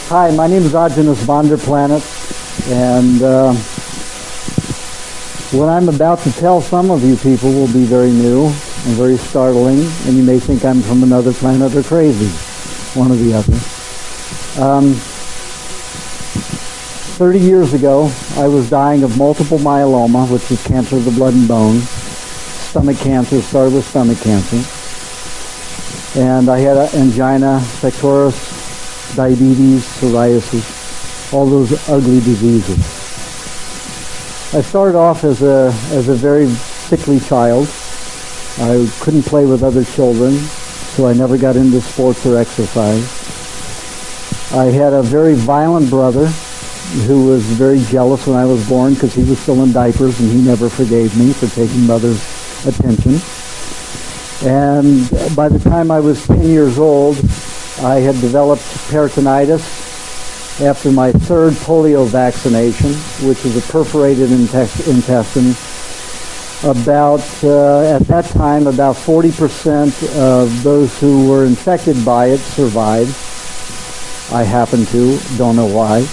Hi, my name is Aajonus Vonderplanitz, and what I'm about to tell some of you people will be very new and very startling, and you may think I'm from another planet or crazy, one or the other. 30 years ago, I was dying of multiple myeloma, which is cancer of the blood and bone. Stomach cancer, started with stomach cancer. And I had angina pectoris, diabetes, psoriasis, all those ugly diseases. I started off as a very sickly child. I couldn't play with other children, so I never got into sports or exercise. I had a very violent brother who was very jealous when I was born because he was still in diapers and he never forgave me for taking mother's attention. And by the time I was 10 years old, I had developed peritonitis after my third polio vaccination, which is a perforated intestine. At that time, about 40% of those who were infected by it survived. I happen to, don't know why.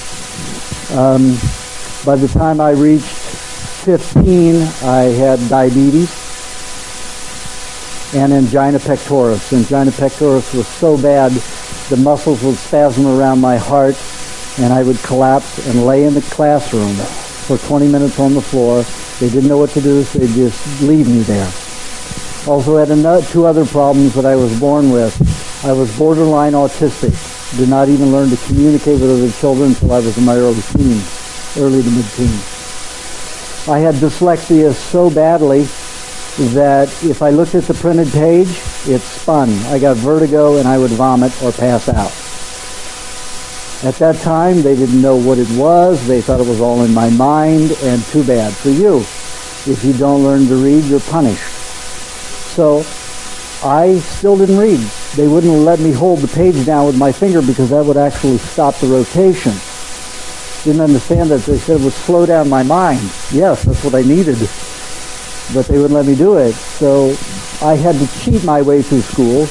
By the time I reached 15, I had diabetes and angina pectoris. Angina pectoris was so bad, the muscles would spasm around my heart, and I would collapse and lay in the classroom for 20 minutes on the floor. They didn't know what to do, so they'd just leave me there. Also had two other problems that I was born with. I was borderline autistic. Did not even learn to communicate with other children until I was in my early to mid-teens. I had dyslexia so badly that if I looked at the printed page, it spun. I got vertigo and I would vomit or pass out. At that time, they didn't know what it was. They thought it was all in my mind, and too bad for you. If you don't learn to read, you're punished. So I still didn't read. They wouldn't let me hold the page down with my finger because that would actually stop the rotation. Didn't understand that. They said it would slow down my mind. Yes, that's what I needed. But they wouldn't let me do it. So I had to cheat my way through school.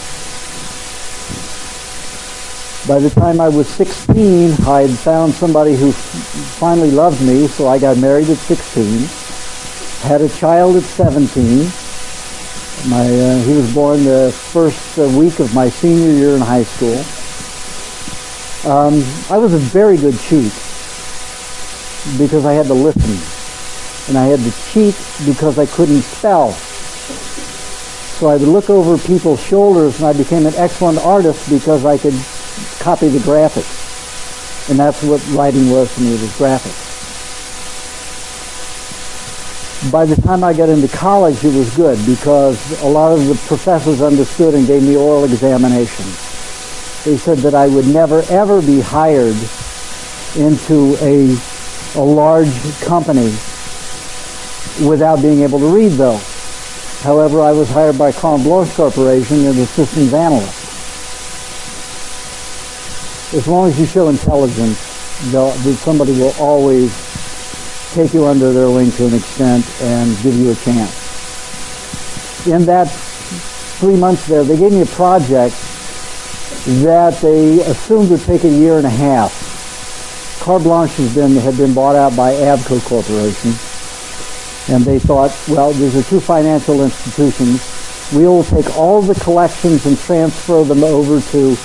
By the time I was 16, I had found somebody who finally loved me, so I got married at 16, had a child at 17. He was born the first week of my senior year in high school. I was a very good cheat because I had to listen. And I had to cheat because I couldn't spell. So I would look over people's shoulders, and I became an excellent artist because I could copy the graphics. And that's what writing was to me, was graphics. By the time I got into college, it was good because a lot of the professors understood and gave me oral examinations. They said that I would never, ever be hired into a large company without being able to read, though. However, I was hired by Carte Blanche Corporation as a systems analyst. As long as you show intelligence, somebody will always take you under their wing to an extent and give you a chance. In that 3 months there, they gave me a project that they assumed would take a year and a half. Carte Blanche had been bought out by Avco Corporation. And they thought, well, these are two financial institutions. We will take all the collections and transfer them over to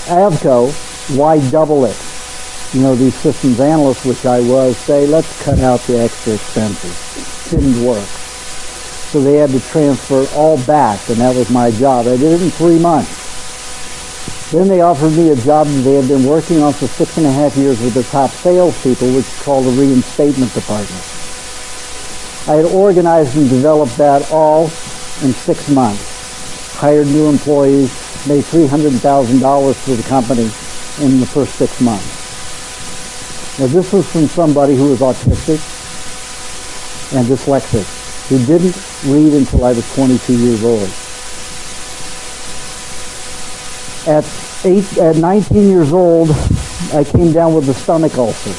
Avco. Why double it? You know, these systems analysts, which I was, say, let's cut out the extra expenses. Didn't work. So they had to transfer all back, and that was my job. I did it in 3 months. Then they offered me a job that they had been working on for 6.5 years with the top salespeople, which is called the reinstatement department. I had organized and developed that all in 6 months. Hired new employees, made $300,000 for the company in the first 6 months. Now this was from somebody who was autistic and dyslexic, who didn't read until I was 22 years old. At 19 years old, I came down with a stomach ulcer.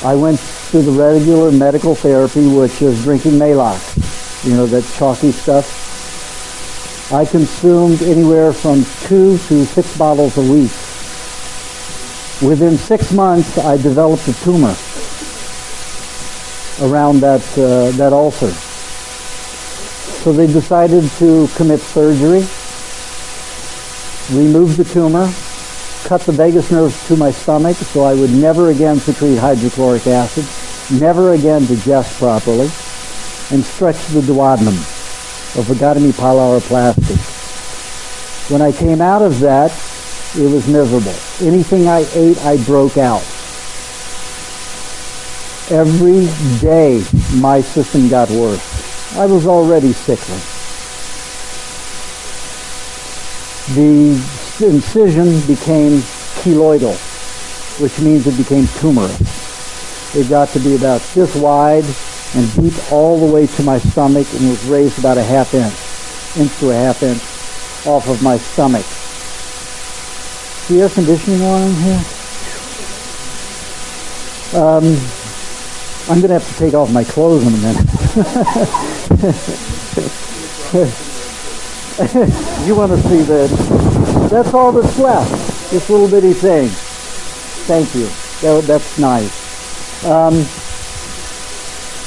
I went through the regular medical therapy, which is drinking Maalox, you know, that chalky stuff. I consumed anywhere from 2 to 6 bottles a week Within 6 months, I developed a tumor around that ulcer. So they decided to commit surgery, remove the tumor, cut the vagus nerve to my stomach so I would never again secrete hydrochloric acid, never again digest properly, and stretch the duodenum of vagotomy pyloroplasty. When I came out of that, it was miserable. Anything I ate, I broke out. Every day, my system got worse. I was already sickly. The incision became keloidal, which means it became tumorous. It got to be about this wide and deep all the way to my stomach, and was raised about a half inch to a half inch off of my stomach. Is the air conditioning on in here? I'm going to have to take off my clothes in a minute. You want to see that? That's all that's left. This little bitty thing. Thank you. That's nice.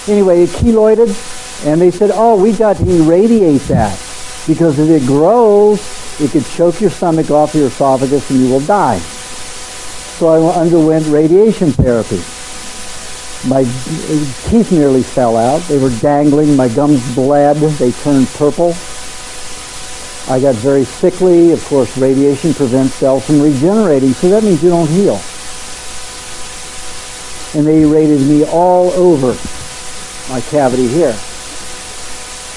Anyway, it keloided, and they said, oh, we got to irradiate that, because if it grows, it could choke your stomach off your esophagus and you will die. So I underwent radiation therapy. My teeth nearly fell out. They were dangling. My gums bled. They turned purple. I got very sickly. Of course, radiation prevents cells from regenerating, so that means you don't heal. And they irradiated me all over my cavity here.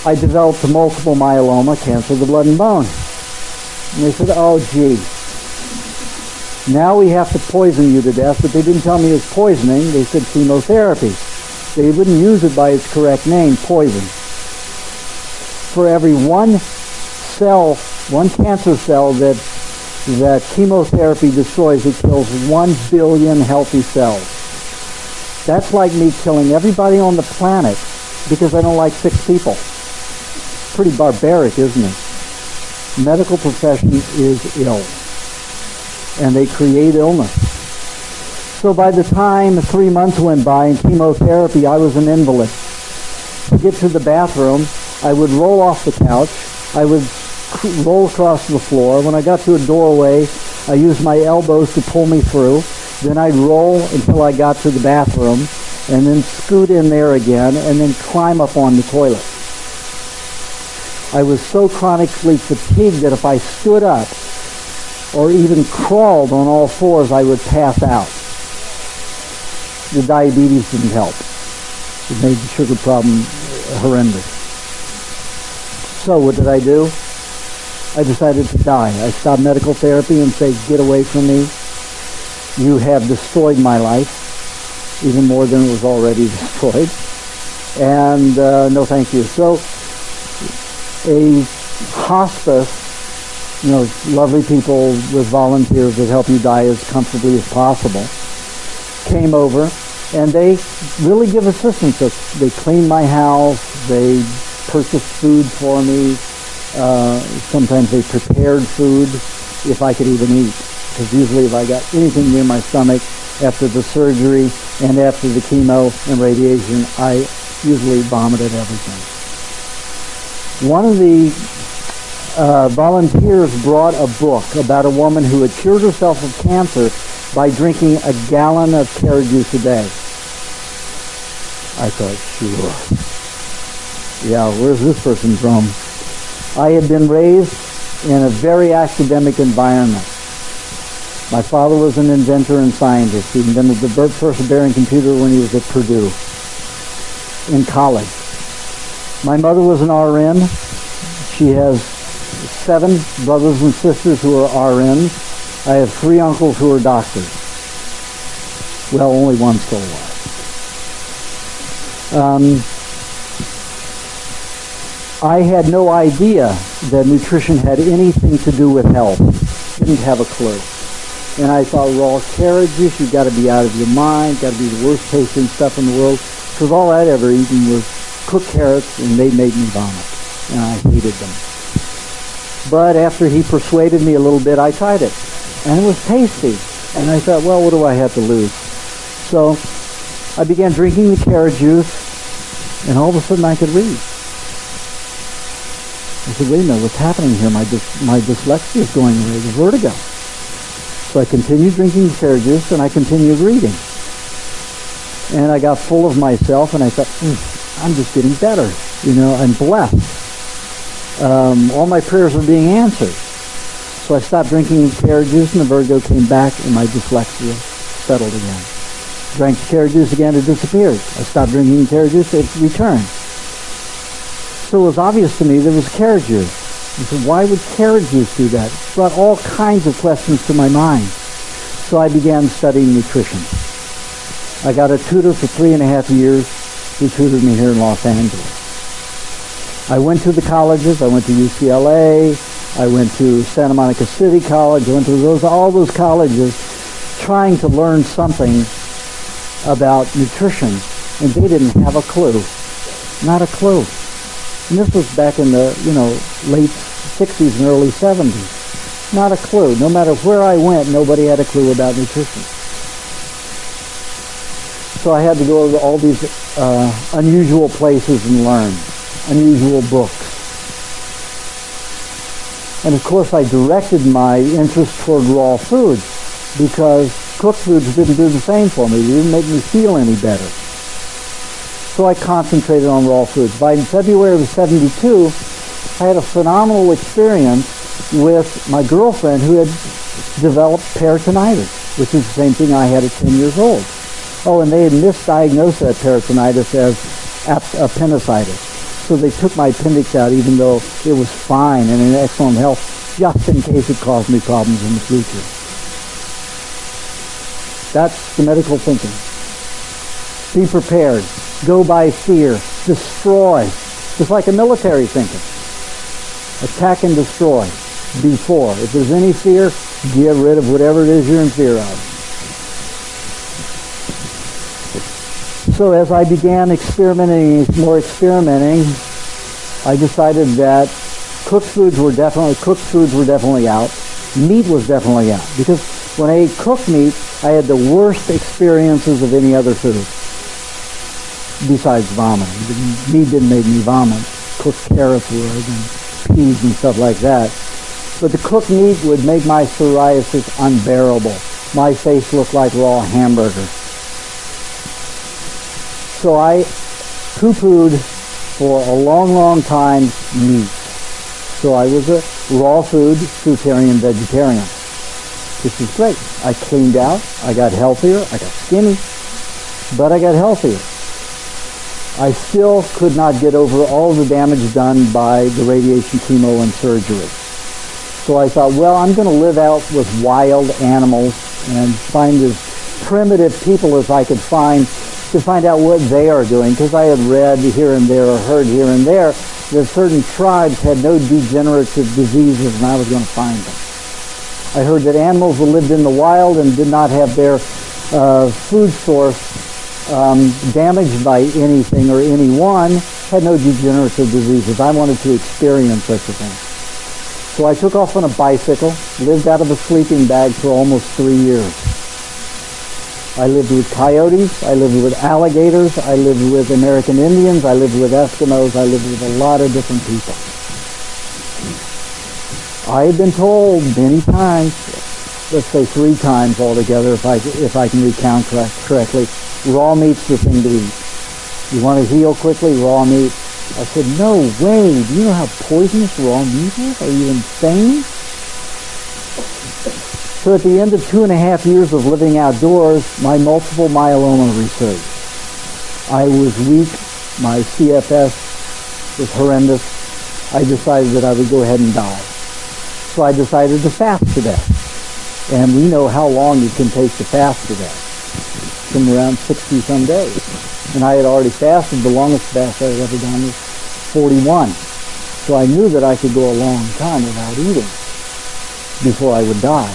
I developed multiple myeloma, cancer of the blood and bone. And they said, oh, gee, now we have to poison you to death, but they didn't tell me it was poisoning. They said chemotherapy. They wouldn't use it by its correct name, poison. For every one cell, one cancer cell that chemotherapy destroys, it kills 1 billion healthy cells. That's like me killing everybody on the planet because I don't like sick people. Pretty barbaric, isn't it? Medical profession is ill, and they create illness. So by the time 3 months went by in chemotherapy, I was an invalid. To get to the bathroom, I would roll off the couch. I would roll across the floor. When I got to a doorway, I used my elbows to pull me through. Then I'd roll until I got to the bathroom, and then scoot in there again, and then climb up on the toilet. I was so chronically fatigued that if I stood up or even crawled on all fours, I would pass out. The diabetes didn't help. It made the sugar problem horrendous. So what did I do? I decided to die. I stopped medical therapy and said, get away from me. You have destroyed my life, even more than it was already destroyed. And no thank you. So a hospice, lovely people with volunteers that help you die as comfortably as possible, came over, and they really give assistance. They cleaned my house, they purchased food for me, sometimes they prepared food if I could even eat. Because usually if I got anything near my stomach after the surgery and after the chemo and radiation, I usually vomited everything. One of the volunteers brought a book about a woman who had cured herself of cancer by drinking a gallon of carrot juice a day. I thought, sure. Yeah, where's this person from? I had been raised in a very academic environment. My father was an inventor and scientist. He invented the first Baring computer when he was at Purdue in college. My mother was an RN. She has 7 brothers and sisters who are RNs. I have 3 uncles who are doctors. Well, only one still alive. I had no idea that nutrition had anything to do with health. Didn't have a clue. And I thought raw carrot juice, you've got to be out of your mind, got to be the worst tasting stuff in the world. Because all I'd ever eaten was cooked carrots, and they made me vomit. And I hated them. But after he persuaded me a little bit, I tried it. And it was tasty. And I thought, well, what do I have to lose? So I began drinking the carrot juice, and all of a sudden I could read. I said, wait a minute, what's happening here? My dyslexia is going away, the vertigo. So I continued drinking the carrot juice, and I continued reading. And I got full of myself, and I thought, I'm just getting better. I'm blessed. All my prayers were being answered. So I stopped drinking the carrot juice, and the vertigo came back, and my dyslexia settled again. Drank the carrot juice again, it disappeared. I stopped drinking the carrot juice, it returned. So it was obvious to me there was carrot juice. I said, why would carrot juice do that? It brought all kinds of questions to my mind. So I began studying nutrition. I got a tutor for 3.5 years who tutored me here in Los Angeles. I went to the colleges. I went to UCLA. I went to Santa Monica City College. I went to all those colleges trying to learn something about nutrition, and they didn't have a clue. Not a clue. And this was back in the, late 60s and early 70s. Not a clue. No matter where I went, nobody had a clue about nutrition. So I had to go to all these unusual places and learn, unusual books. And of course I directed my interest toward raw foods because cooked foods didn't do the same for me. They didn't make me feel any better. So I concentrated on raw foods. By February of '72, I had a phenomenal experience with my girlfriend who had developed peritonitis, which is the same thing I had at 10 years old. Oh, and they had misdiagnosed that peritonitis as appendicitis. So they took my appendix out even though it was fine and in excellent health, just in case it caused me problems in the future. That's the medical thinking. Be prepared. Go by fear. Destroy. Just like a military thinking. Attack and destroy. Before. If there's any fear, get rid of whatever it is you're in fear of. So as I began experimenting, I decided that cooked foods were definitely out. Meat was definitely out. Because when I ate cooked meat, I had the worst experiences of any other food. Besides vomiting. Meat didn't make me vomit. Cooked carrots would and peas and stuff like that. But the cooked meat would make my psoriasis unbearable. My face looked like raw hamburger. So I poo-pooed for a long, long time meat. So I was a raw food, fruitarian, vegetarian. This is great. I cleaned out. I got healthier. I got skinny. But I got healthier. I still could not get over all the damage done by the radiation, chemo, and surgery. So I thought, well, I'm going to live out with wild animals and find as primitive people as I could find to find out what they are doing, because I had read here and there or heard here and there that certain tribes had no degenerative diseases, and I was going to find them. I heard that animals that lived in the wild and did not have their food source damaged by anything or anyone had no degenerative diseases. I wanted to experience such a thing. So I took off on a bicycle, lived out of a sleeping bag for almost 3 years. I lived with coyotes, I lived with alligators, I lived with American Indians, I lived with Eskimos, I lived with a lot of different people. I had been told many times, let's say 3 times altogether if I can recount correctly, raw meat's the thing to eat. You want to heal quickly, raw meat. I said, no way, do you know how poisonous raw meat is? Are you insane? So at the end of 2.5 years of living outdoors, my multiple myeloma resurged. I was weak. My CFS was horrendous. I decided that I would go ahead and die. So I decided to fast to death. And we know how long it can take to fast to death. From around 60-some days. And I had already fasted. The longest fast I had ever done was 41. So I knew that I could go a long time without eating before I would die.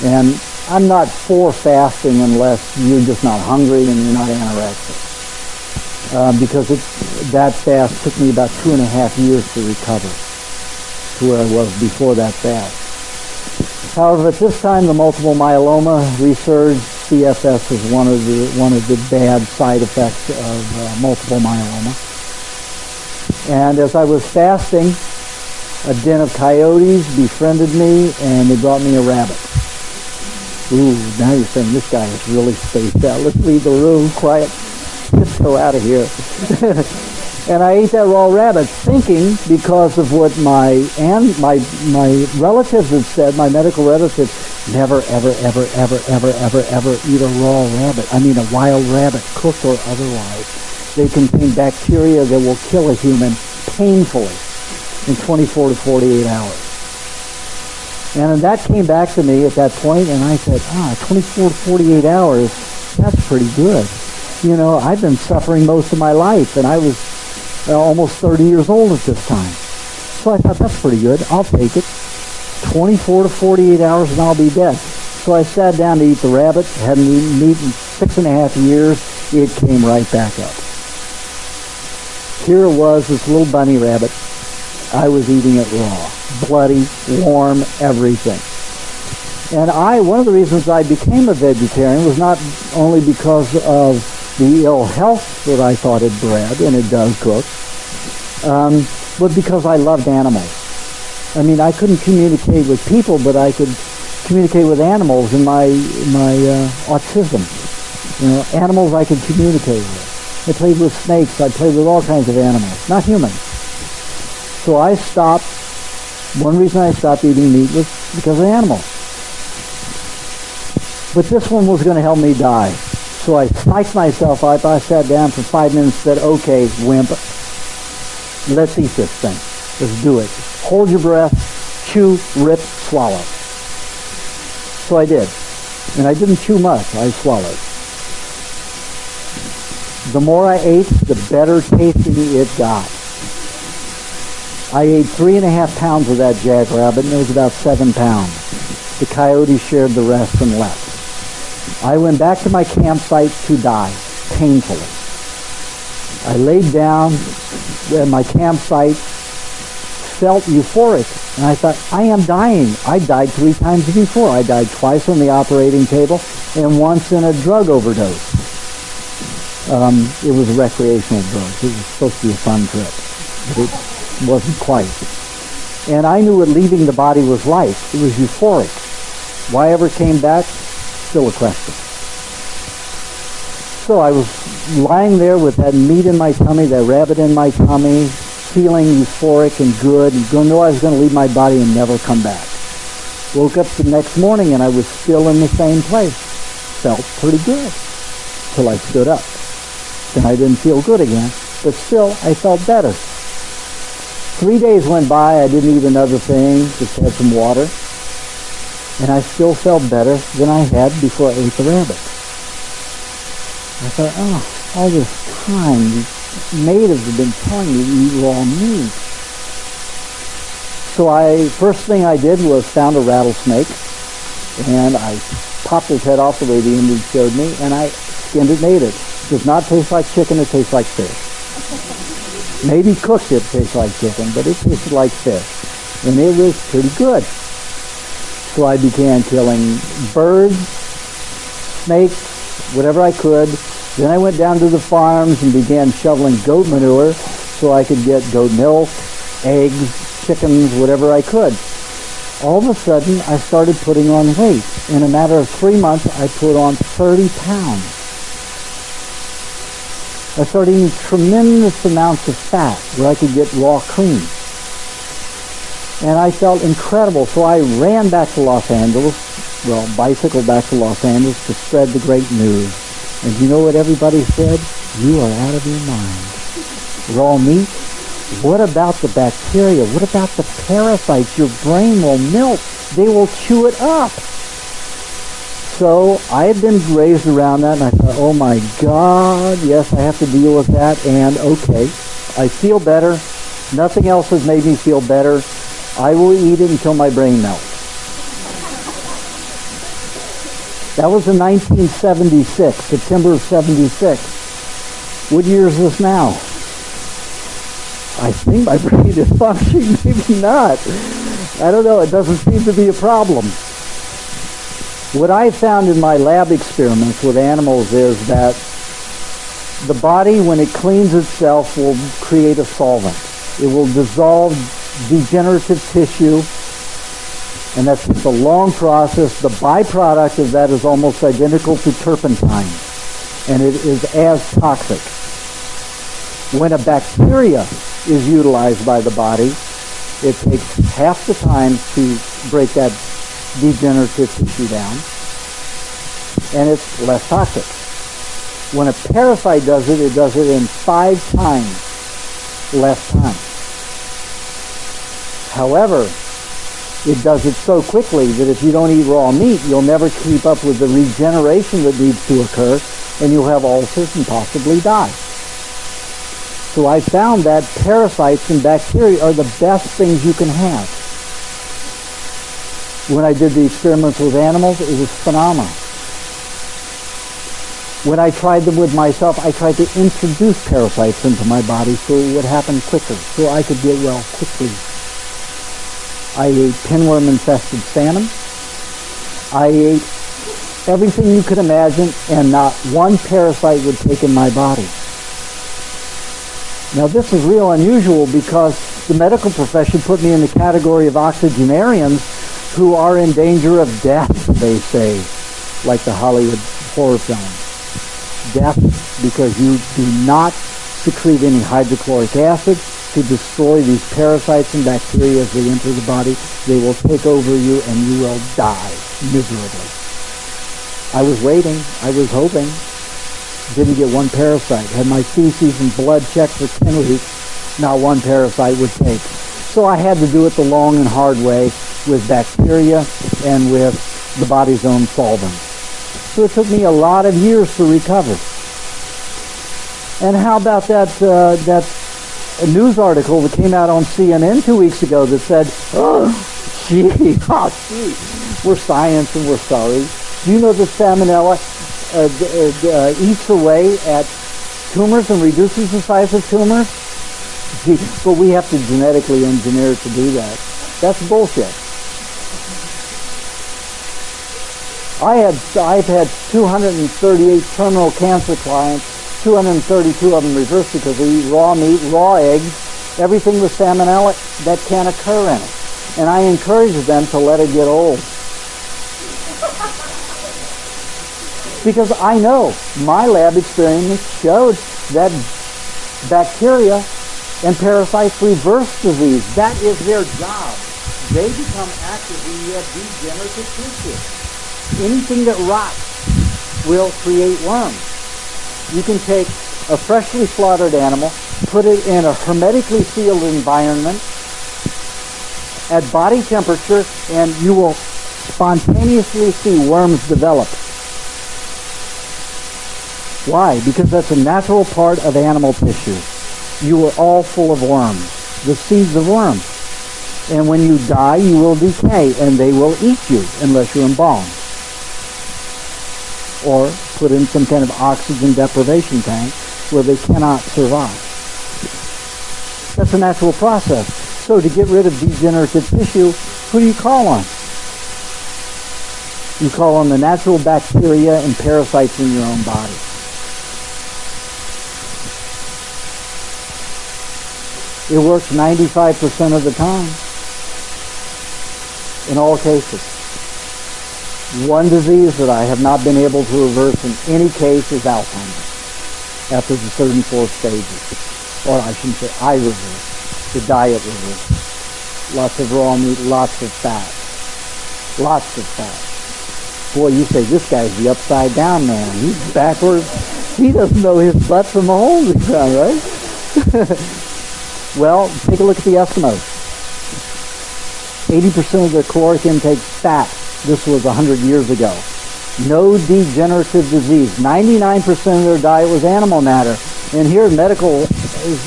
And I'm not for fasting unless you're just not hungry and you're not anorexic. Because that fast took me about 2.5 years to recover to where I was before that fast. However, at this time, the multiple myeloma resurged. CFS was one of the bad side effects of multiple myeloma. And as I was fasting, a den of coyotes befriended me, and they brought me a rabbit. Ooh, now you're saying this guy is really spaced out. Let's leave the room quiet. Let's go out of here. And I ate that raw rabbit, thinking, because of what my relatives had said, my medical relatives, never, ever, ever, ever, ever, ever, ever eat a raw rabbit. I mean a wild rabbit, cooked or otherwise. They contain bacteria that will kill a human painfully in 24 to 48 hours. And that came back to me at that point, and I said, 24 to 48 hours, that's pretty good. You know, I've been suffering most of my life, and I was almost 30 years old at this time. So I thought, that's pretty good. I'll take it. 24 to 48 hours and I'll be dead. So I sat down to eat the rabbit. Hadn't eaten meat in 6.5 years. It came right back up. Here it was, this little bunny rabbit. I was eating it raw. Bloody, warm, everything. And one of the reasons I became a vegetarian was not only because of the ill health that I thought it bred, and it does cook, but because I loved animals. I mean, I couldn't communicate with people, but I could communicate with animals in my autism. You know, animals I could communicate with. I played with snakes. I played with all kinds of animals, not humans. So I stopped. One reason I stopped eating meat was because of animals. But this one was going to help me die. So I psyched myself up. I sat down for 5 minutes and said, okay, wimp, let's eat this thing. Let's do it. Hold your breath, chew, rip, swallow. So I did. And I didn't chew much. I swallowed. The more I ate, the better tasting it got. I ate 3.5 pounds of that jackrabbit, and it was about 7 pounds. The coyote shared the rest and left. I went back to my campsite to die, painfully. I laid down at my campsite, felt euphoric, and I thought, I am dying. I died 3 times before. I died twice on the operating table and once in a drug overdose. It was recreational drugs. It was supposed to be a fun trip, but it wasn't quite. And I knew what leaving the body was like. It was euphoric. Why I ever came back? Still a question. So I was lying there with that meat in my tummy, that rabbit in my tummy, feeling euphoric and good, and know I was going to leave my body and never come back. Woke up the next morning and I was still in the same place. Felt pretty good till I stood up. Then I didn't feel good again, but still I felt better. 3 days went by, I didn't eat another thing, just had some water, and I still felt better than I had before I ate the rabbit. I thought, all this time, these natives have been telling me to eat raw meat. So first thing I did was found a rattlesnake, and I popped his head off the way the Indian showed me, and I skinned it and ate it. It does not taste like chicken, it tastes like fish. Maybe cooked it tastes like chicken, but it tasted like fish. And it was pretty good. So I began killing birds, snakes, whatever I could. Then I went down to the farms and began shoveling goat manure so I could get goat milk, eggs, chickens, whatever I could. All of a sudden, I started putting on weight. In a matter of 3 months, I put on 30 pounds. I started eating tremendous amounts of fat where I could get raw cream. And I felt incredible, so I ran back to Los Angeles, bicycled back to Los Angeles to spread the great news. And you know what everybody said? You are out of your mind. Raw meat? What about the bacteria? What about the parasites? Your brain will melt. They will chew it up. So I had been raised around that, and I thought, oh my God, yes, I have to deal with that, and okay, I feel better. Nothing else has made me feel better. I will eat it until my brain melts. That was in 1976, September of 76. What year is this now? I think my brain is functioning, maybe not. I don't know, it doesn't seem to be a problem. What I found in my lab experiments with animals is that the body, when it cleans itself, will create a solvent. It will dissolve degenerative tissue, and that's just a long process. The byproduct of that is almost identical to turpentine, and it is as toxic. When a bacteria is utilized by the body, it takes half the time to break that degenerative tissue down, and it's less toxic. When a parasite does it, it does it in 5 times less time. However, it does it so quickly that if you don't eat raw meat, you'll never keep up with the regeneration that needs to occur, and you'll have ulcers and possibly die. So I found that parasites and bacteria are the best things you can have. When I did the experiments with animals, it was phenomenal. When I tried them with myself, I tried to introduce parasites into my body so it would happen quicker, so I could get well quickly. I ate pinworm-infested salmon. I ate everything you could imagine, and not one parasite would take in my body. Now, this is real unusual because the medical profession put me in the category of octogenarians who are in danger of death, they say, like the Hollywood horror film. Death because you do not secrete any hydrochloric acid to destroy these parasites and bacteria as they enter the body. They will take over you and you will die miserably. I was waiting. I was hoping. Didn't get one parasite. Had my feces and blood checked for 10 weeks. Not one parasite would take. So I had to do it the long and hard way with bacteria and with the body's own solvents. So it took me a lot of years to recover. And how about that news article that came out on CNN 2 weeks ago that said, gee, we're science and we're sorry. Do you know that salmonella eats away at tumors and reduces the size of tumors? Gee, but we have to genetically engineer to do that. That's bullshit. I've had 238 terminal cancer clients, 232 of them reversed because they eat raw meat, raw eggs, everything with salmonella that can occur in it. And I encourage them to let it get old. Because I know my lab experience showed that bacteria and parasites reverse disease. That is their job. They become active when you have degenerative tissue. Anything that rots will create worms. You can take a freshly slaughtered animal, put it in a hermetically sealed environment at body temperature, and you will spontaneously see worms develop. Why? Because that's a natural part of animal tissue. You are all full of worms, the seeds of worms. And when you die, you will decay, and they will eat you unless you're embalmed or put in some kind of oxygen deprivation tank where they cannot survive. That's a natural process. So to get rid of degenerative tissue, who do you call on? You call on the natural bacteria and parasites in your own body. It works 95% of the time in all cases. One disease that I have not been able to reverse in any case is Alzheimer's after the third and fourth stages. Or I shouldn't say I reverse, the diet reverse. Lots of raw meat, lots of fat. Lots of fat. Boy, you say, this guy's the upside down man. He's backwards. He doesn't know his butt from a hole in the ground, right? Well, take a look at the Eskimos. 80% of their caloric intake is fat. This was 100 years ago. No degenerative disease. 99% of their diet was animal matter. And here, medical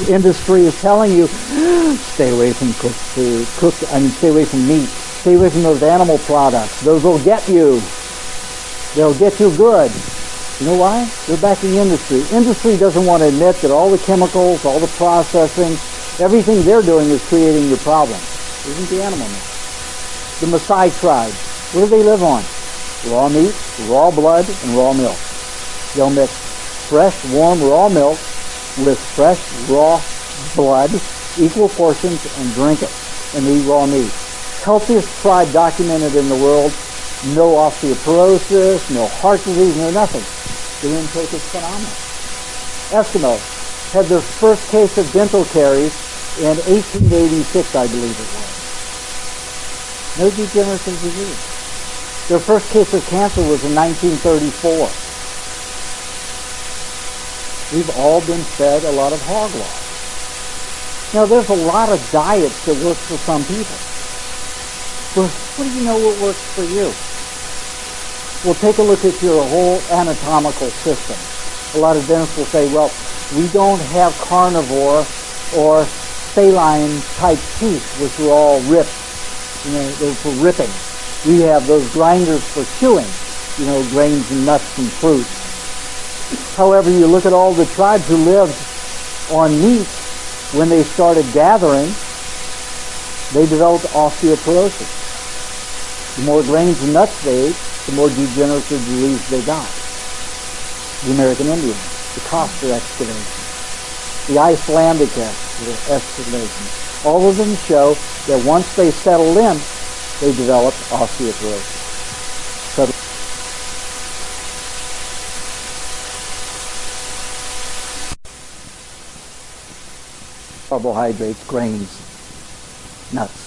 industry is telling you, stay away from cooked food. Stay away from meat. Stay away from those animal products. Those will get you. They'll get you good. You know why? They're back in the industry. Industry doesn't want to admit that all the chemicals, all the processing, everything they're doing is creating your problem. Isn't the animal matter? The Maasai tribe. What do they live on? raw meat, raw blood, and raw milk. They'll mix fresh, warm, raw milk with fresh, raw blood, equal portions, and drink it, and eat raw meat. Healthiest tribe documented in the world, no osteoporosis, no heart disease, no nothing. The intake is phenomenal. Eskimos had their first case of dental caries in 1886, I believe it was. No degenerative disease. Their first case of cancer was in 1934. We've all been fed a lot of hogwash. Now, there's a lot of diets that work for some people. Well, what do you know what works for you? Well, take a look at your whole anatomical system. A lot of dentists will say, well, we don't have carnivore or saline type teeth, which are all ripped. They're for ripping. We have those grinders for chewing, grains and nuts and fruits. However, you look at all the tribes who lived on meat, when they started gathering, they developed osteoporosis. The more grains and nuts they ate, the more degenerative disease they got. The American Indians, the Coster excavation, the Icelandic excavation, all of them show that once they settled in, they developed osteoporosis. Carbohydrates, grains, nuts.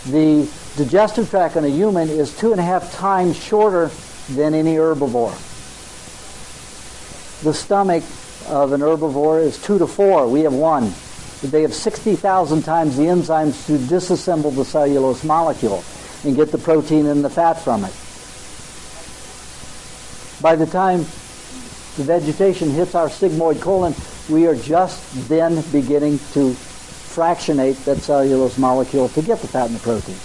The digestive tract in a human is 2.5 times shorter than any herbivore. The stomach of an herbivore is 2 to 4. We have 1. They have 60,000 times the enzymes to disassemble the cellulose molecule and get the protein and the fat from it. By the time the vegetation hits our sigmoid colon, we are just then beginning to fractionate that cellulose molecule to get the fat and the protein.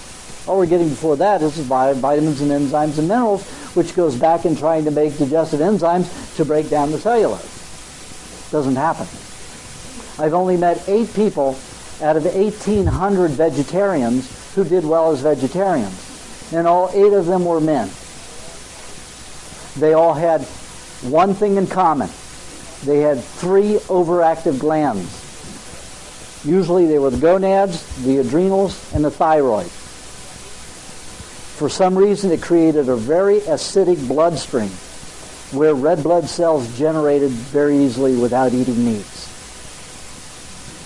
All we're getting before that is vitamins and enzymes and minerals, which goes back in trying to make digestive enzymes to break down the cellulose. Doesn't happen. I've only met 8 people out of 1,800 vegetarians who did well as vegetarians, and all 8 of them were men. They all had one thing in common. They had 3 overactive glands. Usually they were the gonads, the adrenals, and the thyroid. For some reason, it created a very acidic bloodstream where red blood cells generated very easily without eating meats.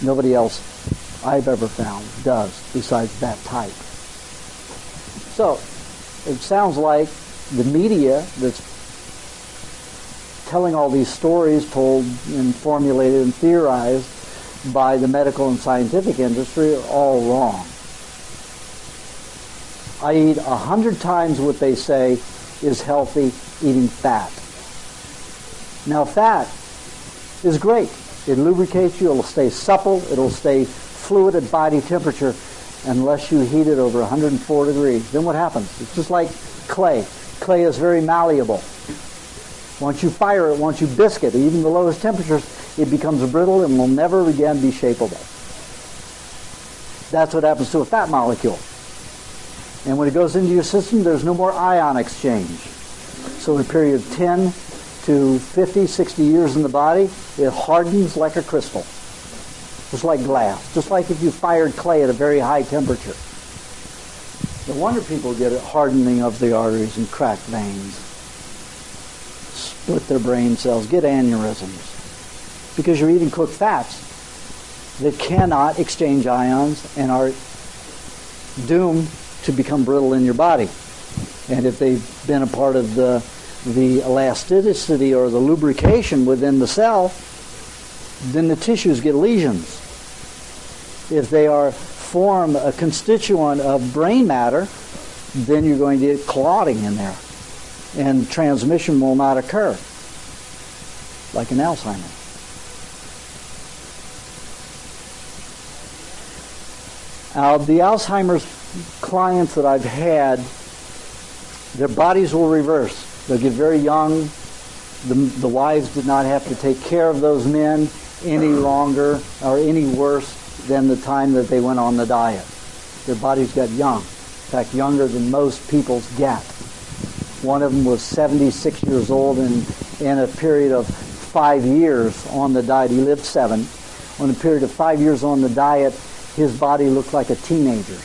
Nobody else I've ever found does besides that type. So, it sounds like the media that's telling all these stories told and formulated and theorized by the medical and scientific industry are all wrong. I eat 100 times what they say is healthy eating fat. Now, fat is great. It lubricates you. It'll stay supple. It'll stay fluid at body temperature unless you heat it over 104 degrees. Then what happens? It's just like clay. Clay is very malleable. Once you fire it, once you bisque it, even the lowest temperatures, it becomes brittle and will never again be shapeable. That's what happens to a fat molecule. And when it goes into your system, there's no more ion exchange. So in a period of 10 to 50, 60 years in the body, it hardens like a crystal. Just like glass. Just like if you fired clay at a very high temperature. No wonder people get a hardening of the arteries and cracked veins. Split their brain cells, get aneurysms. Because you're eating cooked fats that cannot exchange ions and are doomed to become brittle in your body. And if they've been a part of the elasticity or the lubrication within the cell, then the tissues get lesions. If they form a constituent of brain matter, then you're going to get clotting in there. And transmission will not occur, like in Alzheimer's. Now, the Alzheimer's clients that I've had, their bodies will reverse. They'll get very young. The wives did not have to take care of those men any longer or any worse than the time that they went on the diet. Their bodies got young. In fact, younger than most people's get. One of them was 76 years old, and in a period of 5 years on the diet, he lived 7. On a period of 5 years on the diet, his body looked like a teenager's.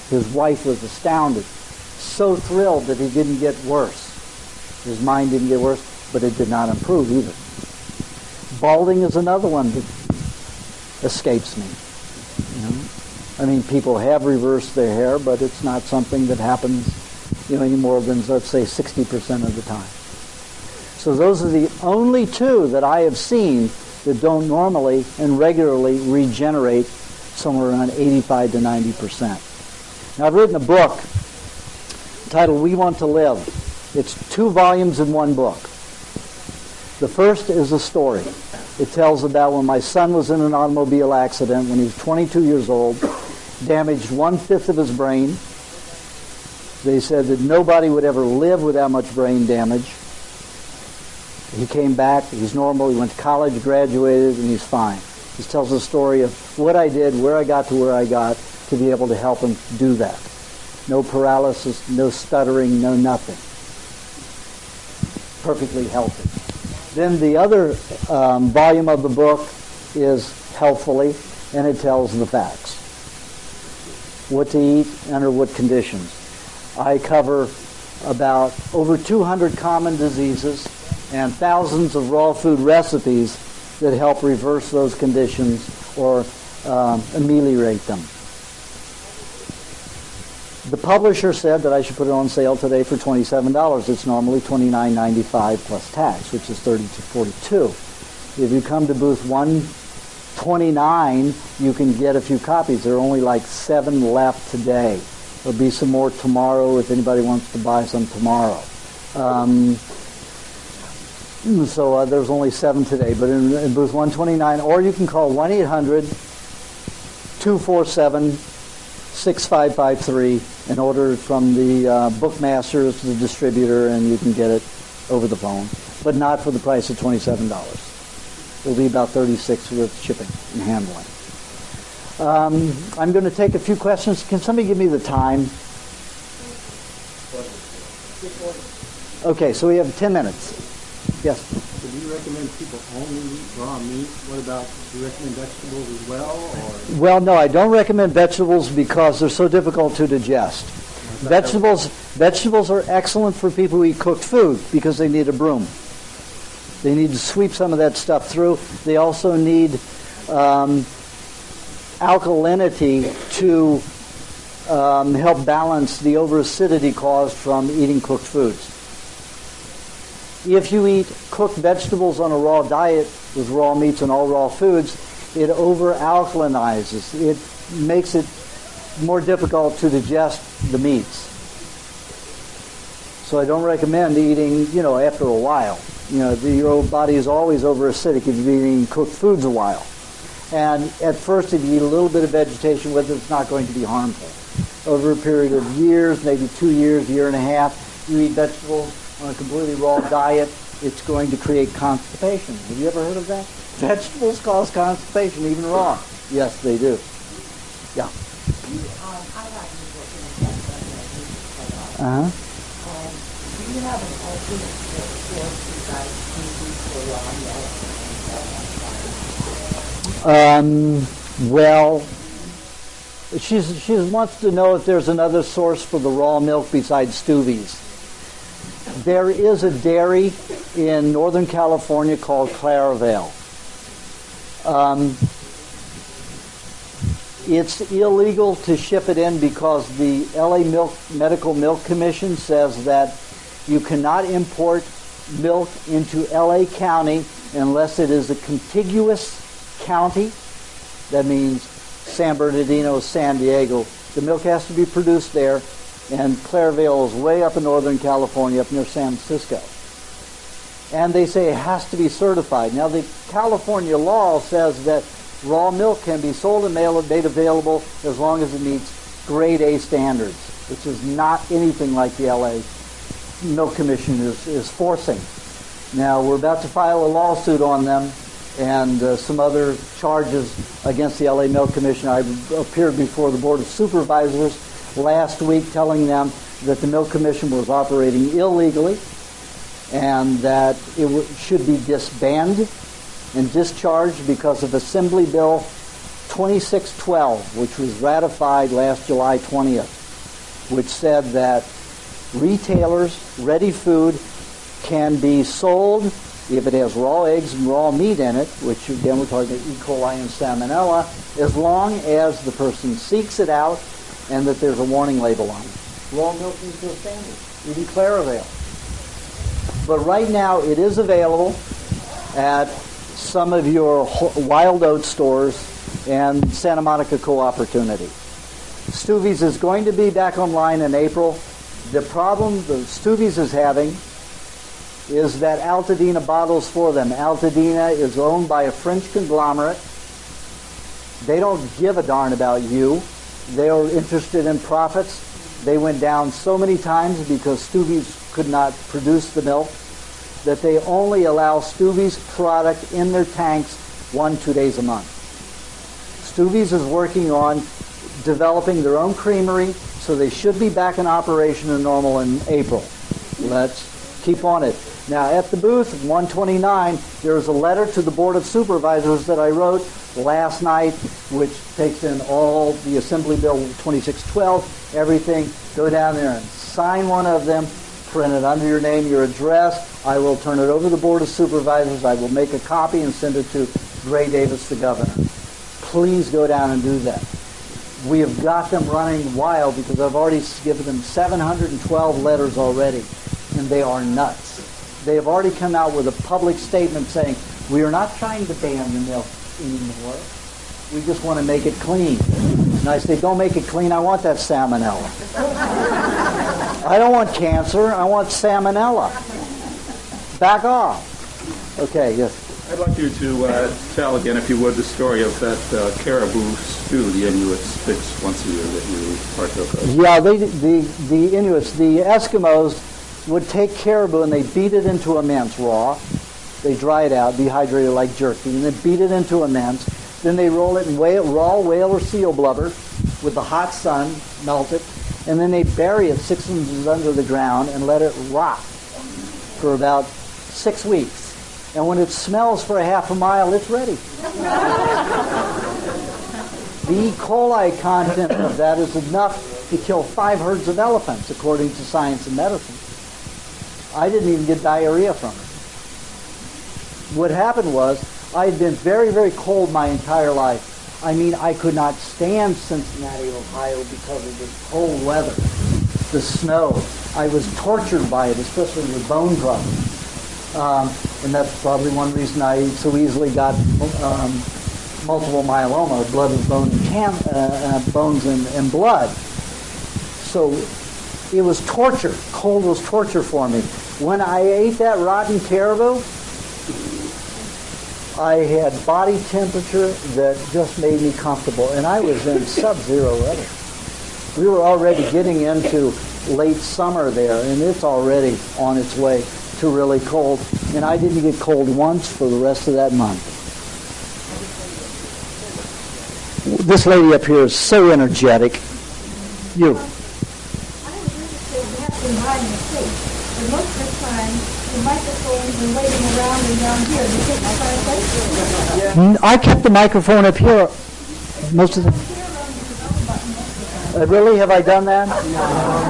His wife was astounded, so thrilled that he didn't get worse. His mind didn't get worse, but it did not improve either. Balding is another one that escapes me. I mean, people have reversed their hair, but it's not something that happens, any more than, let's say, 60% of the time. So those are the only 2 that I have seen that don't normally and regularly regenerate somewhere around 85 to 90%. Now, I've written a book titled We Want to Live. It's 2 volumes in one book. The first is a story. It tells about when my son was in an automobile accident when he was 22 years old, damaged 1/5 of his brain. They said that nobody would ever live with that much brain damage. He came back, he's normal, he went to college, graduated, and he's fine. He tells the story of what I did, where I got to where I got to be able to help him do that. No paralysis, no stuttering, no nothing. Perfectly healthy. Then the other volume of the book is Healthfully, and it tells the facts. What to eat, under what conditions. I cover about over 200 common diseases and thousands of raw food recipes that help reverse those conditions or ameliorate them. The publisher said that I should put it on sale today for $27. It's normally $29.95 plus tax, which is $32.42. If you come to booth 129, you can get a few copies. There are only like 7 left today. There'll be some more tomorrow if anybody wants to buy some tomorrow. So there's only 7 today, but in booth 129, or you can call 1-800-247-6553 and order from the bookmasters, the distributor, and you can get it over the phone, but not for the price of $27. It'll be about $36 with shipping and handling. I'm going to take a few questions. Can somebody give me the time? Okay, so we have 10 minutes. Yes? So do you recommend people only eat raw meat? What about, do you recommend vegetables as well? Or? Well, no, I don't recommend vegetables because they're so difficult to digest. Vegetables are excellent for people who eat cooked food because they need a broom. They need to sweep some of that stuff through. They also need alkalinity to help balance the overacidity caused from eating cooked foods. If you eat cooked vegetables on a raw diet with raw meats and all raw foods, it over-alkalinizes. It makes it more difficult to digest the meats. So I don't recommend eating, after a while. Your body is always over-acidic if you've been eating cooked foods a while. And at first, if you eat a little bit of vegetation with it, it's not going to be harmful. Over a period of years, maybe 2 years, a year and a half, you eat vegetables on a completely raw diet, it's going to create constipation. Have you ever heard of that? Vegetables cause constipation, even raw. Yes, they do. Yeah. Uh-huh. Do you have an alternate source besides raw milk? Well, she wants to know if there's another source for the raw milk besides Stuvie's. There is a dairy in Northern California called Claravale. It's illegal to ship it in because the LA Medical Milk Commission says that you cannot import milk into LA County unless it is a contiguous county. That means San Bernardino, San Diego. The milk has to be produced there, and Claravale is way up in Northern California, up near San Francisco. And they say it has to be certified. Now, the California law says that raw milk can be sold and made available as long as it meets grade A standards, which is not anything like the LA Milk Commission is forcing. Now, we're about to file a lawsuit on them and some other charges against the LA Milk Commission. I appeared before the Board of Supervisors last week telling them that the Milk Commission was operating illegally and that it should be disbanded and discharged because of Assembly Bill 2612, which was ratified last July 20th, which said that retailers' ready food can be sold if it has raw eggs and raw meat in it, which again we're talking about E. coli and salmonella, as long as the person seeks it out and that there's a warning label on it. Raw milk is still standard, even Claravale. But right now it is available at some of your Wild Oat stores and Santa Monica Co-Opportunity. Stuvie's is going to be back online in April. The problem the Stuvie's is having is that Altadena bottles for them. Altadena is owned by a French conglomerate. They don't give a darn about you. They are interested in profits. They went down so many times because Stuvie's could not produce the milk that they only allow Stuvie's product in their tanks 1-2 days a month. Stuvie's is working on developing their own creamery, so they should be back in operation and normal in April. Let's keep on it. Now, at the booth, 129, there is a letter to the Board of Supervisors that I wrote last night, which takes in all the Assembly Bill 2612, everything. Go down there and sign one of them, print it under your name, your address. I will turn it over to the Board of Supervisors. I will make a copy and send it to Gray Davis, the governor. Please go down and do that. We have got them running wild because I've already given them 712 letters already, and they are nuts. They have already come out with a public statement saying, we are not trying to ban the milk anymore. We just want to make it clean. And I say, don't make it clean. I want that salmonella. I don't want cancer. I want salmonella. Back off. Okay, yes. I'd like you to tell again, if you would, the story of that caribou stew the Inuits fix once a year that you partook of. Yeah, the Inuits, the Eskimos, would take caribou and they beat it into a mince raw. They dry it out, dehydrate it like jerky, and then beat it into a mince. Then they roll it in raw whale or seal blubber with the hot sun, melt it, and then they bury it 6 inches under the ground and let it rot for about 6 weeks. And when it smells for a half a mile, it's ready. The E. coli content of that is enough to kill 5 herds of elephants, according to science and medicine. I didn't even get diarrhea from it. What happened was, I had been very, very cold my entire life. I mean, I could not stand Cincinnati, Ohio because of the cold weather, the snow. I was tortured by it, especially with bone problems. And that's probably one reason I so easily got multiple myeloma, blood of bone and bones and blood. So it was torture. Cold was torture for me. When I ate that rotten caribou, I had body temperature that just made me comfortable, and I was in sub-zero weather. We were already getting into late summer there, and it's already on its way to really cold, and I didn't get cold once for the rest of that month. This lady up here is so energetic. You. I was interested in having behind the seat, but most of the time the microphones are waiting around and down here. Do you think my fireplace? I kept the microphone up here most of the really? Have I done that?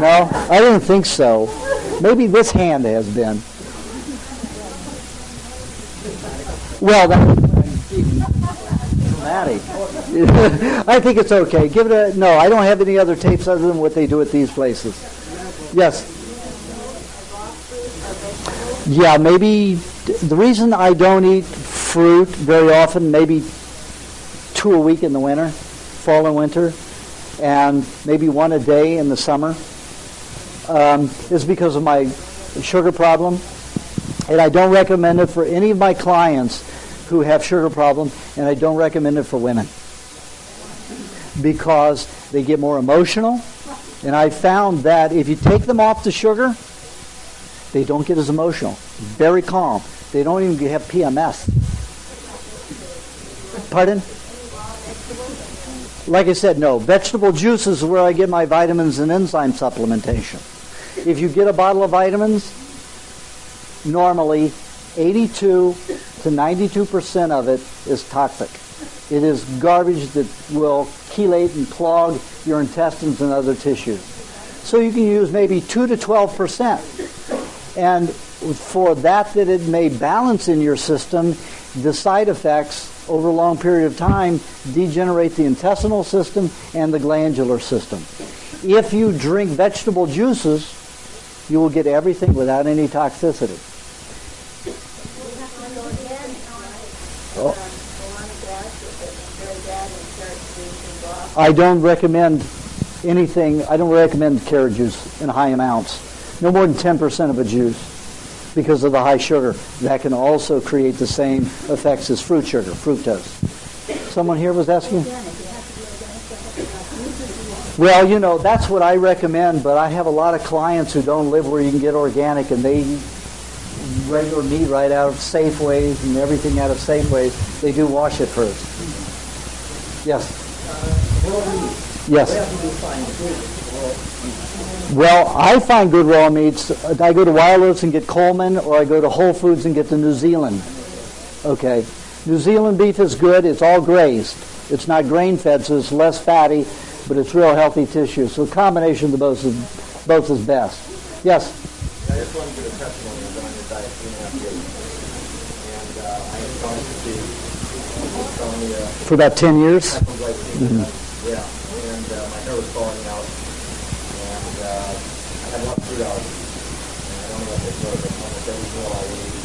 No? I didn't think so. Maybe this hand has been. Well, that's dramatic. I think it's okay. Give it a... No, I don't have any other tapes other than what they do at these places. Yes? Yeah, maybe... The reason I don't eat fruit very often, maybe 2 a week in the winter, fall and winter, and maybe 1 a day in the summer, is because of my sugar problem. And I don't recommend it for any of my clients who have sugar problems, and I don't recommend it for women because they get more emotional. And I found that if you take them off the sugar, they don't get as emotional. Very calm. They don't even have PMS. Pardon? Like I said, no. Vegetable juices is where I get my vitamins and enzyme supplementation. If you get a bottle of vitamins, normally 82 to 92% of it is toxic. It is garbage that will chelate and clog your intestines and other tissues. So you can use maybe 2 to 12%. And for that it may balance in your system, the side effects over a long period of time degenerate the intestinal system and the glandular system. If you drink vegetable juices, you will get everything without any toxicity. I don't recommend anything. I don't recommend carrot juice in high amounts. No more than 10% of a juice because of the high sugar. That can also create the same effects as fruit sugar, fructose. Someone here was asking? Well, that's what I recommend, but I have a lot of clients who don't live where you can get organic, and they eat regular meat right out of Safeways and everything out of Safeways. They do wash it first. Yes? Yes. Well, I find good raw meats. I go to Wild Oats and get Coleman, or I go to Whole Foods and get the New Zealand. Okay. New Zealand beef is good. It's all grazed. It's not grain-fed, so it's less fatty, but it's real healthy tissue. So a combination of the both is best. Yes? I just wanted to get a testimony. I've been on your diet 2.5 years. And I am going to see, for about 10 years? Mm-hmm. Yeah. And my hair was falling out. And I had lots of food allergies. And I don't know what they were, but almost every meal I would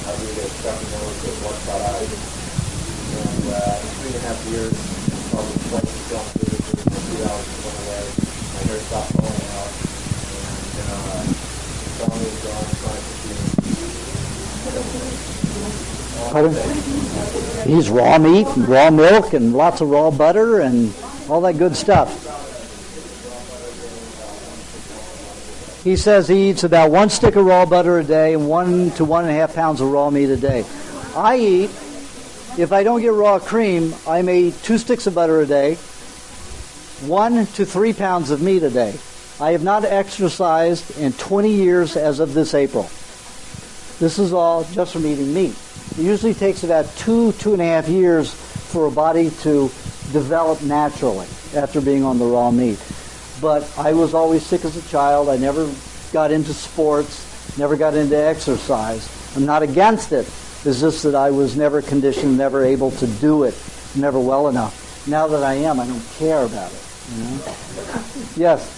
either get a stuffy nose or blood shot eyes. And in 3.5 years, probably twice as strong food, my food allergies went away. My hair stopped falling out. And finally gone, trying to see. Pardon? He's raw meat and raw milk and lots of raw butter and all that good stuff. He says he eats about 1 stick of raw butter a day and 1 to 1.5 pounds of raw meat a day. I eat, if I don't get raw cream, I may eat 2 sticks of butter a day, 1 to 3 pounds of meat a day. I have not exercised in 20 years as of this April. This is all just from eating meat. It usually takes about 2.5 years for a body to develop naturally after being on the raw meat. But I was always sick as a child. I never got into sports, never got into exercise. I'm not against it. It's just that I was never conditioned, never able to do it, never well enough. Now that I am, I don't care about it. Yes?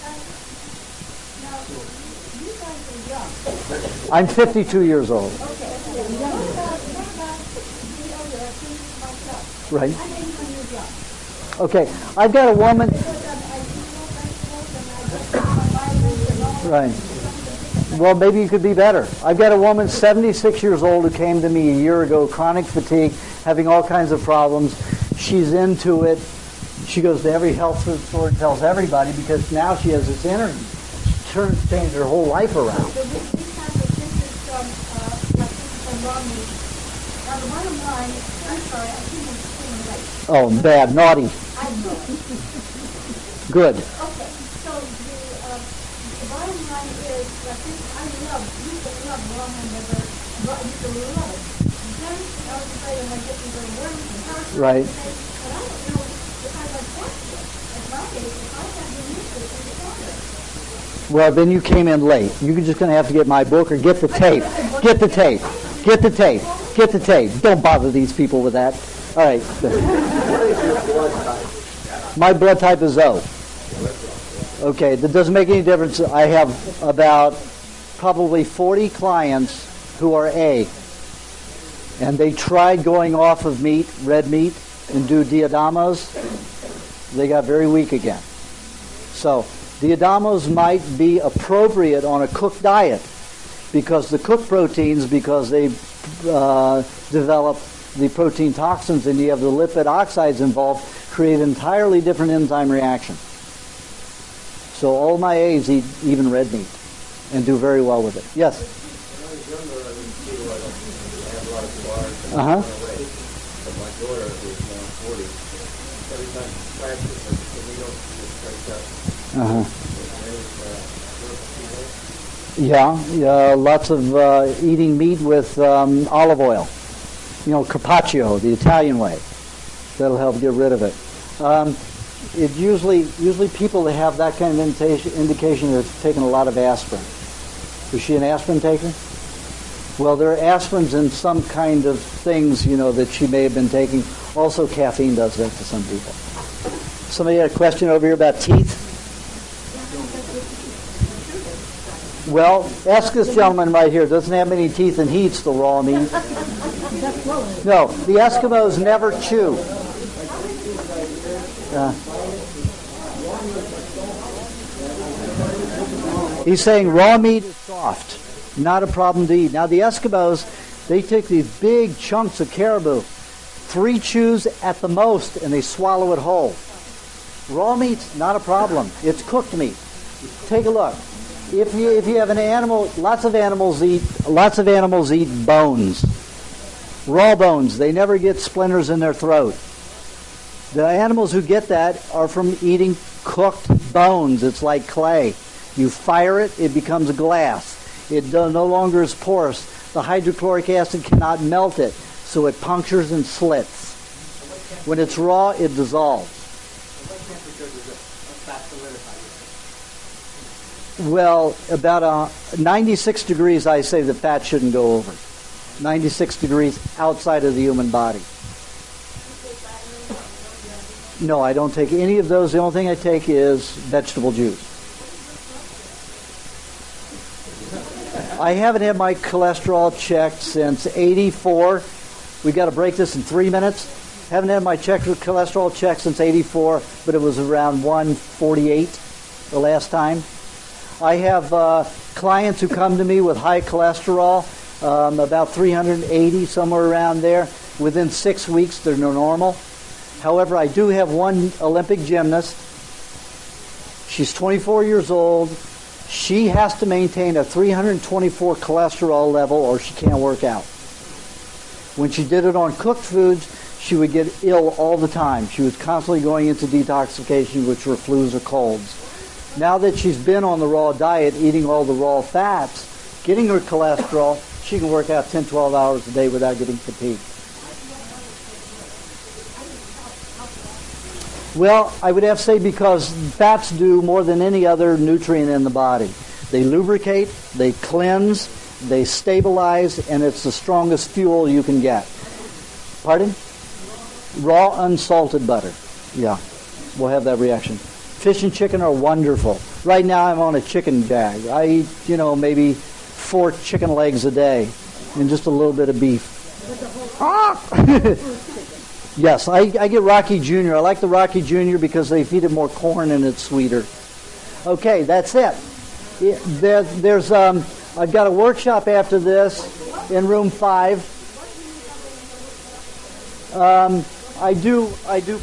I'm 52 years old. Right. Okay. I've got a woman. Right. Well, maybe you could be better. I've got a woman, 76 years old, who came to me a year ago, chronic fatigue, having all kinds of problems. She's into it. She goes to every health food store and tells everybody because now she has this energy. She's changed her whole life around. Oh, bad, naughty. Good. Okay, so the bottom line is that I used to love raw hamburger, but I used to love it. Then I was afraid I might get these little worms and parasites. Right. But I don't know if I like that. At my age, if I had been used to it, it's harder. Well, then you came in late. You're just going to have to get my book or get the tape. Get the tape. Get the tape. Get the tape. Don't bother these people with that. All right. My blood type is O. Okay, that doesn't make any difference. I have about probably 40 clients who are A. And they tried going off of meat, red meat, and do diadamos. They got very weak again. So diadamos might be appropriate on a cooked diet because the cooked proteins, because they develop the protein toxins and you have the lipid oxides involved, create an entirely different enzyme reaction. So all my A's eat even red meat and do very well with it. Yes? Uh-huh. But my daughter, who's now 40, every time she practices, the needle just straight up. Uh-huh. Yeah, lots of eating meat with olive oil. Carpaccio, the Italian way. That'll help get rid of it. It usually people that have that kind of indication have taken a lot of aspirin. Was she an aspirin taker? Well, there are aspirins in some kind of things, that she may have been taking. Also, caffeine does that to some people. Somebody had a question over here about teeth? Well, ask this gentleman right here. Doesn't have many teeth and he eats the raw meat. No, the Eskimos never chew. He's saying raw meat is soft, not a problem to eat. Now the Eskimos, they take these big chunks of caribou, 3 chews at the most, and they swallow it whole. Raw meat's not a problem. It's cooked meat. Take a look. If you have an animal, lots of animals eat bones, raw bones. They never get splinters in their throat. The animals who get that are from eating cooked bones. It's like clay. You fire it, it becomes glass. It no longer is porous. The hydrochloric acid cannot melt it, so it punctures and slits. When it's raw, it dissolves. What temperature does a fat solidify? Well, about 96 degrees, I say the fat shouldn't go over. 96 degrees outside of the human body. No, I don't take any of those. The only thing I take is vegetable juice. I haven't had my cholesterol checked since 84. We've got to break this in 3 minutes. Haven't had my cholesterol checked since 84, but it was around 148 the last time. I have clients who come to me with high cholesterol, about 380, somewhere around there. Within 6 weeks, they're normal. However, I do have one Olympic gymnast. She's 24 years old. She has to maintain a 324 cholesterol level or she can't work out. When she did it on cooked foods, she would get ill all the time. She was constantly going into detoxification, which were flus or colds. Now that she's been on the raw diet, eating all the raw fats, getting her cholesterol, she can work out 10, 12 hours a day without getting fatigued. Well, I would have to say because fats do more than any other nutrient in the body. They lubricate, they cleanse, they stabilize, and it's the strongest fuel you can get. Pardon? Raw unsalted butter. Yeah, we'll have that reaction. Fish and chicken are wonderful. Right now I'm on a chicken bag. I eat, maybe 4 chicken legs a day and just a little bit of beef. Yes, I get Rocky Jr. I like the Rocky Jr. because they feed it more corn and it's sweeter. Okay, that's it. I've got a workshop after this in room 5. I do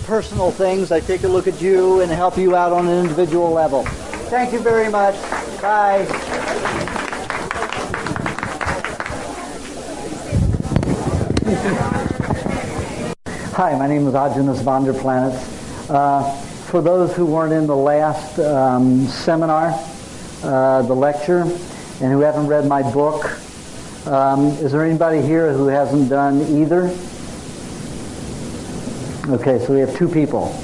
personal things. I take a look at you and help you out on an individual level. Thank you very much. Bye. Hi, my name is Aajonus Vonderplanitz. For those who weren't in the last seminar, the lecture, and who haven't read my book, is there anybody here who hasn't done either? Okay, so we have 2 people.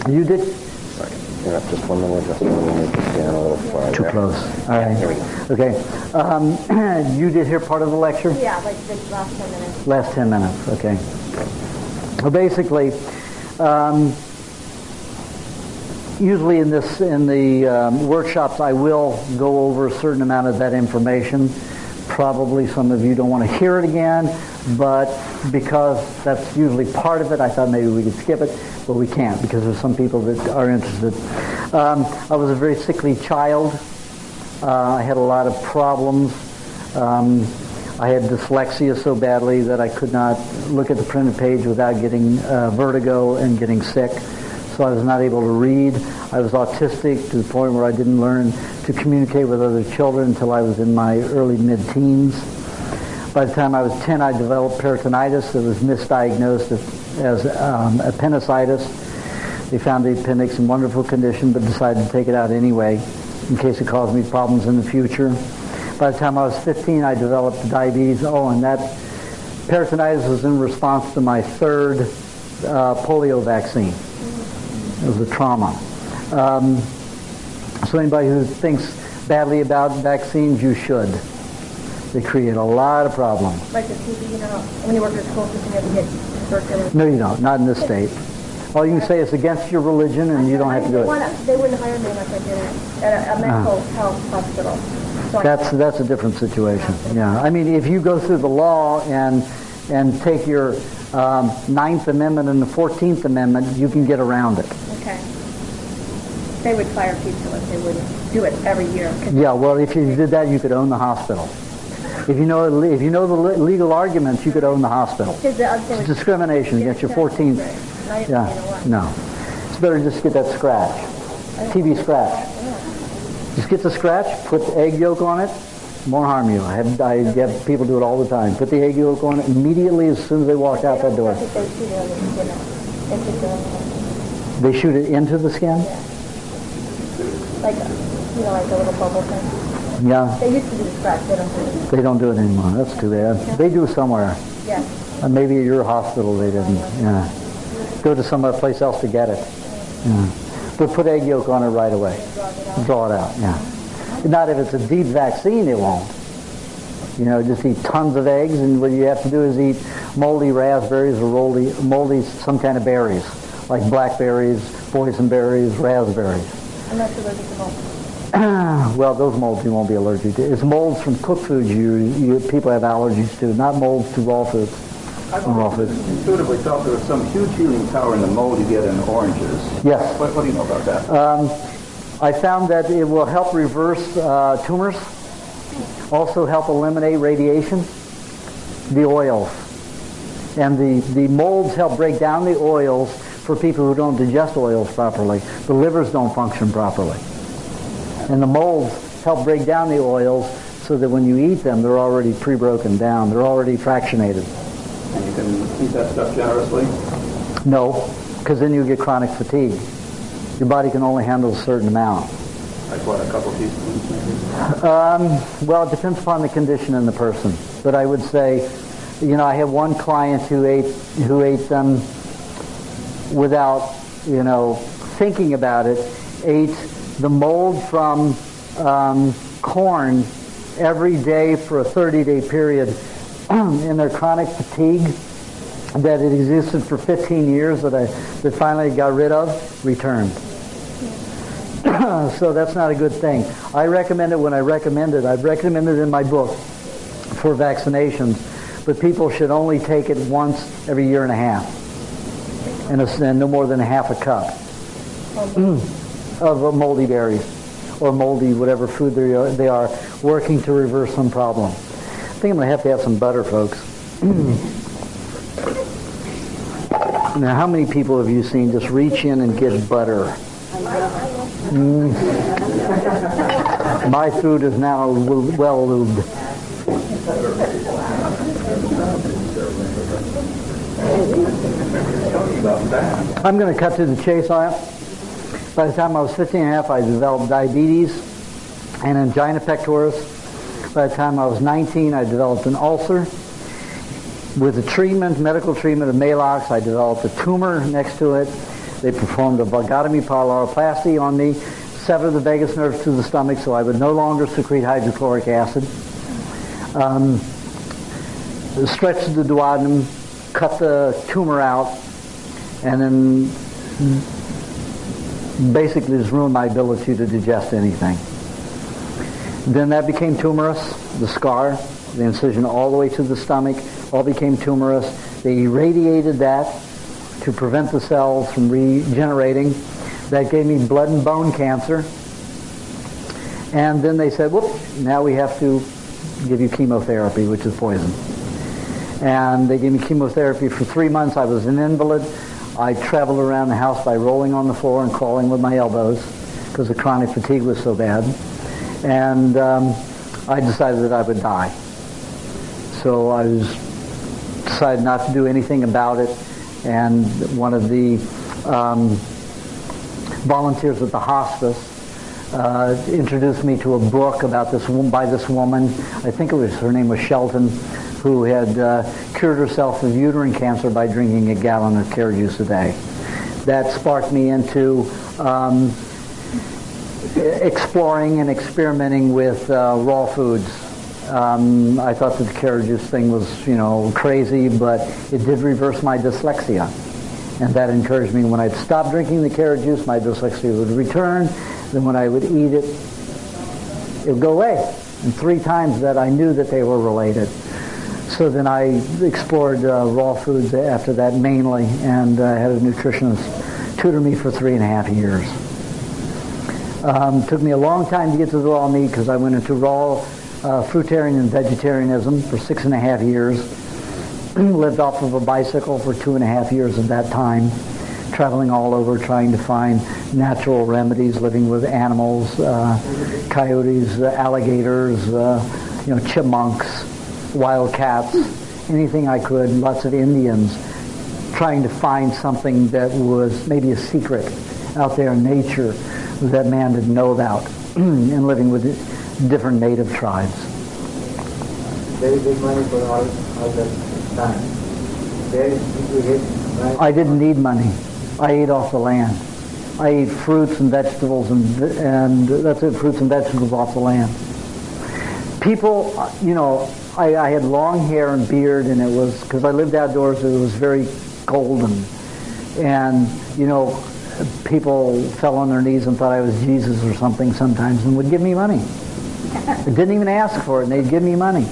You did? Sorry, just one more. Just stand a little farther. Too close. All right. Here we go. Okay. You did hear part of the lecture? Yeah, like the last 10 minutes. Last 10 minutes, okay. Well, basically, usually in the workshops, I will go over a certain amount of that information. Probably some of you don't want to hear it again, but because that's usually part of it, I thought maybe we could skip it, but we can't because there's some people that are interested. I was a very sickly child. I had a lot of problems. I had dyslexia so badly that I could not look at the printed page without getting vertigo and getting sick. So I was not able to read. I was autistic to the point where I didn't learn to communicate with other children until I was in my early mid-teens. By the time I was 10, I developed peritonitis that was misdiagnosed as appendicitis. They found the appendix in wonderful condition but decided to take it out anyway. in case it caused me problems in the future. By the time I was 15, I developed diabetes. Oh, and that peritonitis was in response to my third polio vaccine. It was a trauma. So anybody who thinks badly about vaccines, you should. They create a lot of problems. Like the TB, when you work at school system, you have to get tuberculosis. No, you don't. Not in this state. All you can say is against your religion, and you don't have to do it. They wouldn't hire me unless I did it at a mental health hospital. So That's a different situation. Yeah. I mean, if you go through the law and take your 9th Amendment and the 14th Amendment, you can get around it. Okay. They would fire people if they wouldn't do it every year. Yeah, well, if you did that, you could own the hospital. If you know the legal arguments, you could own the hospital. It's discrimination against your 14th. Yeah, no. It's better just get that scratch. TB scratch. Just get the scratch, put the egg yolk on it, won't harm you. I have people do it all the time. Put the egg yolk on it immediately as soon as they walk out that door. They shoot it into the skin? Like a little bubble thing. Yeah. They used to do the scratch. They don't do it. They don't do it anymore. That's too bad. They do somewhere. Yeah. Maybe at your hospital they didn't. Yeah. Go to some other place else to get it. Yeah. But put egg yolk on it right away. Draw it out. Yeah. Not if it's a deep vaccine, it won't. Just eat tons of eggs, and what you have to do is eat moldy raspberries or moldy some kind of berries, like blackberries, boysenberries, raspberries. I'm not allergic to mold. Well, those molds you won't be allergic to. It's molds from cooked foods people have allergies to, not molds to raw foods. I've intuitively felt there was some huge healing power in the mold you get in oranges. Yes. What do you know about that? I found that it will help reverse tumors, also help eliminate radiation, the oils. And the molds help break down the oils for people who don't digest oils properly. The livers don't function properly. And the molds help break down the oils so that when you eat them, they're already pre-broken down. They're already fractionated. And you can eat that stuff generously? No, because then you get chronic fatigue. Your body can only handle a certain amount. Like what, a couple teaspoons maybe? Well, it depends upon the condition in the person. But I would say, I have one client who ate them without, thinking about it, ate the mold from corn every day for a 30-day period in their chronic fatigue that it existed for 15 years that finally got rid of, returned. So that's not a good thing. I recommend it when I recommend it. I've recommended it in my book for vaccinations, but people should only take it once every year and a half, and no more than a half a cup of moldy berries or moldy whatever food they are, working to reverse some problem. I think I'm going to have some butter, folks. Now, how many people have you seen just reach in and get butter? My food is now well lubed. I'm going to cut to the chase on it. By the time I was 15 and a half, I developed diabetes and angina pectoris. By the time I was 19, I developed an ulcer. With the medical treatment of Maalox, I developed a tumor next to it. They performed a vulgotomy pyloroplasty on me, severed the vagus nerve to the stomach so I would no longer secrete hydrochloric acid. Stretched the duodenum, cut the tumor out, and then basically just ruined my ability to digest anything. Then that became tumorous, the scar, the incision all the way to the stomach, all became tumorous. They irradiated that to prevent the cells from regenerating. That gave me blood and bone cancer. And then they said, whoop, now we have to give you chemotherapy, which is poison. And they gave me chemotherapy for 3 months. I was an invalid. I traveled around the house by rolling on the floor and crawling with my elbows because the chronic fatigue was so bad. And I decided that I would die. So I decided not to do anything about it. And one of the volunteers at the hospice introduced me to a book about by this woman. I think her name was Shelton, who had cured herself of uterine cancer by drinking a gallon of carrot juice a day. That sparked me into exploring and experimenting with raw foods. I thought that the carrot juice thing was, crazy, but it did reverse my dyslexia. And that encouraged me. When I'd stop drinking the carrot juice, my dyslexia would return. Then when I would eat it, it would go away. And 3 times that I knew that they were related. So then I explored raw foods after that mainly, and had a nutritionist tutor me for 3.5 years. Took me a long time to get to the raw meat because I went into raw fruitarian and vegetarianism for 6.5 years. Lived off of a bicycle for 2.5 years at that time, traveling all over trying to find natural remedies, living with animals, coyotes, alligators, chipmunks, wild cats, anything I could, lots of Indians, trying to find something that was maybe a secret out there in nature that man didn't know about, and living with different native tribes. Very big money for all the time. Very big, I didn't need money. I ate off the land. I ate fruits and vegetables, and that's it, fruits and vegetables off the land. People, I had long hair and beard, and it was, because I lived outdoors, it was very golden. And, people fell on their knees and thought I was Jesus or something sometimes and would give me money. I didn't even ask for it, and they'd give me money.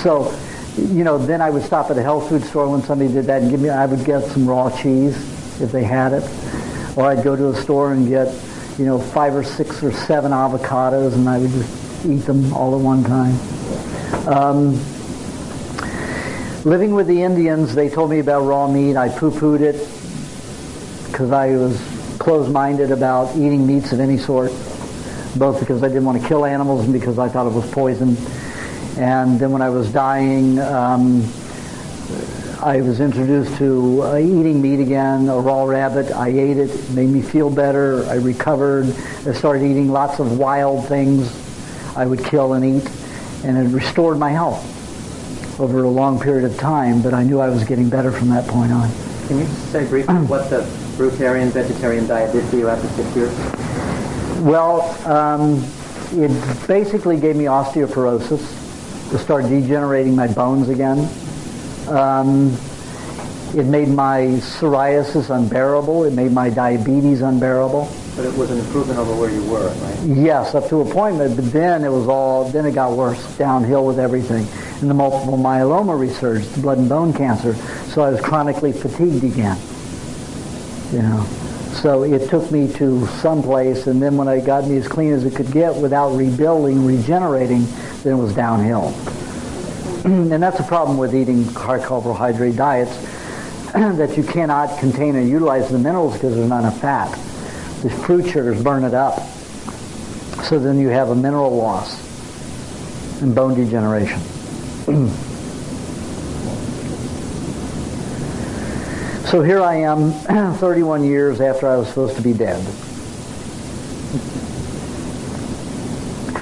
So, then I would stop at a health food store when somebody did that and I would get some raw cheese if they had it. Or I'd go to a store and get, 5 or 6 or 7 avocados, and I would just eat them all at one time. Living with the Indians, they told me about raw meat. I poo-pooed it because I was closed-minded about eating meats of any sort, both because I didn't want to kill animals and because I thought it was poison. And then when I was dying, I was introduced to eating meat again, a raw rabbit. I ate it. It made me feel better. I recovered. I started eating lots of wild things I would kill and eat, and it restored my health over a long period of time, but I knew I was getting better from that point on. Can you say briefly what the fruitarian, vegetarian diet did for you after 6 years? Well, it basically gave me osteoporosis to start degenerating my bones again. It made my psoriasis unbearable. It made my diabetes unbearable. But it was an improvement over where you were, right? Yes, up to a point, but then it got worse, downhill with everything. And the multiple myeloma resurged, the blood and bone cancer, so I was chronically fatigued again. So it took me to some place, and then when I got me as clean as it could get without rebuilding, regenerating, then it was downhill. And that's a problem with eating high carbohydrate diets, that you cannot contain and utilize the minerals because there's not enough fat. The fruit sugars burn it up. So then you have a mineral loss and bone degeneration. So here I am, 31 years after I was supposed to be dead.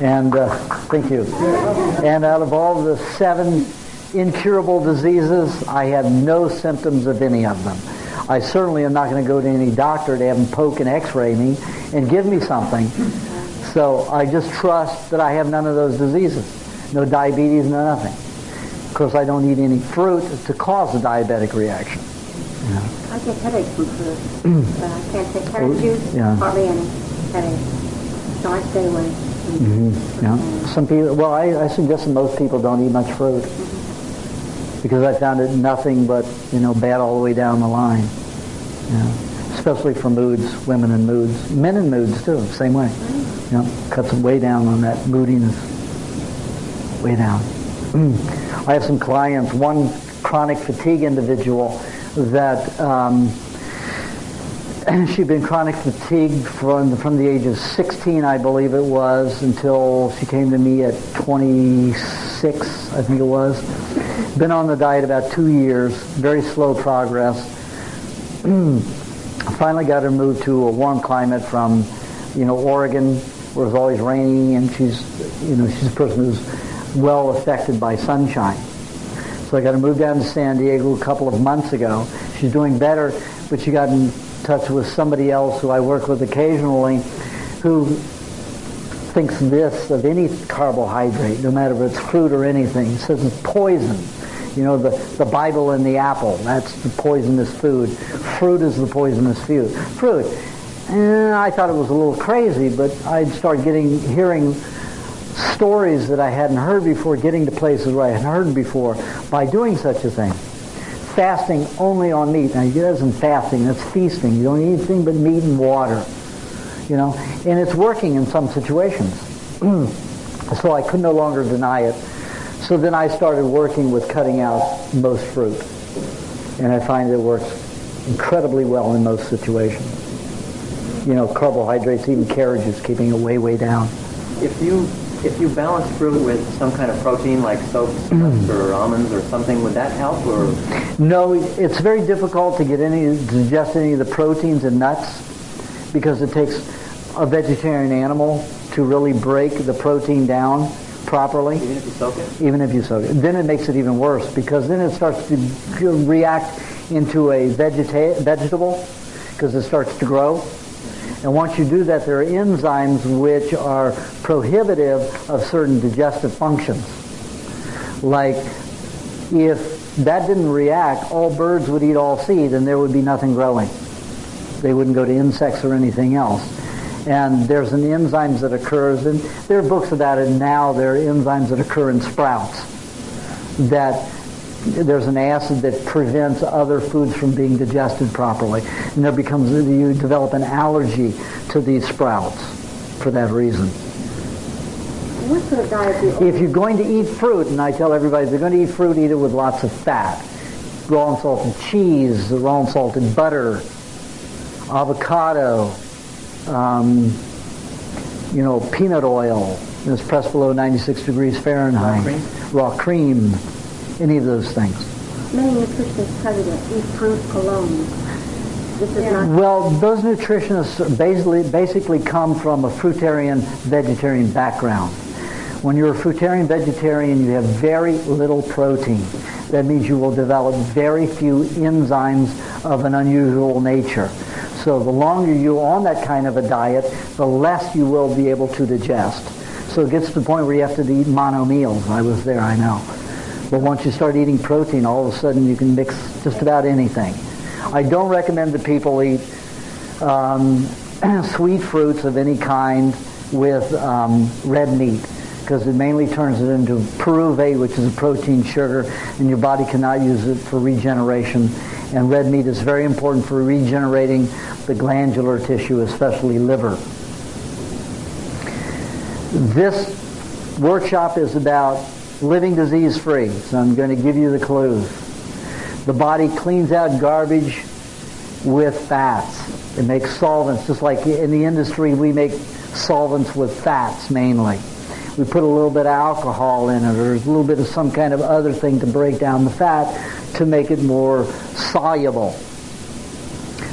And thank you. And out of all the 7 incurable diseases, I have no symptoms of any of them. I certainly am not going to go to any doctor to have him poke and x-ray me and give me something. So I just trust that I have none of those diseases. No diabetes, no nothing. Of course, I don't eat any fruit to cause a diabetic reaction. I get headaches from fruit, but I can't take carrot juice, hardly any headaches. So I stay away. Mm-hmm. Yeah. Some people, I suggest that most people don't eat much fruit because I found it nothing but bad all the way down the line. Especially for moods, women in moods, men in moods too, same way. Cuts way down on that moodiness, way down. I have some clients, one chronic fatigue individual that she'd been chronic fatigued from the age of 16, I believe it was, until she came to me at 26, I think it was. Been on the diet about 2 years, very slow progress. Finally got her moved to a warm climate from Oregon, where it's always rainy, and she's a person who's well affected by sunshine. So I got to move down to San Diego a couple of months ago. She's doing better, but she got in touch with somebody else who I work with occasionally, who thinks this of any carbohydrate, no matter if it's fruit or anything. He says it's poison. The Bible and the apple, that's the poisonous food. Fruit is the poisonous fruit. And I thought it was a little crazy, but I'd start hearing stories that I hadn't heard before, getting to places where I hadn't heard before by doing such a thing. Fasting only on meat. Now, it isn't fasting, that's feasting. You don't eat anything but meat and water. And it's working in some situations. So I could no longer deny it. So then I started working with cutting out most fruit. And I find it works incredibly well in most situations. Carbohydrates, even carrot juice, keeping it way, way down. If you balance fruit with some kind of protein like soaps or almonds or something, would that help? Or no, it's very difficult to digest any of the proteins in nuts because it takes a vegetarian animal to really break the protein down properly. Even if you soak it? Even if you soak it. Then it makes it even worse because then it starts to react into a vegetable because it starts to grow. And once you do that, there are enzymes which are prohibitive of certain digestive functions. Like, if that didn't react, all birds would eat all seed and there would be nothing growing. They wouldn't go to insects or anything else. And there's an enzyme that occurs, and there are books about it now, there are enzymes that occur in sprouts. That there's an acid that prevents other foods from being digested properly. And you develop an allergy to these sprouts for that reason. What sort of diet do you If you're going to eat fruit, and I tell everybody, if you're going to eat fruit, eat it with lots of fat. Raw and salted cheese, raw and salted butter, avocado, peanut oil. It's pressed below 96 degrees Fahrenheit. Raw cream. Any of those things. Many nutritionists tell you to eat fruit alone. This is not... Well, those nutritionists basically come from a fruitarian-vegetarian background. When you're a fruitarian-vegetarian, you have very little protein. That means you will develop very few enzymes of an unusual nature. So the longer you're on that kind of a diet, the less you will be able to digest. So it gets to the point where you have to eat mono meals. I was there, I know. But once you start eating protein, all of a sudden you can mix just about anything. I don't recommend that people eat sweet fruits of any kind with red meat, because it mainly turns it into pyruvate, which is a protein sugar, and your body cannot use it for regeneration. And red meat is very important for regenerating the glandular tissue, especially liver. This workshop is about living disease-free, so I'm going to give you the clues. The body cleans out garbage with fats. It makes solvents, just like in the industry we make solvents with fats mainly. We put a little bit of alcohol in it, or a little bit of some kind of other thing to break down the fat to make it more soluble.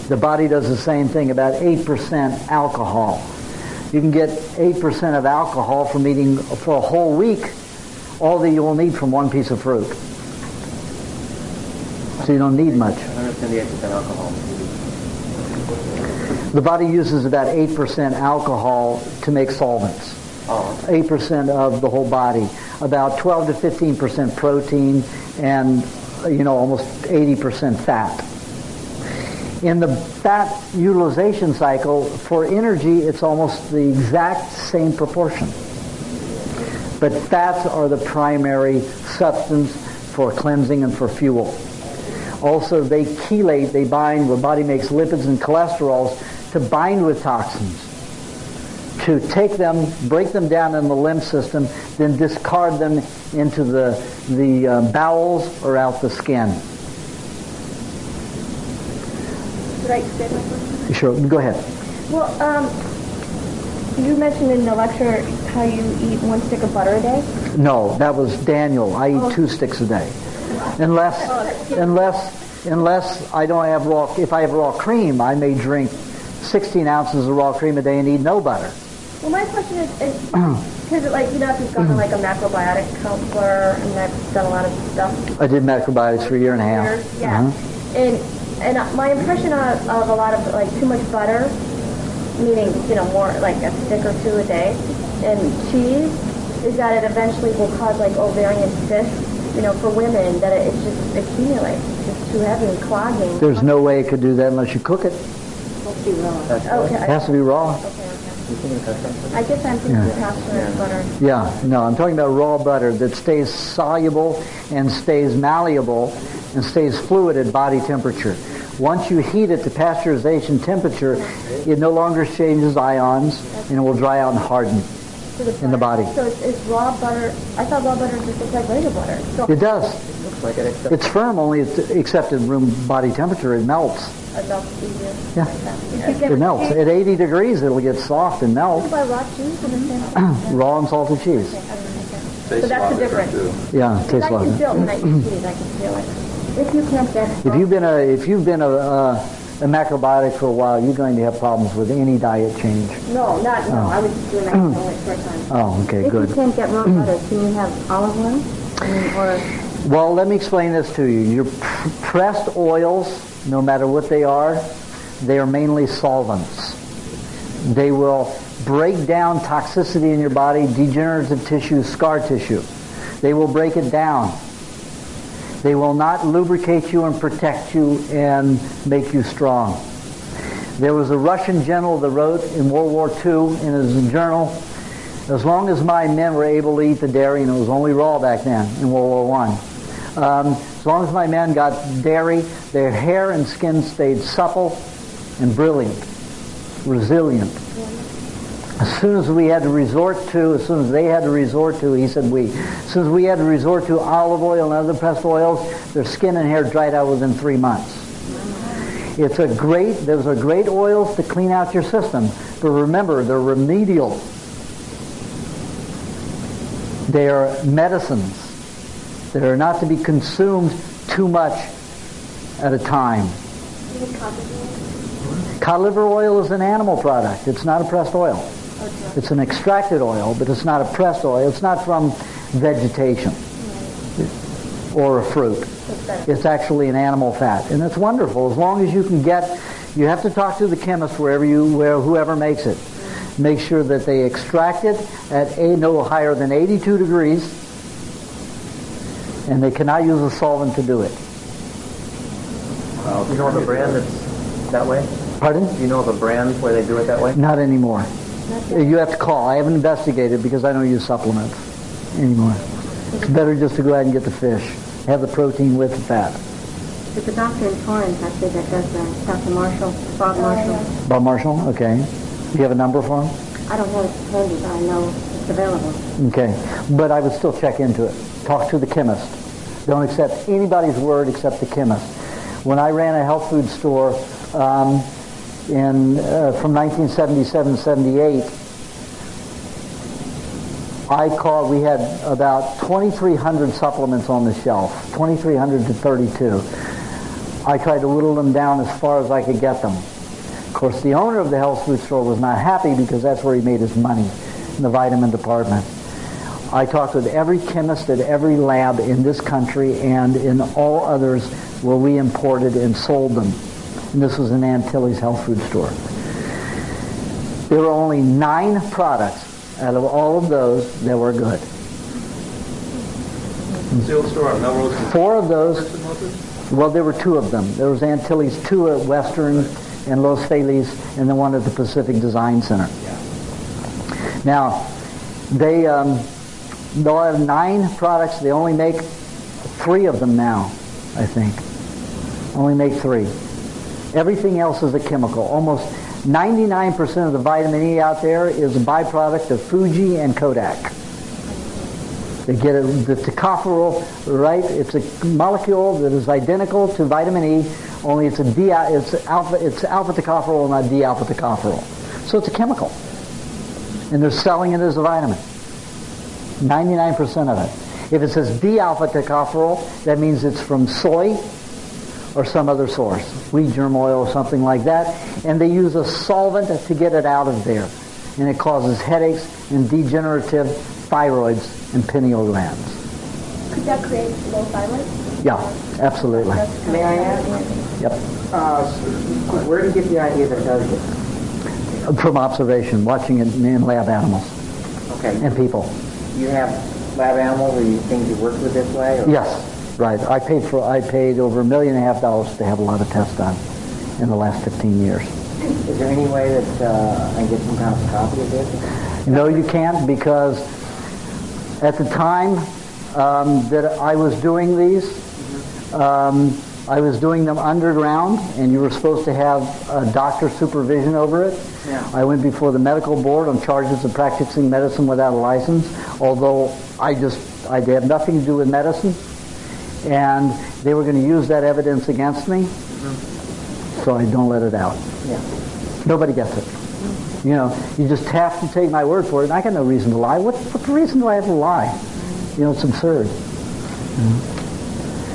The body does the same thing, about 8% alcohol. You can get 8% of alcohol from eating for a whole week all that you will need from one piece of fruit. So you don't need much. I understand the 8% alcohol. The body uses about 8% alcohol to make solvents. 8% of the whole body. About 12 to 15% protein and, almost 80% fat. In the fat utilization cycle, for energy, it's almost the exact same proportion. But fats are the primary substance for cleansing and for fuel. Also, they chelate, they bind, the body makes lipids and cholesterols to bind with toxins, to take them, break them down in the lymph system, then discard them into the bowels or out the skin. Should I explain my question? Sure, go ahead. Well, you mentioned in the lecture how you eat 1 stick of butter a day. No, that was Daniel. I eat 2 sticks a day. Unless I don't have if I have raw cream, I may drink 16 ounces of raw cream a day and eat no butter. Well, my question is because, like, you know, if you've gone on, like, a macrobiotic counselor and I've done a lot of stuff. I did macrobiotics for a year and a half. Yeah. And my impression of a lot of, like, too much butter, meaning, you know, more like a stick or two a day, and cheese, is that it eventually will cause, like, ovarian cysts, you know, for women, that it just accumulates. It's too heavy and clogging. There's no way it could do that unless you cook it. Must be raw. Okay. It has to be raw. Okay. I guess I'm thinking pasture butter. Yeah, no, I'm talking about raw butter that stays soluble and stays malleable and stays fluid at body temperature. Once you heat it to pasteurization temperature, it no longer changes ions and it will dry out and harden in the body. So it's raw butter. I thought raw butter just looked like regular butter. So It does. It looks like it. It's firm, only except at room body temperature, it melts. it melts easier. Yeah, it melts. At 80 degrees, it'll get soft and melt. By raw cheese in the same Raw and salted cheese. So that's the difference. Yeah, it tastes I can like feel it when I eat cheese. I can feel it. If you can't get If you've been a macrobiotic for a while, you're going to have problems with any diet change. no, I was doing that only for a time. Oh, okay, good. If you can't get raw butter, can you have olive oil? I mean, or Well, let me explain this to you. Your pressed oils, no matter what they are mainly solvents. They will break down toxicity in your body, degenerative tissue, scar tissue. They will break it down. They will not lubricate you and protect you and make you strong. There was a Russian general that wrote in World War II in his journal, as long as my men were able to eat the dairy, and it was only raw back then in World War I, as long as my men got dairy, their hair and skin stayed supple and brilliant, resilient. As soon as they had to resort to, he said as soon as we had to resort to olive oil and other pressed oils, their skin and hair dried out within 3 months. Those are great oils to clean out your system, but remember, they're remedial. They are medicines that are not to be consumed too much at a time. Cod liver oil is an animal product. It's not a pressed oil. It's an extracted oil, but it's not a pressed oil. It's not from vegetation or a fruit. It's actually an animal fat, and it's wonderful. As long as you can you have to talk to the chemist whoever makes it. Make sure that they extract it at no higher than 82 degrees, and they cannot use a solvent to do it. Do you know of a brand that's that way? Pardon? Do you know of a brand where they do it that way? Not anymore. You have to call. I haven't investigated because I don't use supplements anymore. It's better just to go ahead and get the fish. Have the protein with the fat. there's a doctor in Torrance actually that does that. Dr. Marshall, Bob Marshall. Bob Marshall? Okay. Do you have a number for him? I don't have it handy, but I know it's available. Okay. But I would still check into it. Talk to the chemist. Don't accept anybody's word except the chemist. When I ran a health food store from 1977-78, we had about 2,300 supplements on the shelf, 2,300 to 32. I tried to whittle them down as far as I could get them. Of course, the owner of the health food store was not happy because that's where he made his money, in the vitamin department. I talked with every chemist at every lab in this country and in all others where we imported and sold them. And this was in Antilles health food store. There were only 9 products out of all of those that were good. Seal store on Melrose. 4 of those, well, there were 2 of them. There was Antilles, 2 at Western and Los Feliz, and then 1 at the Pacific Design Center. Now, they'll have 9 products. They only make 3 of them now, I think. Only make 3. Everything else is a chemical. Almost 99% of the vitamin E out there is a byproduct of Fuji and Kodak. They get the tocopherol, right? It's a molecule that is identical to vitamin E, only it's alpha tocopherol, not D-alpha tocopherol. So it's a chemical. And they're selling it as a vitamin. 99% of it. If it says D-alpha tocopherol, that means it's from soy or some other source, wheat germ oil or something like that, and they use a solvent to get it out of there. And it causes headaches and degenerative thyroids and pineal glands. Could that create low thyroid? Yeah, absolutely. May I ask? Yep. Where do you get the idea that it does this? From observation, watching it in lab animals Okay. and people. You have lab animals or you things you work with this way? Or? Yes, right. I paid over $1.5 million to have a lot of tests done in the last 15 years. Is there any way that I can get some kind of copy of this? No, you can't, because at the time that I was doing these, I was doing them underground, and you were supposed to have a doctor supervision over it. Yeah. I went before the medical board on charges of practicing medicine without a license, although I had nothing to do with medicine, and they were going to use that evidence against me, so I don't let it out. Yeah. Nobody gets it. You know, you just have to take my word for it, and I got no reason to lie. What reason do I have to lie? You know, it's absurd.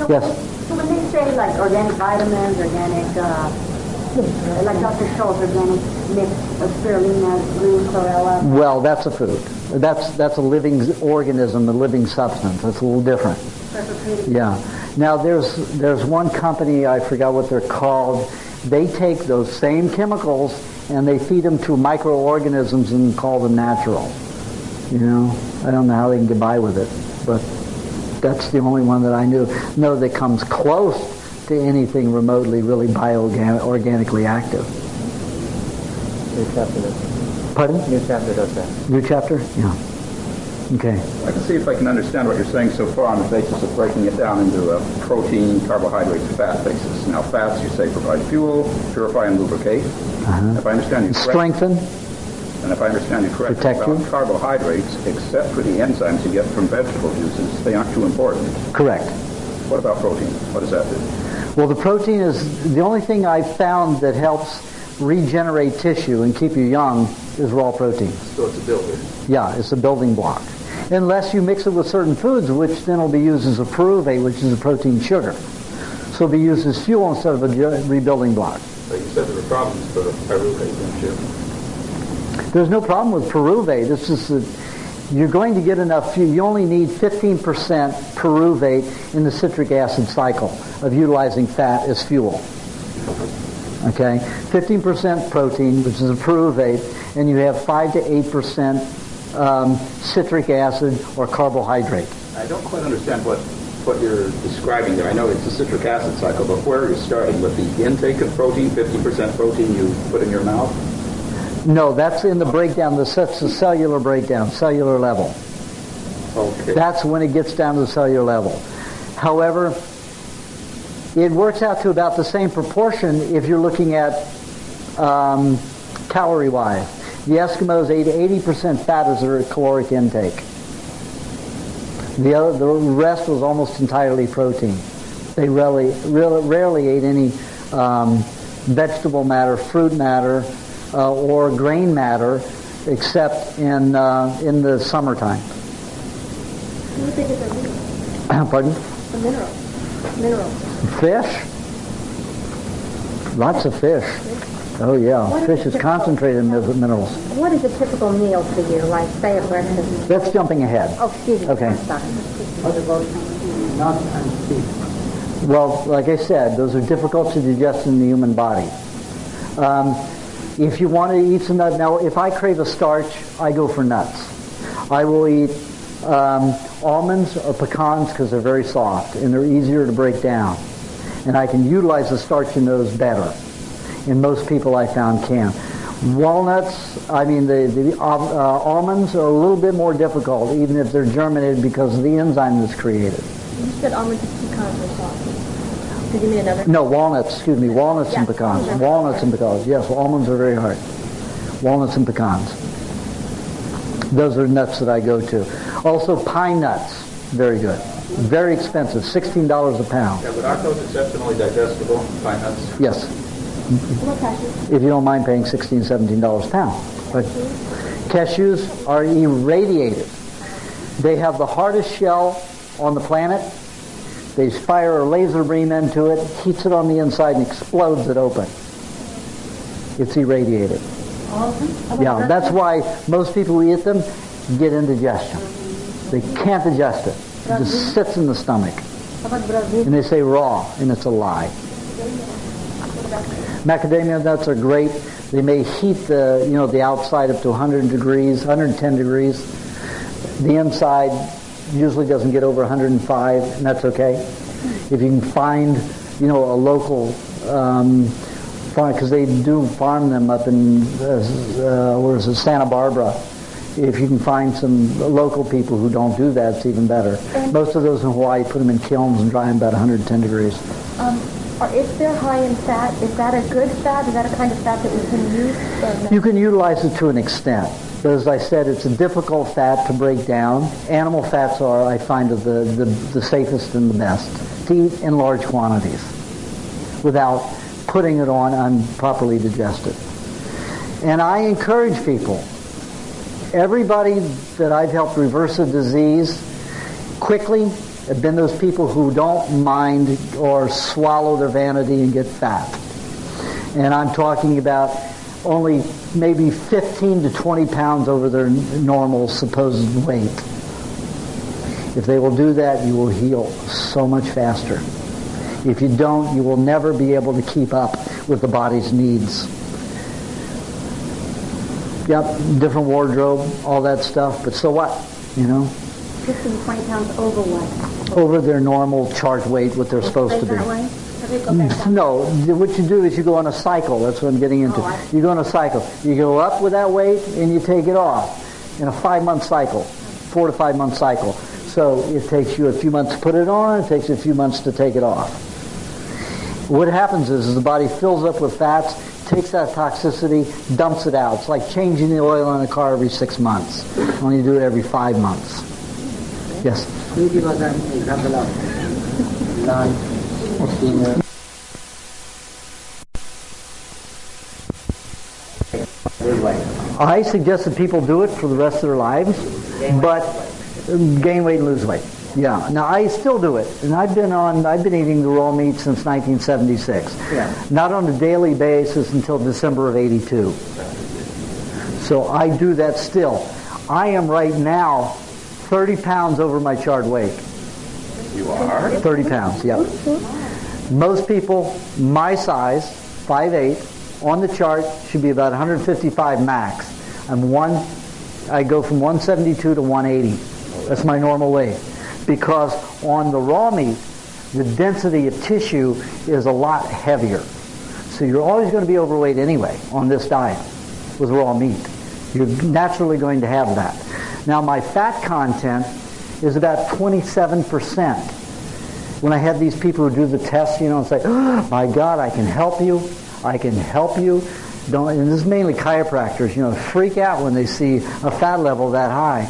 Yes? So when they say like organic vitamins, organic, like Dr. Scholl's organic mix of spirulina, blue chlorella. Well, that's a food. That's a living organism, a living substance. That's a little different. Yeah. Now there's one company, I forgot what they're called. They take those same chemicals and they feed them to microorganisms and call them natural. You know, I don't know how they can get by with it, but that's the only one that I know that comes close to anything remotely really organically active. New chapter does that. Pardon? New chapter does that. New chapter? Yeah. Okay. I can see if I can understand what you're saying so far on the basis of breaking it down into a protein, carbohydrates, fat basis. Now, fats, you say, provide fuel, purify, and lubricate. If I understand you correctly, Strengthen. and if I understand you correctly, Protect you. about carbohydrates, except for the enzymes you get from vegetable juices, they aren't too important. Correct. What about protein? What does that do? Well, the protein is the only thing I've found that helps regenerate tissue and keep you young is raw protein. So it's a builder. Yeah, it's a building block. Unless you mix it with certain foods, which then will be used as a pyruvate, which is a protein sugar. So it'll be used as fuel instead of a rebuilding block. But you said there were problems for pyruvate, didn't you? There's no problem with pyruvate. It's just that you're going to get enough fuel. You only need 15% pyruvate in the citric acid cycle of utilizing fat as fuel. Okay? 15% protein, which is a pyruvate, and you have 5 to 8% citric acid or carbohydrate. I don't quite understand what you're describing there. I know it's a citric acid cycle, but where are you starting? With the intake of protein, 50% protein you put in your mouth? No, that's in the breakdown. That's the cellular breakdown, cellular level. Okay. That's when it gets down to the cellular level. However, it works out to about the same proportion if you're looking at calorie-wise. The Eskimos ate 80% fat as their caloric intake. The rest was almost entirely protein. They rarely ate any vegetable matter, fruit matter, or grain matter, except in the summertime. What do you think is the reason? Pardon? The minerals. Fish? Lots of fish. Oh yeah, fish is concentrated in minerals. What is a typical meal for you, like say at breakfast? That's jumping ahead. Oh, excuse me. Okay. I'm sorry. What about nuts and seeds? Well, like I said, those are difficult to digest in the human body. If you want to eat some nuts, now if I crave a starch, I go for nuts. I will eat almonds or pecans because they're very soft and they're easier to break down. And I can utilize the starch in those better. And most people I found can. Walnuts, the almonds are a little bit more difficult, even if they're germinated because of the enzyme that's created. You said almonds and pecans were soft. Did you mean another? No, walnuts, excuse me, walnuts and pecans. Walnuts and pecans, yes, almonds are very hard. Walnuts and pecans. Those are nuts that I go to. Also, pine nuts, very good. Very expensive, $16 a pound. Yeah, but aren't those exceptionally digestible, pine nuts? Yes. If you don't mind paying $16, $17 a pound. But cashews are irradiated. They have the hardest shell on the planet. They fire a laser beam into it, heats it on the inside, and explodes it open. It's irradiated. Yeah, that's why most people who eat them get indigestion. They can't digest it. It just sits in the stomach. And they say raw, and it's a lie. Macadamia nuts are great. They may heat the outside up to 100 degrees, 110 degrees. The inside usually doesn't get over 105, and that's okay. If you can find, a local farm, because they do farm them up in Santa Barbara. If you can find some local people who don't do that, it's even better. Most of those in Hawaii put them in kilns and dry them about 110 degrees. If they're high in fat, is that a good fat? Is that a kind of fat that we can use? You can utilize it to an extent. But as I said, it's a difficult fat to break down. Animal fats are, I find, the safest and the best to eat in large quantities without putting it on unproperly digested. And I encourage people, everybody that I've helped reverse a disease quickly have been those people who don't mind or swallow their vanity and get fat. And I'm talking about only maybe 15 to 20 pounds over their normal supposed weight. If they will do that, you will heal so much faster. If you don't, you will never be able to keep up with the body's needs. Yep, different wardrobe, all that stuff, but so what, 15, 20 pounds over what? Over their normal chart weight, what they're supposed to be. That way? No, what you do is you go on a cycle. That's what I'm getting into. You go on a cycle. You go up with that weight and you take it off in a 5-month cycle, 4 to 5 month cycle. So it takes you a few months to put it on, it takes you a few months to take it off. What happens is the body fills up with fats, takes that toxicity, dumps it out. It's like changing the oil in a car every 6 months. Only you do it every 5 months. Yes? Can you give us an example of non-senior? I suggest that people do it for the rest of their lives, but gain weight and lose weight. Yeah. Now I still do it, and I've been eating the raw meat since 1976. Yeah. Not on a daily basis until December of '82. So I do that still. I am right now 30 pounds over my chart weight. You are? 30 pounds, yeah. Most people my size, 5'8", on the chart should be about 155 max. I go from 172 to 180. That's my normal weight. Because on the raw meat, the density of tissue is a lot heavier. So you're always going to be overweight anyway on this diet with raw meat. You're naturally going to have that. Now my fat content is about 27%. When I have these people who do the tests, and say, oh, my God, I can help you. I can help you. And this is mainly chiropractors, freak out when they see a fat level that high.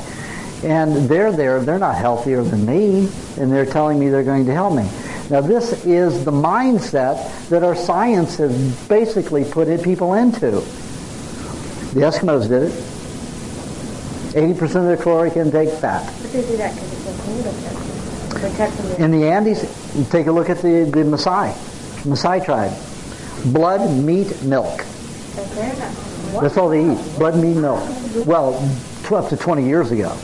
And they're not healthier than me, and they're telling me they're going to help me. Now this is the mindset that our science has basically put people into. The Eskimos did it. 80% of their caloric intake fat. But they do that because it's so cold up there. Protect them. In the Andes, take a look at the Maasai tribe. Blood, meat, milk. That's all they eat. Blood, meat, milk. Well, up to 20 years ago.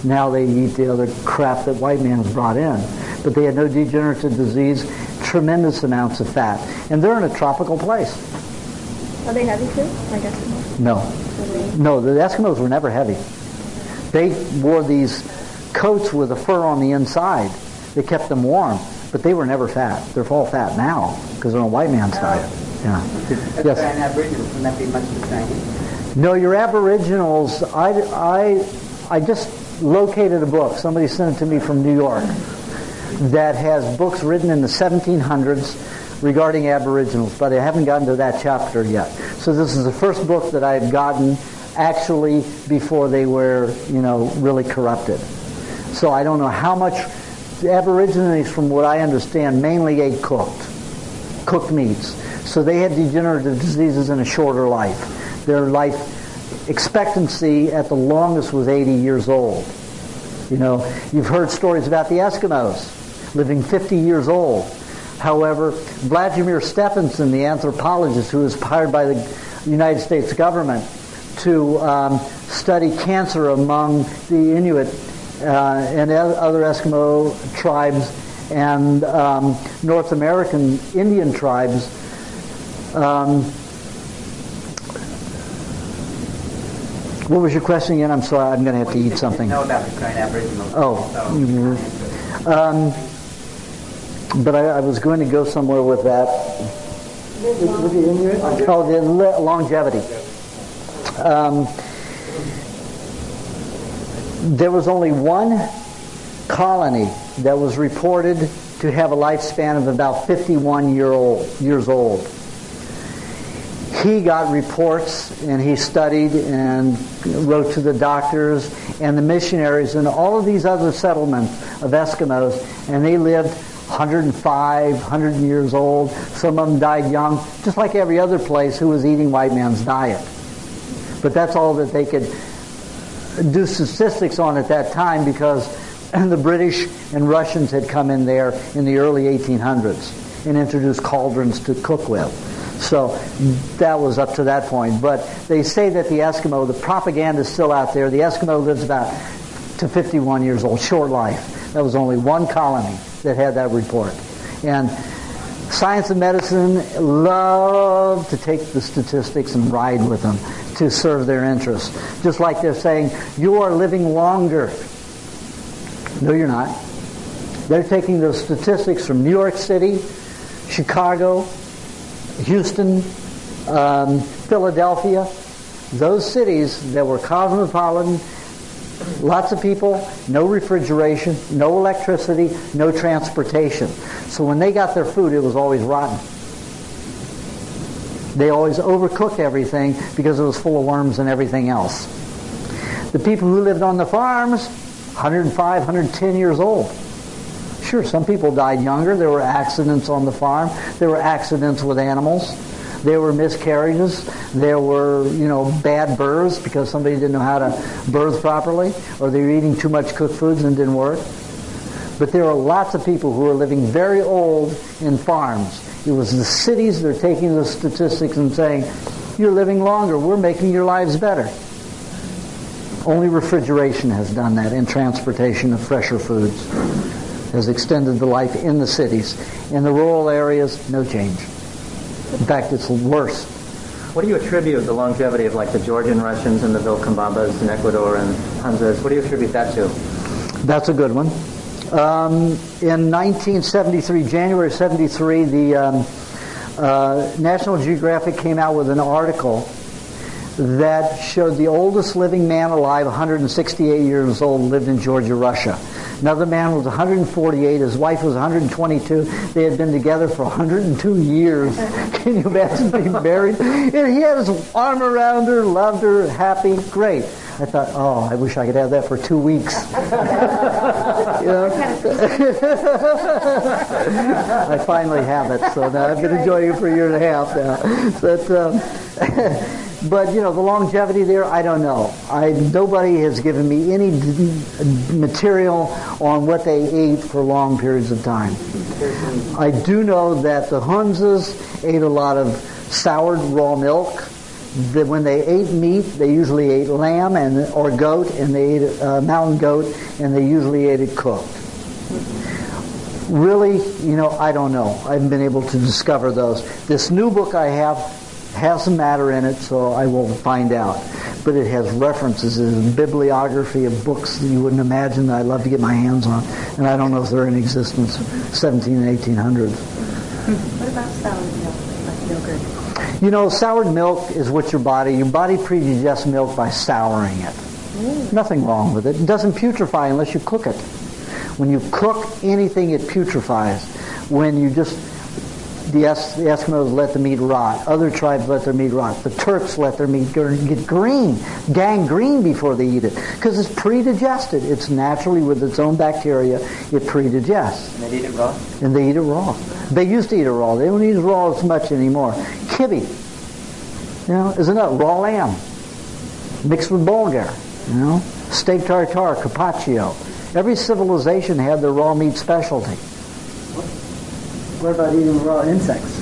Now they eat the other crap that white man has brought in. But they had no degenerative disease, tremendous amounts of fat. And they're in a tropical place. Are they heavy too? I guess. No. No, the Eskimos were never heavy. They wore these coats with a fur on the inside. They kept them warm, but they were never fat. They're all fat now because they're on white man's diet. Yeah. Yes. An Aboriginal would not be much the same. No, your Aboriginals, I just located a book. Somebody sent it to me from New York that has books written in the 1700s regarding Aboriginals, but I haven't gotten to that chapter yet. So this is the first book that I've gotten actually before they were, really corrupted. So I don't know how much. The Aborigines, from what I understand, mainly ate cooked meats. So they had degenerative diseases in a shorter life. Their life expectancy at the longest was 80 years old. You've heard stories about the Eskimos. living 50 years old. However, Vladimir Stephenson, the anthropologist who was hired by the United States government to study cancer among the Inuit and other Eskimo tribes and North American Indian tribes, what was your question again? I'm sorry, I'm going to have to eat something. Know about the current Aboriginal. But I was going to go somewhere with that. Oh, the longevity. There was only one colony that was reported to have a lifespan of about 51 years old. He got reports and he studied and wrote to the doctors and the missionaries and all of these other settlements of Eskimos, and they lived 105, 100 years old. Some of them died young, just like every other place who was eating white man's diet. But that's all that they could do statistics on at that time, because the British and Russians had come in there in the early 1800s and introduced cauldrons to cook with. So that was up to that point. But they say that the Eskimo, the propaganda is still out there. The Eskimo lives about to 51 years old, short life. There was only one colony that had that report. And science and medicine love to take the statistics and ride with them to serve their interests. Just like they're saying, you are living longer. No, you're not. They're taking those statistics from New York City, Chicago, Houston, Philadelphia, those cities that were cosmopolitan, lots of people, no refrigeration, no electricity, no transportation. So when they got their food, it was always rotten. They always overcooked everything because it was full of worms and everything else. The people who lived on the farms, 105, 110 years old. Sure, some people died younger. There were accidents on the farm. There were accidents with animals. There were miscarriages. There were, bad births because somebody didn't know how to birth properly, or they were eating too much cooked foods and didn't work. But there are lots of people who are living very old in farms. It was the cities that are taking the statistics and saying, you're living longer. We're making your lives better. Only refrigeration has done that, and transportation of fresher foods has extended the life in the cities. In the rural areas, no change. In fact, it's worse. What do you attribute the longevity of, like, the Georgian Russians and the Vilcabambas in Ecuador and Hunzas? What do you attribute that to? That's a good one. In 1973, January 73, the National Geographic came out with an article that showed the oldest living man alive, 168 years old, lived in Georgia, Russia. Another man was 148. His wife was 122. They had been together for 102 years. Can you imagine being married? And he had his arm around her, loved her, happy, great. I thought, oh, I wish I could have that for 2 weeks. I finally have it, so now I've been enjoying it for a year and a half now. But the longevity there, I don't know. Nobody has given me any material on what they ate for long periods of time. I do know that the Hunzas ate a lot of soured raw milk. That when they ate meat, they usually ate lamb or goat, and they ate mountain goat, and they usually ate it cooked. Really, I don't know. I haven't been able to discover those. This new book I have has some matter in it, so I will find out. But it has references, a bibliography of books that you wouldn't imagine that I'd love to get my hands on, and I don't know if they're in existence 17 and 1800s. What about soured milk, like yogurt? Soured milk is what your body predigests milk by souring it. Nothing wrong with it. It doesn't putrefy unless you cook it. When you cook anything, it putrefies. When you just the Eskimos let the meat rot. Other tribes let their meat rot. The Turks let their meat get gangrene before they eat it, because it's predigested. It's naturally, with its own bacteria, it predigests. And they eat it raw? And they eat it raw. They used to eat it raw. They don't eat it raw as much anymore. Kibbe, isn't it raw lamb mixed with bulgur? Steak tartare, carpaccio. Every civilization had their raw meat specialty. What about eating raw insects?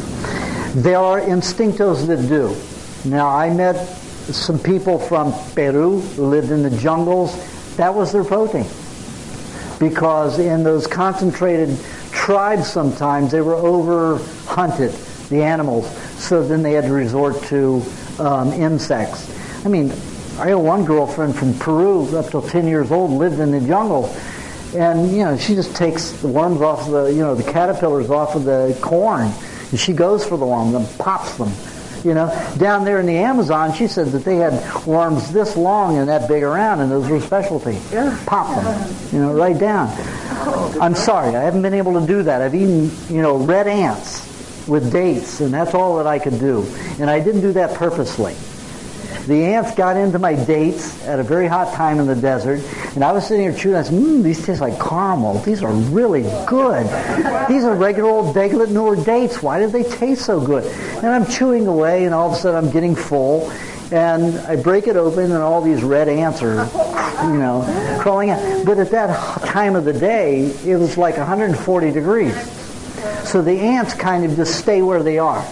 There are instinctos that do. Now, I met some people from Peru who lived in the jungles. That was their protein. Because in those concentrated tribes sometimes, they were over-hunted, the animals. So then they had to resort to insects. I mean, I had one girlfriend from Peru, up till 10 years old, lived in the jungle. And, she just takes the worms off the caterpillars off of the corn. And she goes for the worms and pops them. Down there in the Amazon, she said that they had worms this long and that big around, and those were specialty. Yeah. Pop them, right down. I'm sorry, I haven't been able to do that. I've eaten, red ants with dates, and that's all that I could do. And I didn't do that purposely. The ants got into my dates at a very hot time in the desert, and I was sitting here chewing. I said, these taste like caramel. These are really good. These are regular old Deglet Newer dates. Why did they taste so good? And I'm chewing away, and all of a sudden I'm getting full, and I break it open, and all these red ants are, crawling out. But at that time of the day, it was like 140 degrees. So the ants kind of just stay where they are.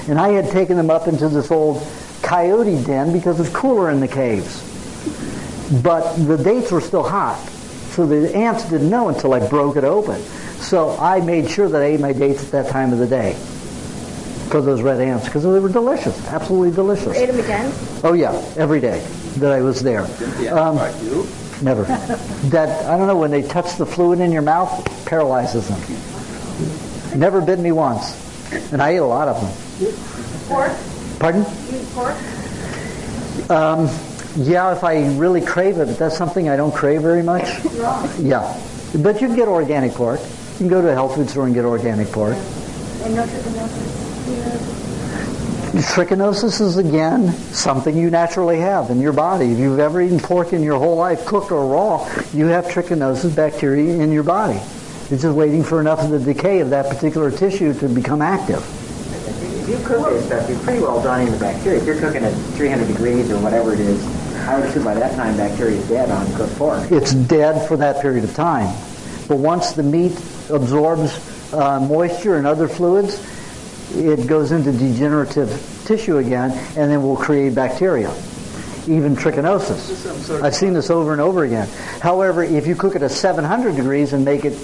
And I had taken them up into this old coyote den because it's cooler in the caves. But the dates were still hot. So the ants didn't know until I broke it open. So I made sure that I ate my dates at that time of the day. Because those red ants, because they were delicious, absolutely delicious. You ate them again? Oh yeah, every day that I was there. Never. That, I don't know, when they touch the fluid in your mouth, paralyzes them. Never bit me once. And I ate a lot of them. Pork? Pardon? You eat pork? Yeah, if I really crave it, but that's something I don't crave very much. Yeah. But you can get organic pork. You can go to a health food store and get organic pork. And no trichinosis? Trichinosis is, again, something you naturally have in your body. If you've ever eaten pork in your whole life, cooked or raw, you have trichinosis bacteria in your body. It's just waiting for enough of the decay of that particular tissue to become active. If you cook this stuff, you're pretty well done in the bacteria. If you're cooking at 300 degrees or whatever it is, I would assume by that time bacteria is dead on cooked pork. It's dead for that period of time. But once the meat absorbs moisture and other fluids, it goes into degenerative tissue again, and then will create bacteria, even trichinosis. I've seen this over and over again. However, if you cook it at 700 degrees and make it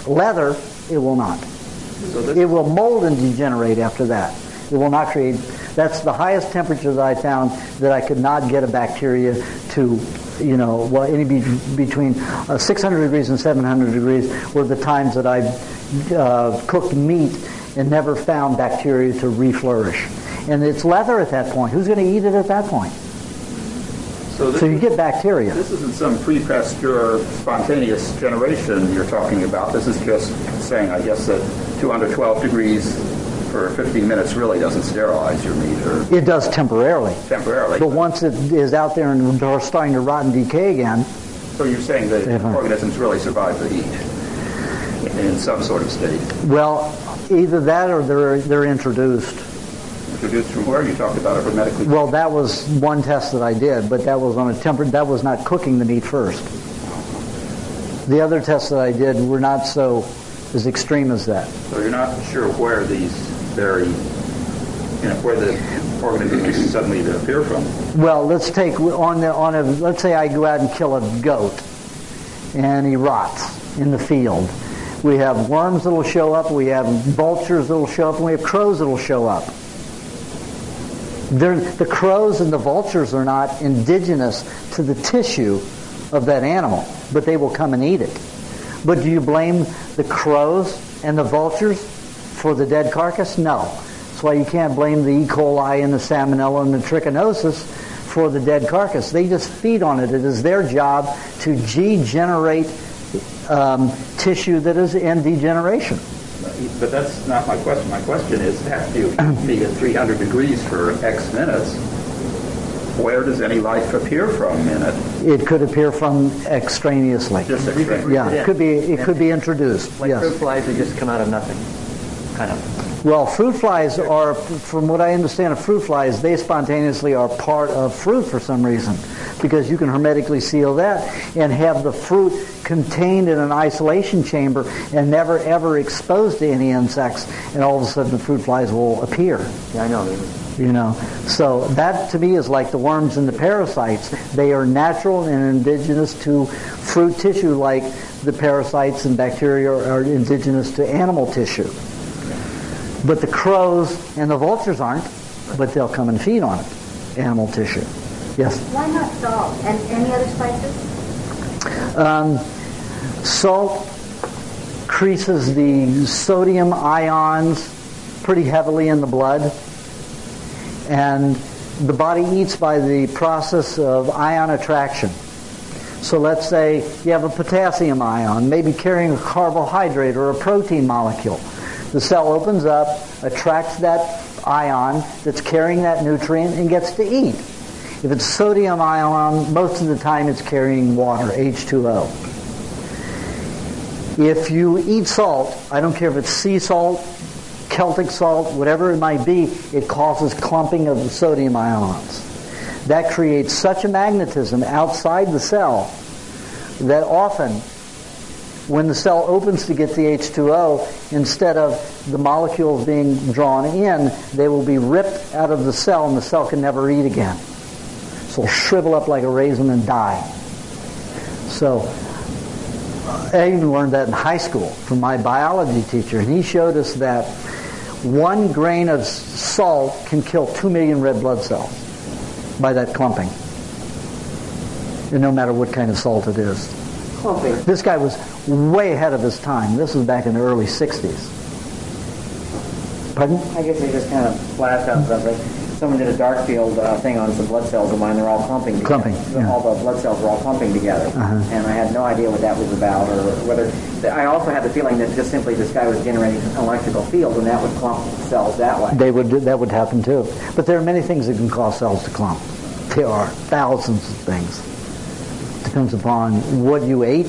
leather, it will not. It will mold and degenerate after that. It will not create. That's the highest temperature that I found that I could not get a bacteria to, between 600 degrees and 700 degrees were the times that I cooked meat and never found bacteria to reflourish. And it's leather at that point. Who's going to eat it at that point? So you get bacteria. This isn't some pre-pasteur spontaneous generation you're talking about. This is just saying, I guess, that 212 degrees for 15 minutes really doesn't sterilize your meat. It does temporarily. Temporarily. But once it is out there and starting to rot and decay again. So you're saying that organisms really survive the heat in some sort of state? Well, either that or they're introduced. Introduced from where? You talked about it hermetically. Well, that was one test that I did, but that was on a that was not cooking the meat first. The other tests that I did were not so as extreme as that. So you're not sure where these vary, where the organisms suddenly appear from? Well, let's take let's say I go out and kill a goat, and he rots in the field. We have worms that will show up, we have vultures that will show up, and we have crows that will show up. The crows and the vultures are not indigenous to the tissue of that animal, but they will come and eat it. But do you blame the crows and the vultures for the dead carcass? No. That's why you can't blame the E. coli and the salmonella and the trichinosis for the dead carcass. They just feed on it. It is their job to degenerate tissue that is in degeneration. But that's not my question. My question is, after you feed at 300 degrees for X minutes, where does any life appear from in it? It could appear from extraneously. Just extraneously. Yeah, it could be introduced. Like yes. fruit flies that just come out of nothing. kind of? Well, fruit flies are, from what I understand of fruit flies, they spontaneously are part of fruit for some reason, because you can hermetically seal that and have the fruit contained in an isolation chamber and never ever exposed to any insects, and all of a sudden the fruit flies will appear. Yeah, I know. You know, so that to me is like the worms and the parasites. They are natural and indigenous to fruit tissue, like the parasites and bacteria are indigenous to animal tissue. But the crows and the vultures aren't, but they'll come and feed on it, animal tissue. Yes? Why not salt? And any other spices? Salt increases the sodium ions pretty heavily in the blood. And the body eats by the process of ion attraction. So let's say you have a potassium ion, maybe carrying a carbohydrate or a protein molecule. The cell opens up, attracts that ion that's carrying that nutrient, and gets to eat. If it's sodium ion, most of the time it's carrying water, H2O. If you eat salt, I don't care if it's sea salt, Celtic salt, whatever it might be, it causes clumping of the sodium ions. That creates such a magnetism outside the cell that often when the cell opens to get the H2O, instead of the molecules being drawn in, they will be ripped out of the cell and the cell can never eat again. So it'll shrivel up like a raisin and die. So I even learned that in high school from my biology teacher, and he showed us that 1 grain of salt can kill 2 million red blood cells by that clumping. And no matter what kind of salt it is. Clumping. This guy was way ahead of his time. This was back in the early 60s. Pardon? I guess they just kind of flashed out something. Someone did a dark field thing on some blood cells of mine. They're all clumping together. Clumping, yeah. All the blood cells were all clumping together. And I had no idea what that was about, or whether... I also had the feeling that just simply this guy was generating an electrical field, and that would clump cells that way. That would happen too. But there are many things that can cause cells to clump. There are thousands of things. Depends upon what you ate,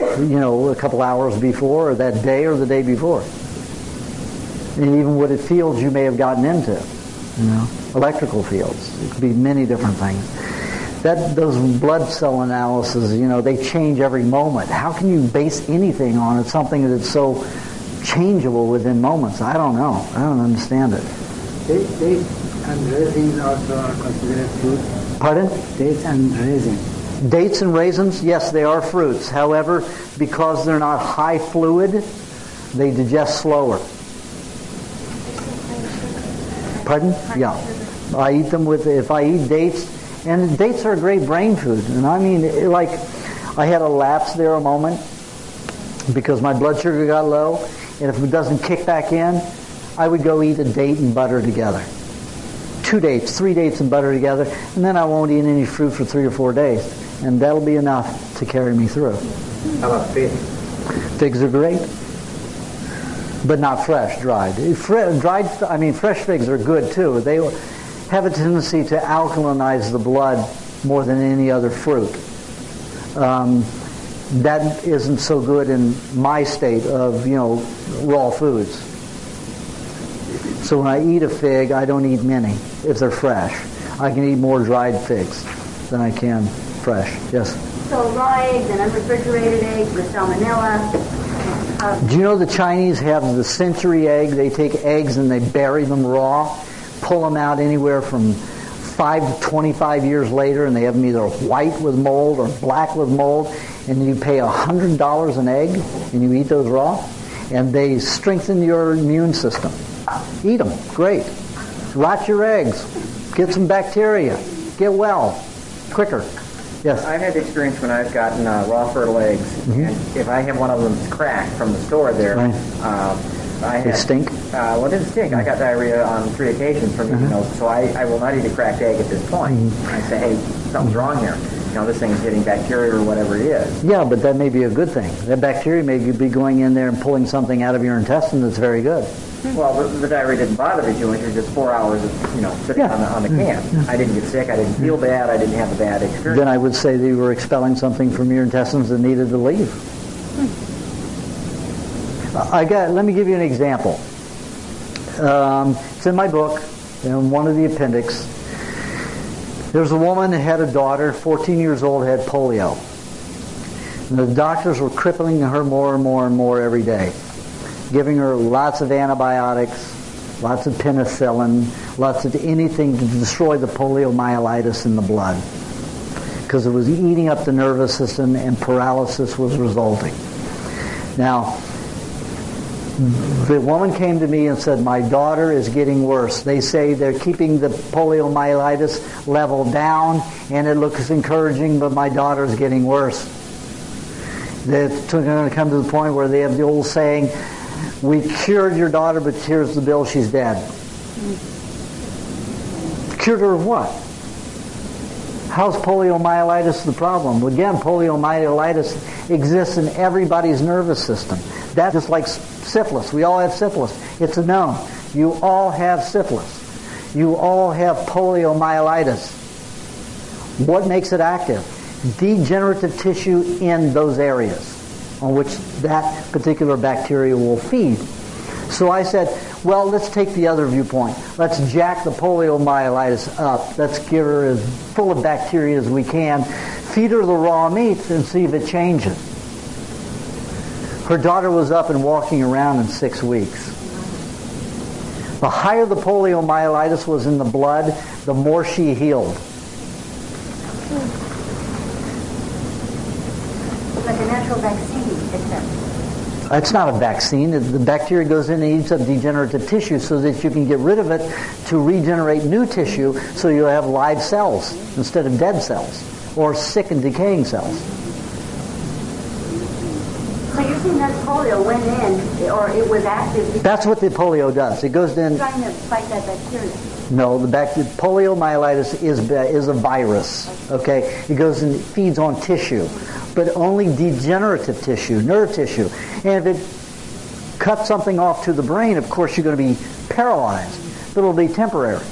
a couple hours before, or that day, or the day before. And even what it fields you may have gotten into. Electrical fields. It could be many different things. Those blood cell analyses, they change every moment. How can you base anything on it, something that's so changeable within moments? I don't know. I don't understand it. Dates and raisins also are considered fruit. Pardon? Dates and raisins. Dates and raisins, yes, they are fruits. However, because they're not high fluid, they digest slower. Pardon? Yeah. I eat them if I eat dates, and dates are a great brain food. And I mean, I had a lapse there a moment because my blood sugar got low, and if it doesn't kick back in, I would go eat a date and butter together. 2 dates, 3 dates and butter together, and then I won't eat any fruit for 3 or 4 days. And that'll be enough to carry me through. How about figs? Figs are great. But not fresh, dried. Fresh figs are good too. They have a tendency to alkalinize the blood more than any other fruit. That isn't so good in my state of, raw foods. So when I eat a fig, I don't eat many if they're fresh. I can eat more dried figs than I can fresh. Yes? So raw eggs and unrefrigerated eggs with salmonella. Do you know the Chinese have the century egg? They take eggs and they bury them raw, pull them out anywhere from 5 to 25 years later, and they have them either white with mold or black with mold, and you pay $100 an egg, and you eat those raw, and they strengthen your immune system. Eat them. Great. Rot your eggs. Get some bacteria. Get well. Quicker. Yes. I've had the experience when I've gotten raw fertile eggs, and if I have one of them cracked from the store there, Right. They stink? Well, it didn't stink. I got diarrhea on 3 occasions from eating those, so I will not eat a cracked egg at this point. I say, hey, something's wrong here. This thing's getting bacteria or whatever it is. Yeah, but that may be a good thing. That bacteria may be going in there and pulling something out of your intestine that's very good. Well, the diarrhea didn't bother me too much. It was just 4 hours of, sitting on the can. I didn't get sick. I didn't feel bad. I didn't have a bad experience. Then I would say that you were expelling something from your intestines that needed to leave. Let me give you an example. It's in my book, in one of the appendix. There's a woman that had a daughter, 14 years old, had polio. And the doctors were crippling her more and more and more every day, giving her lots of antibiotics, lots of penicillin, lots of anything to destroy the poliomyelitis in the blood, because it was eating up the nervous system and paralysis was resulting. Now, the woman came to me and said, my daughter is getting worse. They say they're keeping the poliomyelitis level down and it looks encouraging, but my daughter is getting worse. They're going to come to the point where they have the old saying, we cured your daughter, but here's the bill, she's dead. Cured her of what? How's poliomyelitis the problem? Well, again, poliomyelitis exists in everybody's nervous system. That's just like syphilis. We all have syphilis. It's a known. You all have syphilis. You all have poliomyelitis. What makes it active? Degenerative tissue in those areas on which that particular bacteria will feed. So I said, well, let's take the other viewpoint. Let's jack the poliomyelitis up. Let's give her as full of bacteria as we can. Feed her the raw meat and see if it changes. Her daughter was up and walking around in 6 weeks. The higher the poliomyelitis was in the blood, the more she healed. Like a natural vaccine, except. It's not a vaccine. The bacteria goes in and eats up degenerative tissue so that you can get rid of it to regenerate new tissue so you'll have live cells instead of dead cells or sick and decaying cells. So you're saying that polio went in, or it was active? That's what the polio does. It goes in. Trying to fight that bacteria. No, the poliomyelitis is a virus. Okay, it goes and feeds on tissue, but only degenerative tissue, nerve tissue. And if it cuts something off to the brain, of course you're going to be paralyzed, but it'll be temporary,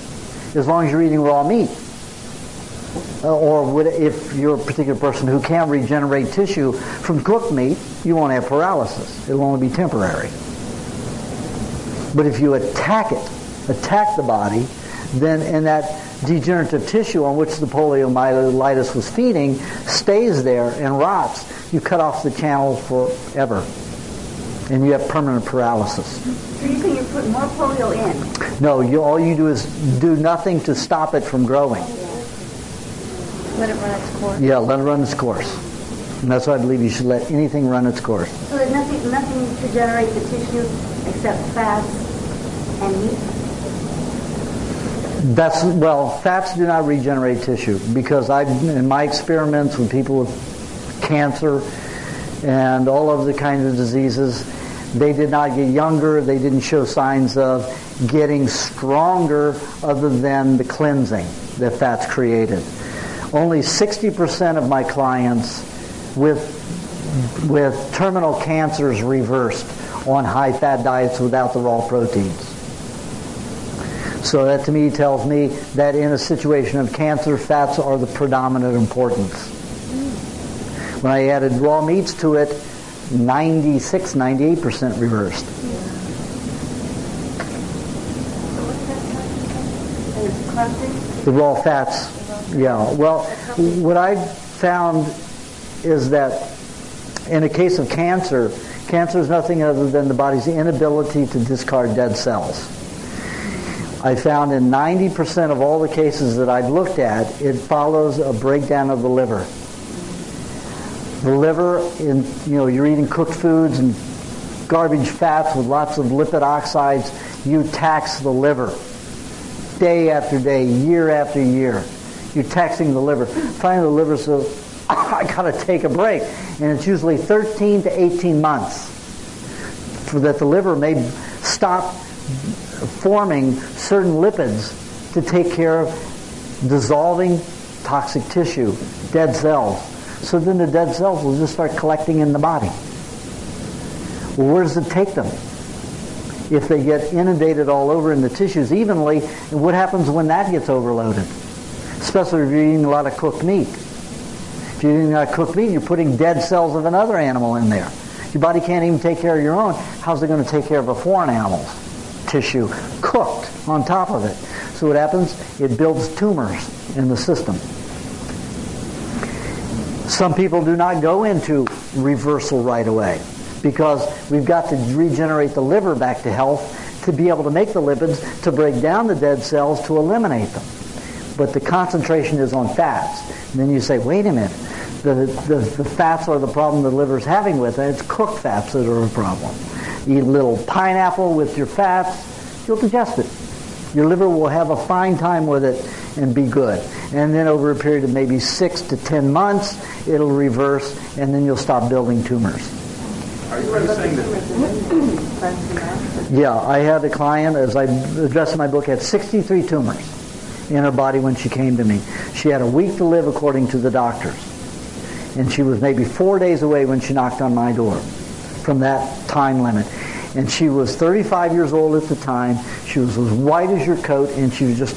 as long as you're eating raw meat. Or if you're a particular person who can't regenerate tissue from cooked meat, you won't have paralysis. It'll only be temporary. But if you attack the body, then and that degenerative tissue on which the poliomyelitis was feeding stays there and rots, you cut off the channel forever. And you have permanent paralysis. So you think you put more polio in? No, all you do is do nothing to stop it from growing. Let it run its course. Yeah, let it run its course. And that's why I believe you should let anything run its course. So there's nothing to generate the tissue except fats and meat? Fats do not regenerate tissue because in my experiments with people with cancer and all of the kinds of diseases, they did not get younger. They didn't show signs of getting stronger other than the cleansing that fats created. Only 60% of my clients with terminal cancers reversed on high-fat diets without the raw proteins. So that to me tells me that in a situation of cancer, fats are the predominant importance. When I added raw meats to it, 98% reversed. The raw fats. Yeah. Well, what I found is that in a case of cancer is nothing other than the body's inability to discard dead cells. I found in 90% of all the cases that I've looked at, it follows a breakdown of the liver. The liver, you're eating cooked foods and garbage fats with lots of lipid oxides. You tax the liver day after day, year after year. You're taxing the liver. Finally, the liver says, I got to take a break. And it's usually 13 to 18 months for that the liver may stop forming certain lipids to take care of dissolving toxic tissue, dead cells. So then the dead cells will just start collecting in the body. Well, where does it take them? If they get inundated all over in the tissues evenly, and what happens when that gets overloaded? Especially if you're eating a lot of cooked meat. If you're eating a lot of cooked meat, you're putting dead cells of another animal in there. Your body can't even take care of your own. How's it going to take care of a foreign animal? tissue cooked on top of it. So what happens? It builds tumors in the system. Some people do not go into reversal right away because we've got to regenerate the liver back to health to be able to make the lipids, to break down the dead cells, to eliminate them. But the concentration is on fats. And then you say, wait a minute, the fats are the problem the liver's having with it. It's cooked fats that are a problem. Eat a little pineapple with your fats, you'll digest it. Your liver will have a fine time with it and be good. And then over a period of maybe 6 to 10 months, it'll reverse, and then you'll stop building tumors. Are you saying that? Yeah, I had a client, as I addressed in my book, had 63 tumors in her body when she came to me. She had a week to live according to the doctors. And she was maybe 4 days away when she knocked on my door from that time limit. And she was 35 years old at the time. She was as white as your coat, and she was just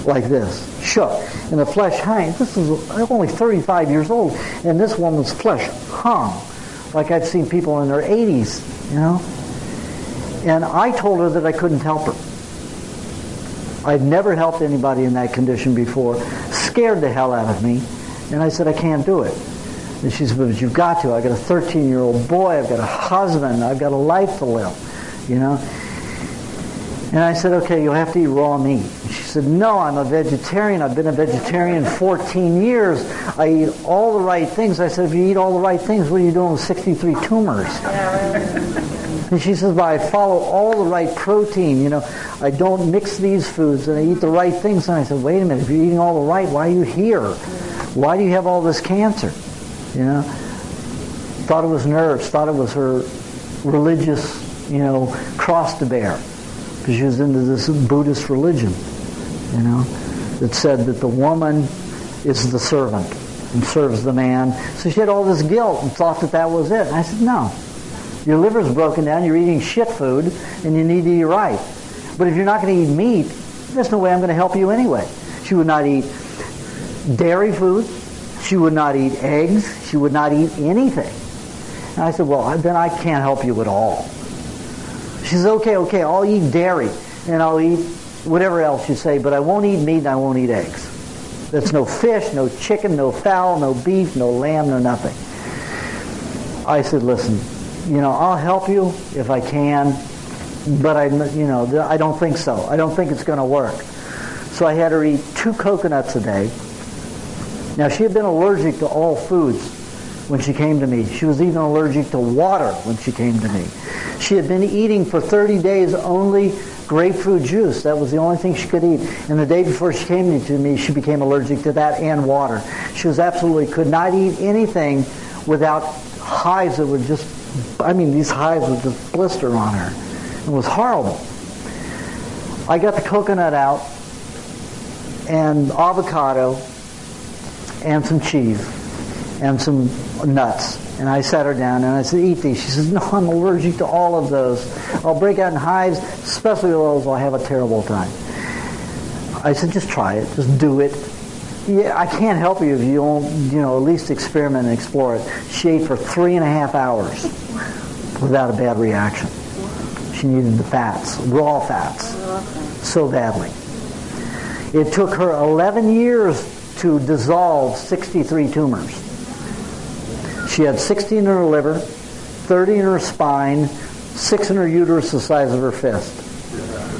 like this, shook. And the flesh hung. This was only 35 years old, and this woman's flesh hung like I'd seen people in their 80s, you know. And I told her that I couldn't help her. I'd never helped anybody in that condition before. Scared the hell out of me. And I said, I can't do it. And she said, but you've got to. I've got a 13-year-old boy. I've got a husband. I've got a life to live, you know. And I said, okay, you'll have to eat raw meat. And she said, no, I'm a vegetarian. I've been a vegetarian 14 years. I eat all the right things. I said, if you eat all the right things, what are you doing with 63 tumors? And she says, well, I follow all the right protein. You know, I don't mix these foods, and I eat the right things. And I said, wait a minute, if you're eating all the right, why are you here? Why do you have all this cancer? You know, thought it was nerves, thought it was her religious, you know, cross to bear. Because she was into this Buddhist religion, you know, that said that the woman is the servant and serves the man. So she had all this guilt and thought that that was it. And I said, no. Your liver's broken down, you're eating shit food, and you need to eat right. But if you're not going to eat meat, there's no way I'm going to help you anyway. She would not eat dairy food. She would not eat eggs. She would not eat anything. And I said, well, then I can't help you at all. She says, okay, I'll eat dairy, and I'll eat whatever else you say, but I won't eat meat and I won't eat eggs. That's no fish, no chicken, no fowl, no beef, no lamb, no nothing. I said, listen, you know, I'll help you if I can, but I don't think so. I don't think it's going to work. So I had her eat 2 coconuts a day. Now, she had been allergic to all foods when she came to me. She was even allergic to water when she came to me. She had been eating for 30 days only grapefruit juice. That was the only thing she could eat. And the day before she came to me, she became allergic to that and water. She was absolutely could not eat anything without hives that would just, these hives would just blister on her. It was horrible. I got the coconut out and avocado and some cheese and some nuts. And I sat her down and I said, eat these. She says, no, I'm allergic to all of those. I'll break out in hives, especially those. I'll have a terrible time. I said, just try it. Just do it. Yeah, I can't help you if you don't, at least experiment and explore it. She ate for 3.5 hours without a bad reaction. She needed the fats, raw fats, so badly. It took her 11 years to dissolve 63 tumors. She had 16 in her liver, 30 in her spine, 6 in her uterus the size of her fist,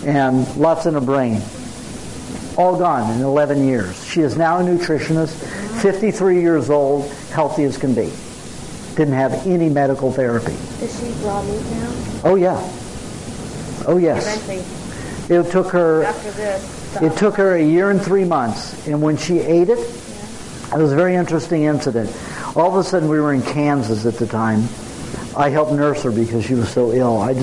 and lots in her brain. All gone in 11 years. She is now a nutritionist, 53 years old, healthy as can be. Didn't have any medical therapy. Does she eat raw meat now? Oh, yeah. Oh, yes. Eventually, It took her... after this. It took her 1 year and 3 months, and when she ate it, it was a very interesting incident. All of a sudden, we were in Kansas at the time. I helped nurse her because she was so ill. I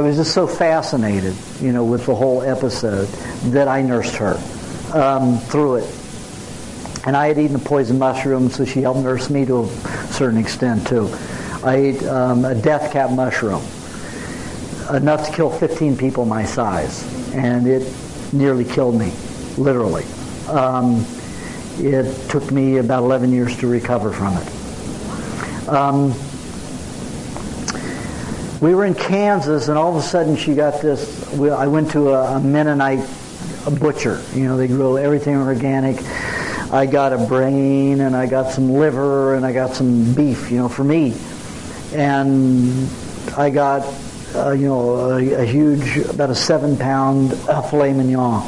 was just so fascinated, with the whole episode that I nursed her through it. And I had eaten a poison mushroom, so she helped nurse me to a certain extent too. I ate a death cap mushroom, enough to kill 15 people my size, and it nearly killed me, literally. It took me about 11 years to recover from it. We were in Kansas, and all of a sudden she got this. I went to a Mennonite butcher. They grow everything organic. I got a brain, and I got some liver, and I got some beef, for me. And I got, a huge, about a 7-pound filet mignon.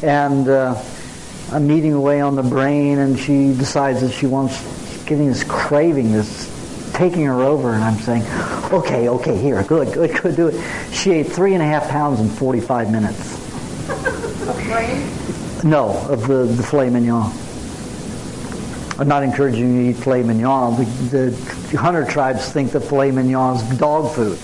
And I'm eating away on the brain, and she decides that she's getting this craving, this taking her over, and I'm saying, okay, here, good, do it. She ate 3.5 pounds in 45 minutes. Of brain? No, of the filet mignon. I'm not encouraging you to eat filet mignon. The hunter tribes think that filet mignon is dog food.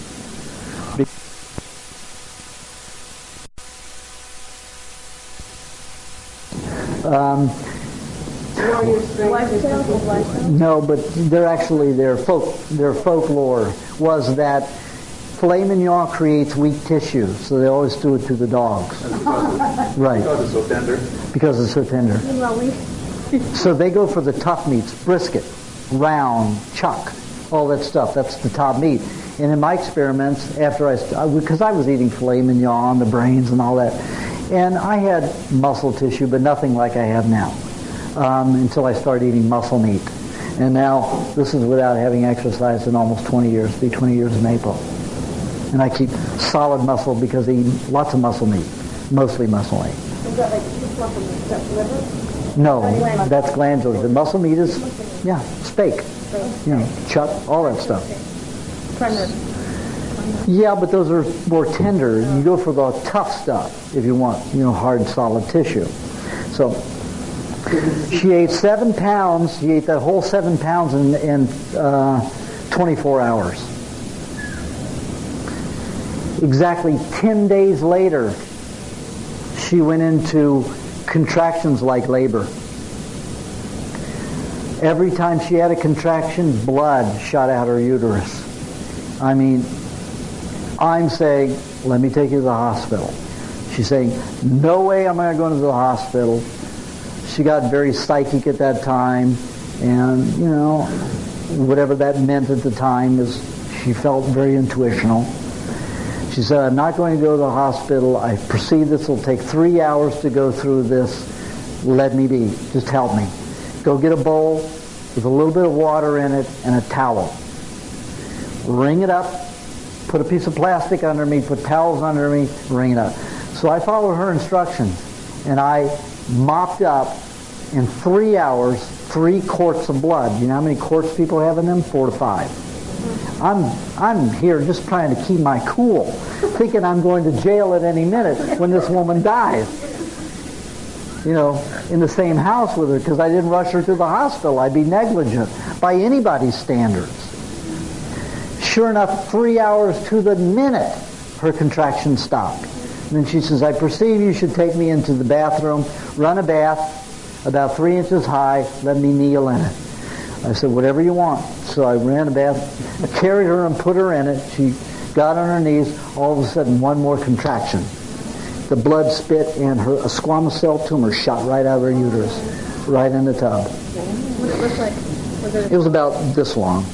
No, but their folklore was that filet mignon creates weak tissue, so they always do it to the dogs. Right. Because it's so tender. Because it's so tender. So they go for the tough meats, brisket, round, chuck, all that stuff. That's the top meat. And in my experiments, because I was eating filet mignon, the brains and all that, and I had muscle tissue, but nothing like I have now, until I started eating muscle meat. And now, this is without having exercised in almost 20 years, 20 years in April. And I keep solid muscle because I eat lots of muscle meat, mostly muscle meat. Is that like muscle meat? That's liver? No, that's glandular. The muscle meat is, steak, chuck, all that stuff. Tender. Yeah, but those are more tender. You go for the tough stuff if you want, hard, solid tissue. So she ate 7 pounds. She ate that whole 7 pounds in 24 hours. Exactly 10 days later, she went into contractions like labor. Every time she had a contraction, blood shot out her uterus. I mean, I'm saying, let me take you to the hospital. She's saying, no way am I going to the hospital. She got very psychic at that time, and, whatever that meant at the time is she felt very intuitional. She said, I'm not going to go to the hospital. I perceive this will take 3 hours to go through this. Let me be. Just help me. Go get a bowl with a little bit of water in it and a towel. Wring it up. Put a piece of plastic under me. Put towels under me. Wring it up. So I followed her instructions, and I mopped up in 3 hours 3 quarts of blood. You know how many quarts people have in them? 4 to 5. I'm here just trying to keep my cool, thinking I'm going to jail at any minute when this woman dies. In the same house with her, because I didn't rush her to the hospital. I'd be negligent by anybody's standards. Sure enough, 3 hours to the minute, her contraction stopped. And then she says, I perceive you should take me into the bathroom, run a bath about 3 inches high, let me kneel in it. I said, whatever you want. So I ran a bath, I carried her and put her in it. She got on her knees. All of a sudden, one more contraction. The blood spit and a squamous cell tumor shot right out of her uterus, right in the tub. What did it look like? It was about this long.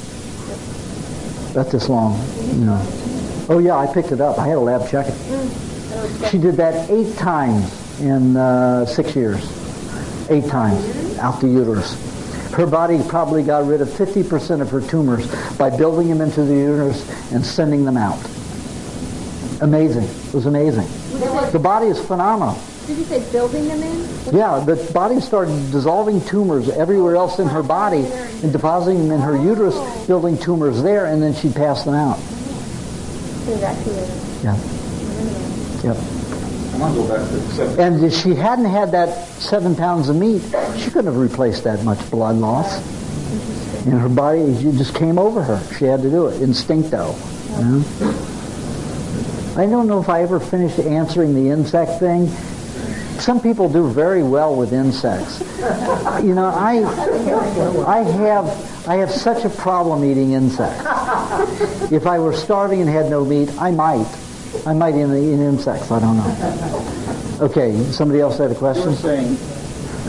About this long. Oh yeah, I picked it up. I had a lab check it. She did that 8 times in 6 years. 8 times out the uterus. Her body probably got rid of 50% of her tumors by building them into the uterus and sending them out. Amazing. It was amazing. The body is phenomenal. Did you say building them in? Yeah, the body started dissolving tumors everywhere else in her body and depositing them in her uterus, building tumors there, and then she'd pass them out. Yeah. Yep. And if she hadn't had that 7 pounds of meat, she couldn't have replaced that much blood loss. And her body, it just came over her. She had to do it, instincto. I don't know if I ever finished answering the insect thing. Some people do very well with insects. I have such a problem eating insects. If I were starving and had no meat, I might eat insects. I don't know. Okay, somebody else had a question? You were saying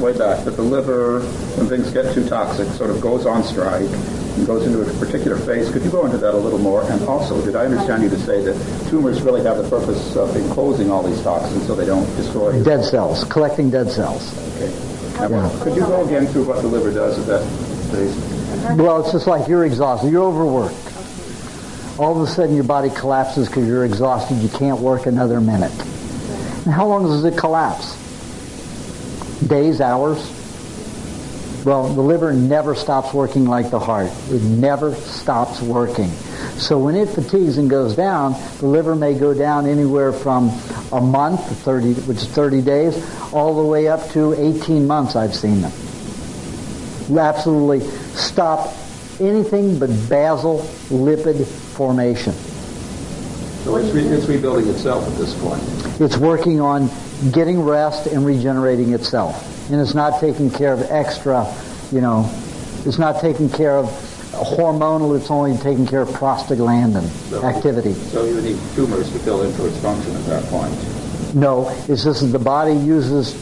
way back that the liver, when things get too toxic, sort of goes on strike, and goes into a particular phase. Could you go into that a little more? And also, did I understand you to say that tumors really have the purpose of enclosing all these toxins so they don't destroy? Dead cells, collecting dead cells. Okay. Now, could you go again through what the liver does at that phase? Well, it's just like you're exhausted. You're overworked. All of a sudden your body collapses because you're exhausted. You can't work another minute. And how long does it collapse? Days, hours? Well, the liver never stops working like the heart. It never stops working. So when it fatigues and goes down, the liver may go down anywhere from a month, which is 30 days, all the way up to 18 months I've seen them. Absolutely stop anything but basal lipid formation. So it's rebuilding itself at this point. It's working on getting rest and regenerating itself. And it's not taking care of extra, it's not taking care of hormonal, it's only taking care of prostaglandin activity. So you need tumors to fill in for its function at that point. No, it's just that the body uses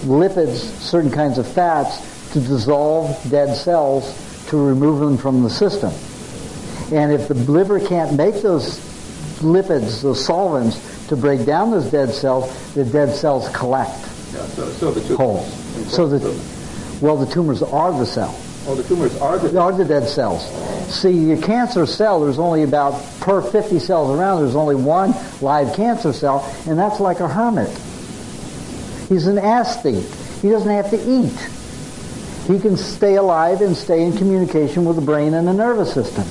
lipids, certain kinds of fats, to dissolve dead cells to remove them from the system. And if the liver can't make those lipids, those solvents, to break down those dead cells, the dead cells collect. Yeah, so the tumors. Whole. The tumors are the cell. Oh, the tumors are the dead cells. See, your cancer cell, there's only about, per 50 cells around, there's only one live cancer cell, and that's like a hermit. He's an aesthete. He doesn't have to eat. He can stay alive and stay in communication with the brain and the nervous system.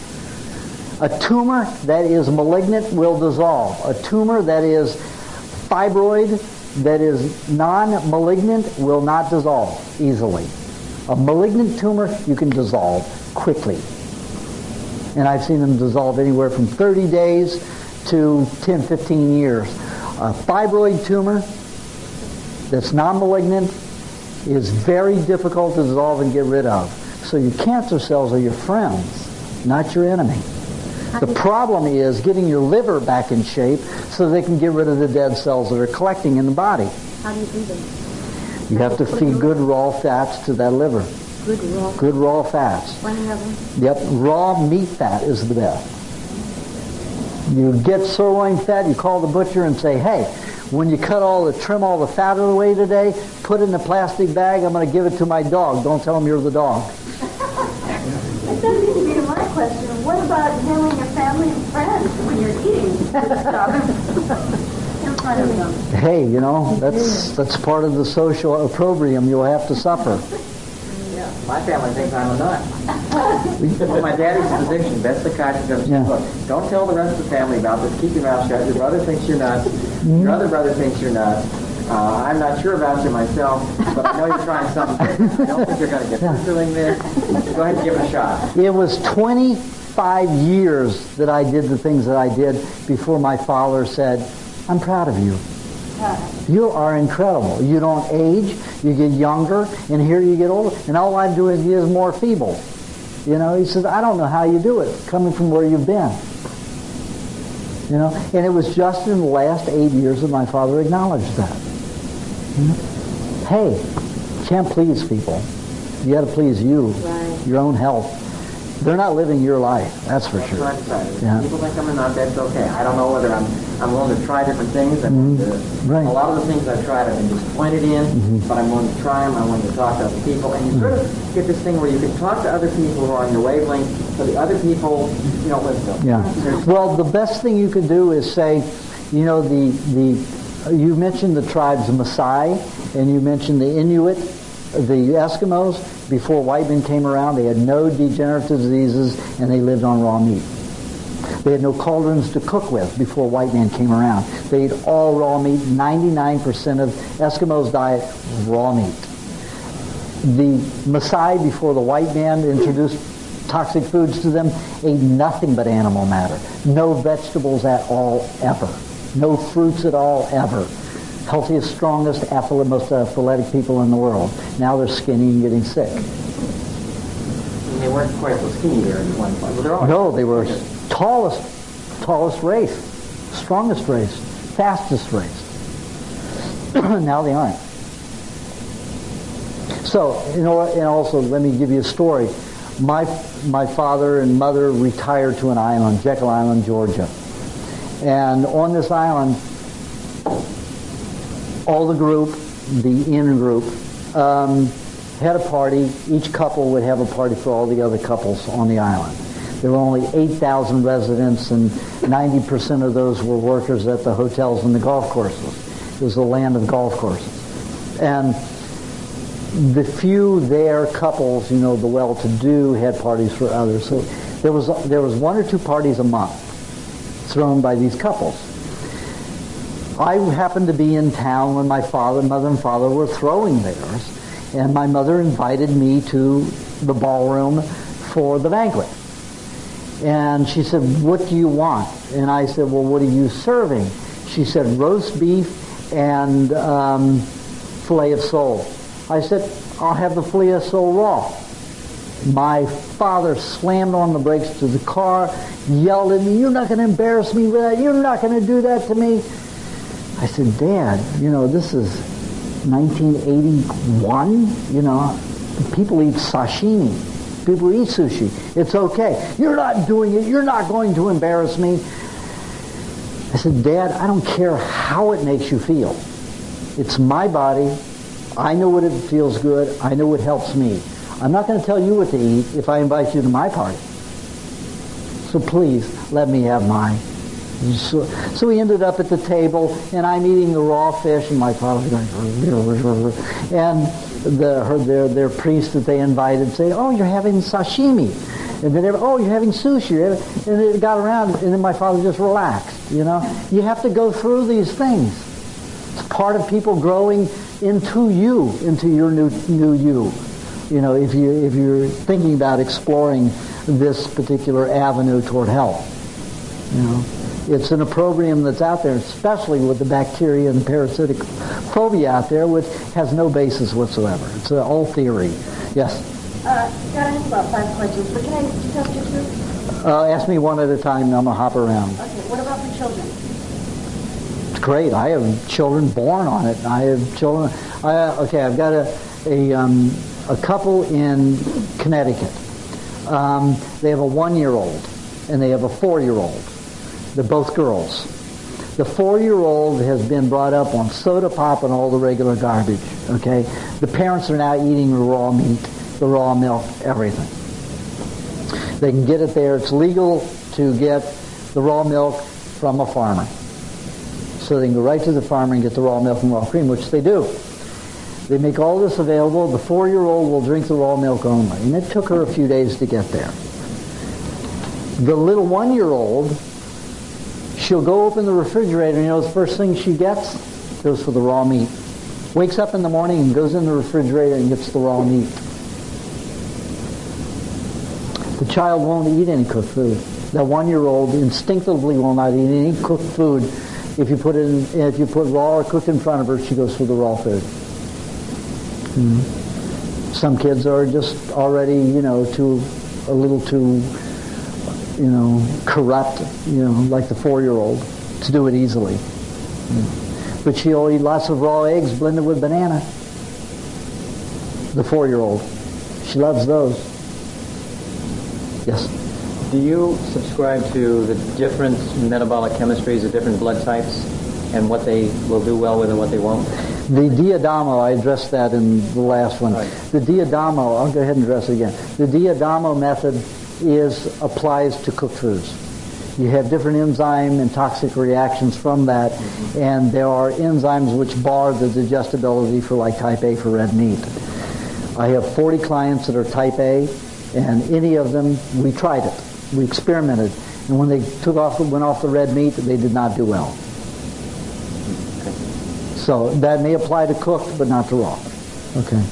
A tumor that is malignant will dissolve. A tumor that is fibroid, that is non-malignant, will not dissolve easily. A malignant tumor you can dissolve quickly. And I've seen them dissolve anywhere from 30 days to 10, 15 years. A fibroid tumor that's non-malignant is very difficult to dissolve and get rid of. So your cancer cells are your friends, not your enemy. The problem is getting your liver back in shape so they can get rid of the dead cells that are collecting in the body. How do you do them? You have to feed good raw fats to that liver. Good raw fats. When you have them? Yep, raw meat fat is the best. You get sirloin fat, you call the butcher and say, hey, when you trim all the fat of the way today, put it in a plastic bag, I'm going to give it to my dog. Don't tell him you're the dog. It doesn't need to be to my question. What about handling your family and friends when you're eating this stuff in front of them? Hey, that's part of the social opprobrium you'll have to suffer. Yeah, my family thinks I'm a nut. Well, my daddy's a physician, best psychiatrist ever. Yeah. Look, don't tell the rest of the family about this. Keep your mouth shut. Your brother thinks you're nuts. Your other brother thinks you're nuts. I'm not sure about you myself, but I know you're trying something. I don't think you're going to get through doing this. Go ahead and give it a shot. It was 25 years that I did the things that I did before my father said, I'm proud of you. You are incredible. You don't age, you get younger, and here you get older, and all I'm doing is more feeble. He says, I don't know how you do it, coming from where you've been. And it was just in the last 8 years that my father acknowledged that. Hey, you can't please people. You got to please you, your own health. They're not living your life, that's for sure. That's what I decided. Yeah. People think I'm a nut, that's okay. I don't know whether I'm willing to try different things. And right. A lot of the things I've tried I've been disappointed in, but I'm willing to try them. I'm willing to talk to other people. And you sort of get this thing where you can talk to other people who are on your wavelength, so the other people, listen. Yeah. Well, the best thing you can do is say, you mentioned the tribes Maasai, and you mentioned the Inuit, the Eskimos. Before white men came around, they had no degenerative diseases, and they lived on raw meat. They had no cauldrons to cook with before white men came around. They ate all raw meat. 99% of Eskimos' diet was raw meat. The Maasai, before the white man introduced toxic foods to them, ate nothing but animal matter. No vegetables at all, ever. No fruits at all, ever. Healthiest, strongest, most athletic people in the world. Now they're skinny and getting sick. And they weren't quite so skinny there at one point. No, they were tallest race, strongest race, fastest race. Now they aren't. So, and also let me give you a story. my father and mother retired to an island, Jekyll Island, Georgia. And on this island, all the group, the in group, had a party. Each couple would have a party for all the other couples on the island. There were only 8,000 residents, and 90% of those were workers at the hotels and the golf courses. It was the land of golf courses. And the few there couples, the well-to-do, had parties for others. So there was 1 or 2 parties a month thrown by these couples. I happened to be in town when my mother and father were throwing theirs, and my mother invited me to the ballroom for the banquet. And she said, "What do you want?" And I said, "Well, what are you serving?" She said, "Roast beef and filet of sole." I said, "I'll have the filet of sole raw." My father slammed on the brakes to the car, yelled at me, "You're not going to embarrass me with that. You're not going to do that to me." I said, "Dad, this is 1981. People eat sashimi. People eat sushi. It's okay. You're not doing it. You're not going to embarrass me." I said, "Dad, I don't care how it makes you feel. It's my body. I know what it feels good. I know what helps me. I'm not going to tell you what to eat if I invite you to my party. So please, let me have mine." So we ended up at the table, and I'm eating the raw fish, and my father's going, and their priest that they invited say, "Oh, you're having sashimi." And then "Oh, you're having sushi." And it got around, and then my father just relaxed. You have to go through these things. It's part of people growing into you, into your new you. If you're thinking about exploring this particular avenue toward health, it's an opprobrium that's out there, especially with the bacteria and the parasitic phobia out there, which has no basis whatsoever. It's an old theory. Yes. Got to ask about 5 questions, but can I test your truth? Ask me one at a time, and I'm gonna hop around. Okay. What about for children? It's great. I have children born on it. I have children. I've got a couple in Connecticut. They have a 1-year-old and they have a 4-year-old. They're both girls. The 4-year-old has been brought up on soda pop and all the regular garbage. Okay, the parents are now eating the raw meat, the raw milk, everything. They can get it there. It's legal to get the raw milk from a farmer. So they can go right to the farmer and get the raw milk and raw cream, which they do. They make all this available. The 4-year-old will drink the raw milk only. And it took her a few days to get there. The little 1-year-old, she'll go open the refrigerator, and the first thing she gets goes for the raw meat. Wakes up in the morning and goes in the refrigerator and gets the raw meat. The child won't eat any cooked food. That 1-year-old instinctively will not eat any cooked food. If you put raw or cooked in front of her, she goes for the raw food. Some kids are just already, a little too corrupt, like the 4-year-old, to do it easily. But she'll eat lots of raw eggs blended with banana. The 4-year-old. She loves those. Yes? Do you subscribe to the different metabolic chemistries of different blood types and what they will do well with and what they won't? The Diadamo, I addressed that in the last one. Right. The Diadamo, I'll go ahead and address it again. The Diadamo method applies to cooked foods. You have different enzyme and toxic reactions from that, and there are enzymes which bar the digestibility for like type A for red meat. I have 40 clients that are type A, and any of them, we tried it. We experimented, and when they went off the red meat, they did not do well. So that may apply to cooked, but not to raw. Okay.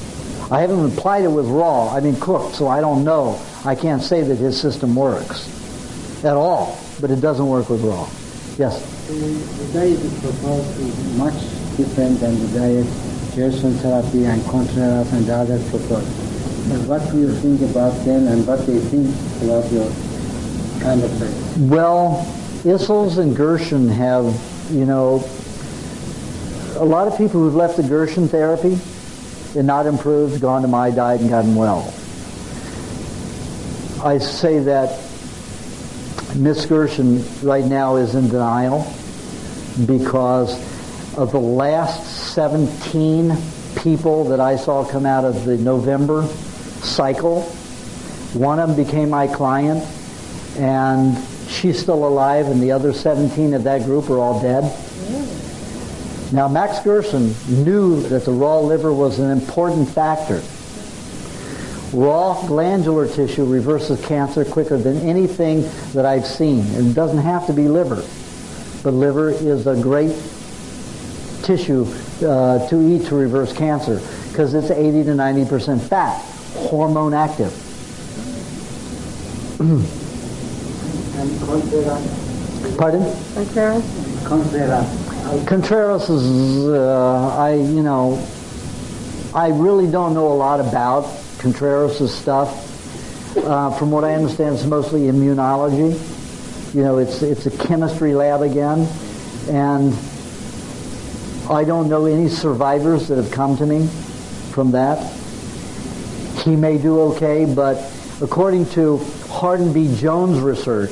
I haven't applied it with raw. I mean cooked, so I don't know. I can't say that his system works at all, but it doesn't work with raw. Yes? The diet you propose is much different than the diet Gerson therapy and Contreras and the others propose. What do you think about them, and what do you think about your kind of diet? Well, Issels and Gerson have, a lot of people who've left the Gerson therapy and not improved, gone to my diet and gotten well. I say that Miss Gershon right now is in denial because of the last 17 people that I saw come out of the November cycle. One of them became my client, and she's still alive, and the other 17 of that group are all dead. Now, Max Gerson knew that the raw liver was an important factor. Raw glandular tissue reverses cancer quicker than anything that I've seen. And it doesn't have to be liver, but liver is a great tissue to eat to reverse cancer because it's 80 to 90% fat, hormone active. And Contreras? Pardon? Contreras. Contreras is, I really don't know a lot about Contreras' stuff. From what I understand, it's mostly immunology. It's a chemistry lab again. And I don't know any survivors that have come to me from that. He may do okay, but according to Hardin B. Jones research,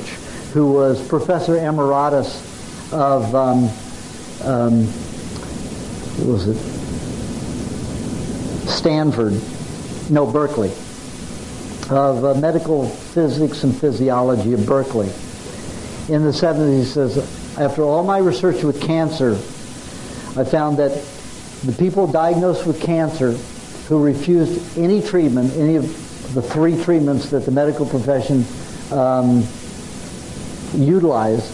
who was Professor Emeritus of what was it? Berkeley, of medical physics and physiology at Berkeley. In the 70s, he says, after all my research with cancer, I found that the people diagnosed with cancer who refused any treatment, any of the 3 treatments that the medical profession utilized,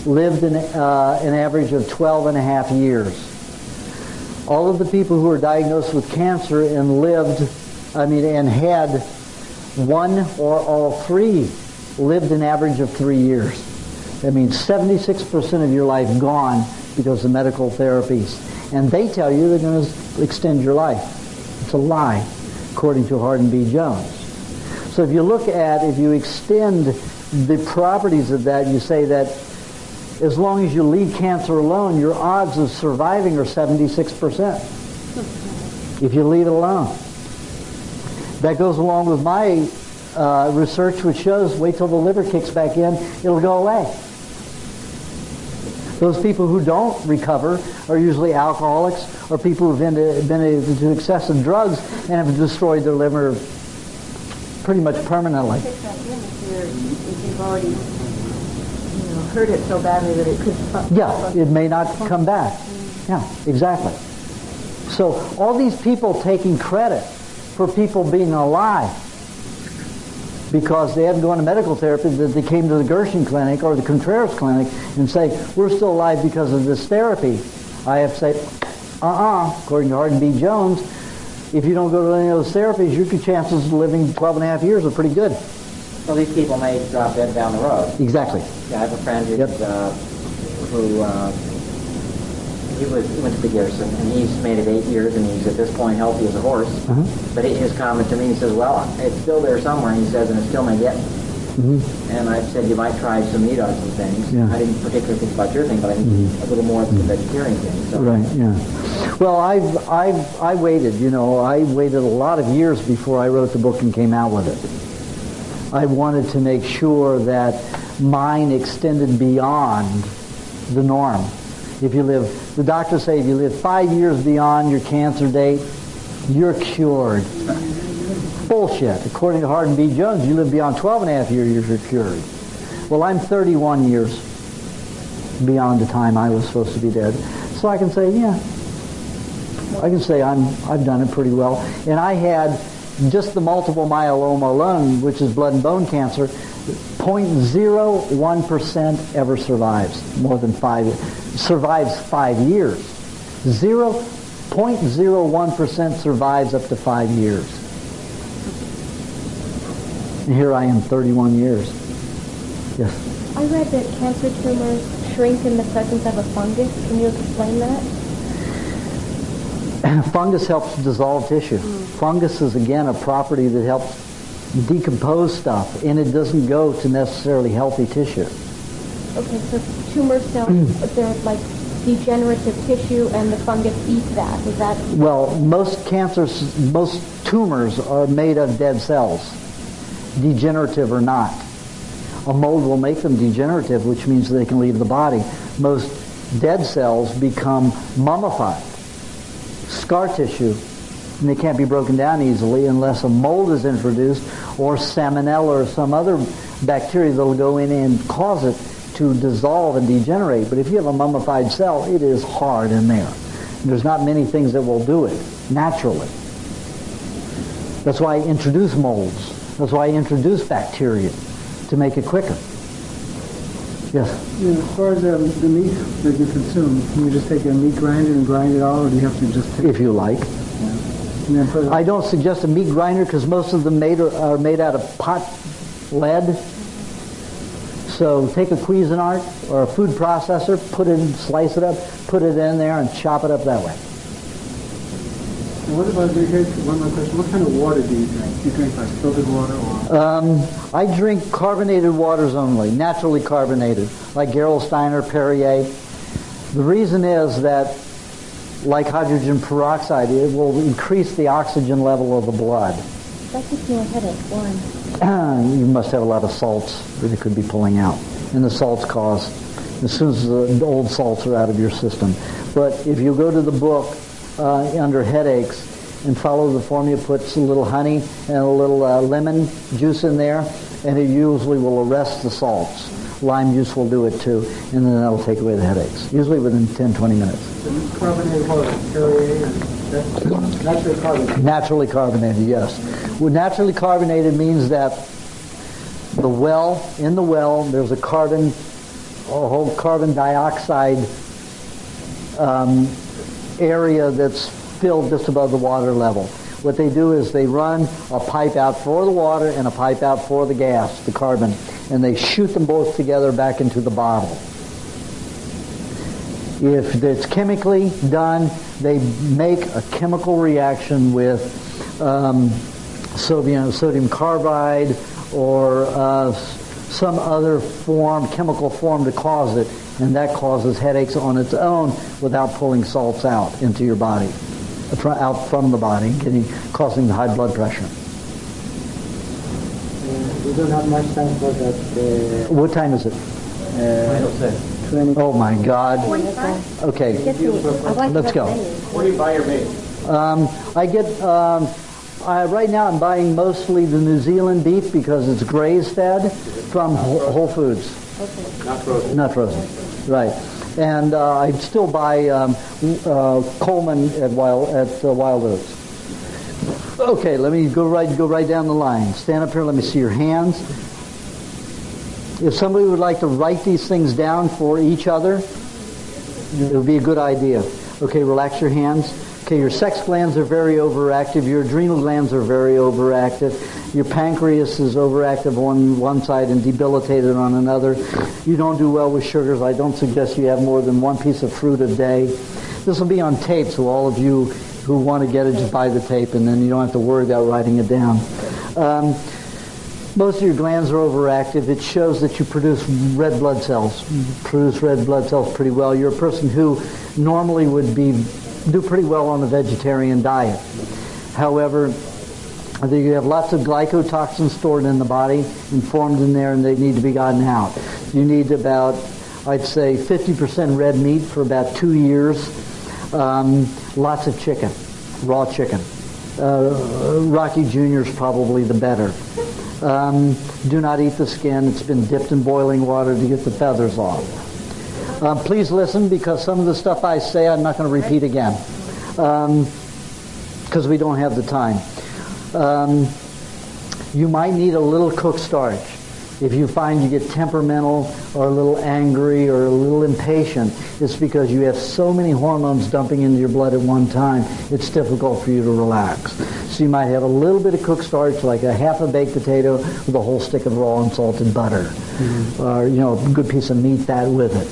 lived an average of 12 and a half years. All of the people who were diagnosed with cancer and and had 1 or all 3 lived an average of 3 years. That means 76% of your life gone because of medical therapies. And they tell you they're going to extend your life. It's a lie, according to Hardin B. Jones. So if you extend the properties of that, you say that as long as you leave cancer alone, your odds of surviving are 76%. If you leave it alone. That goes along with my research, which shows wait till the liver kicks back in, it'll go away. Those people who don't recover are usually alcoholics or people who've been into excessive drugs and have destroyed their liver pretty much permanently. If you've already hurt it so badly that it could... Yeah, it may not come back. Yeah, exactly. So all these people taking credit for people being alive because they haven't gone to medical therapy, that they came to the Gershon clinic or the Contreras clinic and say, we're still alive because of this therapy. I have to say, according to Hardin B. Jones, if you don't go to any of those therapies, your chances of living 12 and a half years are pretty good. Well, these people may drop dead down the road. Exactly. Yeah, I have a friend who he went to the Garrison, and he's made it 8 years, and he's at this point healthy as a horse. But his comment to me, he says, well, it's still there somewhere, he says, and it still may get me. And I said, you might try some meat on some things. Yeah. I didn't particularly think about your thing, but I think a little more of the vegetarian thing. So. Right, yeah. Well, I waited, I waited a lot of years before I wrote the book and came out with it. I wanted to make sure that mine extended beyond the norm. The doctors say if you live 5 years beyond your cancer date, you're cured. Bullshit. According to Hardin B. Jones, you live beyond 12 and a half years, you're cured. Well, I'm 31 years beyond the time I was supposed to be dead. So I can say, I've done it pretty well. And I had just the multiple myeloma alone, which is blood and bone cancer, 0.01% ever survives more than 5 years. Survives 5 years. 0.01% survives up to 5 years. And here I am, 31 years. Yes. I read that cancer tumors shrink in the presence of a fungus. Can you explain that? Fungus helps dissolve tissue. Fungus is, again, a property that helps decompose stuff, and it doesn't go to necessarily healthy tissue. Okay, so tumor cells, they're like degenerative tissue, and the fungus eats that. Is that... Well, most tumors are made of dead cells. degenerative or not. A mold will make them degenerative, which means they can leave the body. Most dead cells become mummified, scar tissue, and they can't be broken down easily unless a mold is introduced or salmonella or some other bacteria that will go in and cause it to dissolve and degenerate. But if you have a mummified cell, it is hard in there. There's not many things that will do it naturally. That's why I introduce molds. That's why I introduce bacteria, to make it quicker. Yes? Yeah, as far as the meat that you consume, can you just take a meat grinder and grind it all, or do you have to just take If you like. and then put it I don't suggest a meat grinder because most of them are made out of pot lead. So take a Cuisinart or a food processor, slice it up, put it in there, and chop it up that way. And what about, here's one more question, what kind of water do you drink? Do you drink like filtered water or? I drink carbonated waters only, naturally carbonated, like Gerolsteiner, Perrier. The reason is that, like hydrogen peroxide, it will increase the oxygen level of the blood. That gives me a headache. Why? You must have a lot of salts that it could be pulling out. And the salts cause, as soon as the old salts are out of your system. But if you go to the book under headaches and follow the formula, puts a little honey and a little lemon juice in there, and it usually will arrest the salts. Lime juice will do it too, and then that'll take away the headaches, usually within 10-20 minutes. Carbonated water, Perrier, naturally carbonated. Naturally carbonated, yes. Well, naturally carbonated means that in the well, there's a whole carbon dioxide area that's filled just above the water level. What they do is they run a pipe out for the water and a pipe out for the gas, the carbon, and they shoot them both together back into the bottle. If it's chemically done, they make a chemical reaction with sodium carbide or some other chemical form to cause it, and that causes headaches on its own without pulling salts out into your body, out from the body, causing the high blood pressure. We don't have much time for that. What time is it? 20. Oh my God. Okay, let's go. What do you buy your meat? Right now I'm buying mostly the New Zealand beef because it's graze-fed from Whole Foods. Okay. Not frozen. Not frozen, right. And I still buy Coleman at Wild Oats. Okay, let me go right down the line. Stand up here. Let me see your hands. If somebody would like to write these things down for each other, it would be a good idea. Okay, relax your hands. Okay, your sex glands are very overactive. Your adrenal glands are very overactive. Your pancreas is overactive on one side and debilitated on another. You don't do well with sugars. I don't suggest you have more than one piece of fruit a day. This will be on tape, so all of you who want to get it, just buy the tape, and then you don't have to worry about writing it down. Most of your glands are overactive. It shows that you produce red blood cells. You produce red blood cells pretty well. You're a person who normally would do pretty well on a vegetarian diet. However, you have lots of glycotoxins stored in the body and formed in there, and they need to be gotten out. You need about, I'd say, 50% red meat for about 2 years. Lots of chicken, raw chicken. Rocky Jr. is probably the better. Do not eat the skin. It's been dipped in boiling water to get the feathers off. Please listen, because some of the stuff I say I'm not going to repeat again because we don't have the time. You might need a little cooked starch. If you find you get temperamental or a little angry or a little impatient, it's because you have so many hormones dumping into your blood at one time, it's difficult for you to relax. So you might have a little bit of cooked starch, like a half a baked potato with a whole stick of raw unsalted butter. Or, a good piece of meat with it.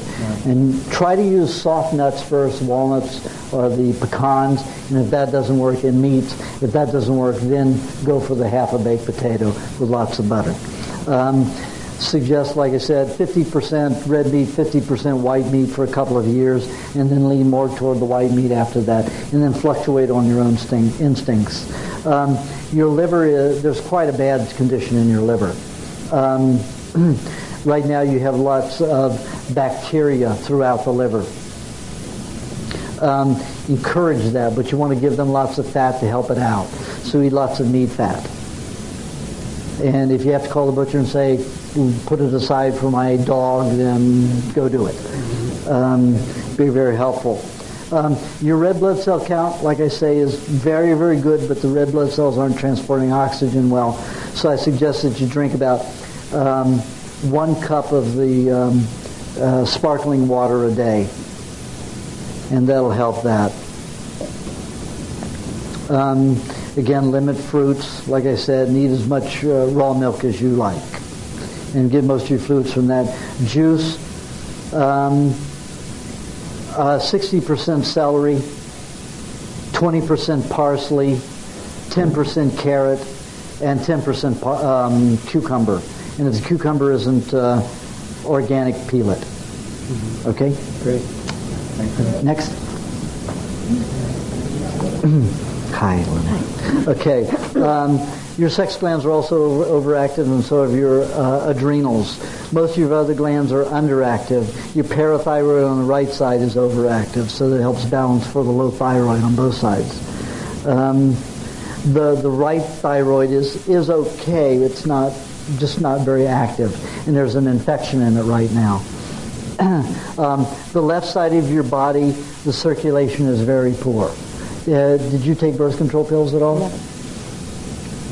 And try to use soft nuts first, walnuts or the pecans, and if that doesn't work, in meats. If that doesn't work, then go for the half a baked potato with lots of butter. Suggest, like I said, 50% red meat, 50% white meat for a couple of years, and then lean more toward the white meat after that, and then fluctuate on your own instincts. Your liver there's quite a bad condition in your liver. Right now you have lots of bacteria throughout the liver. Encourage that, but you want to give them lots of fat to help it out. So eat lots of meat fat. And if you have to call the butcher and say, put it aside for my dog, then go do it. Be very helpful. Your red blood cell count, like I say, is very, very good, but the red blood cells aren't transporting oxygen well. So I suggest that you drink about 1 cup of the sparkling water a day. And that'll help that. Again, limit fruits, like I said, and eat as much raw milk as you like. And get most of your fluids from that. Juice, 60% celery, 20% parsley, 10% carrot, and 10% cucumber. And if the cucumber isn't organic, peel it. Okay? Great. Next. Hi, Lynn. Okay. Your sex glands are also overactive, and so are your adrenals. Most of your other glands are underactive. Your parathyroid on the right side is overactive, so that helps balance for the low thyroid on both sides. The right thyroid is okay. It's just not very active, and there's an infection in it right now. The left side of your body, the circulation is very poor. Did you take birth control pills at all? No.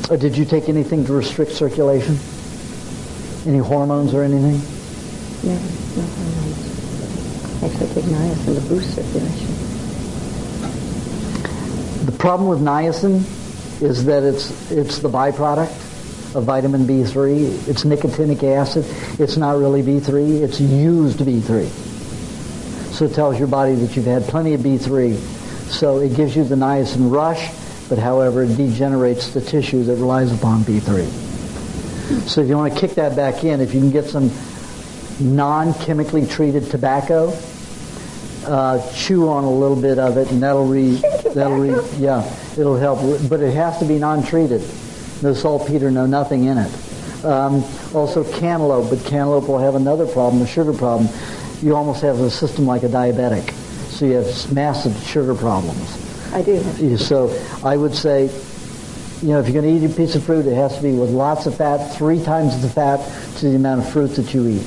Or did you take anything to restrict circulation? Any hormones or anything? No hormones. Actually, I take niacin to boost circulation. The problem with niacin is that it's the byproduct of vitamin B3. It's nicotinic acid. It's not really B3. It's used B3. So it tells your body that you've had plenty of B3. So it gives you the niacin rush, but however, it degenerates the tissue that relies upon B3. So if you want to kick that back in, if you can get some non-chemically treated tobacco, chew on a little bit of it, and it'll help. But it has to be non-treated. No saltpeter, no nothing in it. Also cantaloupe, but cantaloupe will have another problem, a sugar problem. You almost have a system like a diabetic. So you have massive sugar problems. I do. So I would say, if you're going to eat a piece of fruit, it has to be with lots of fat, 3 times the fat to the amount of fruit that you eat.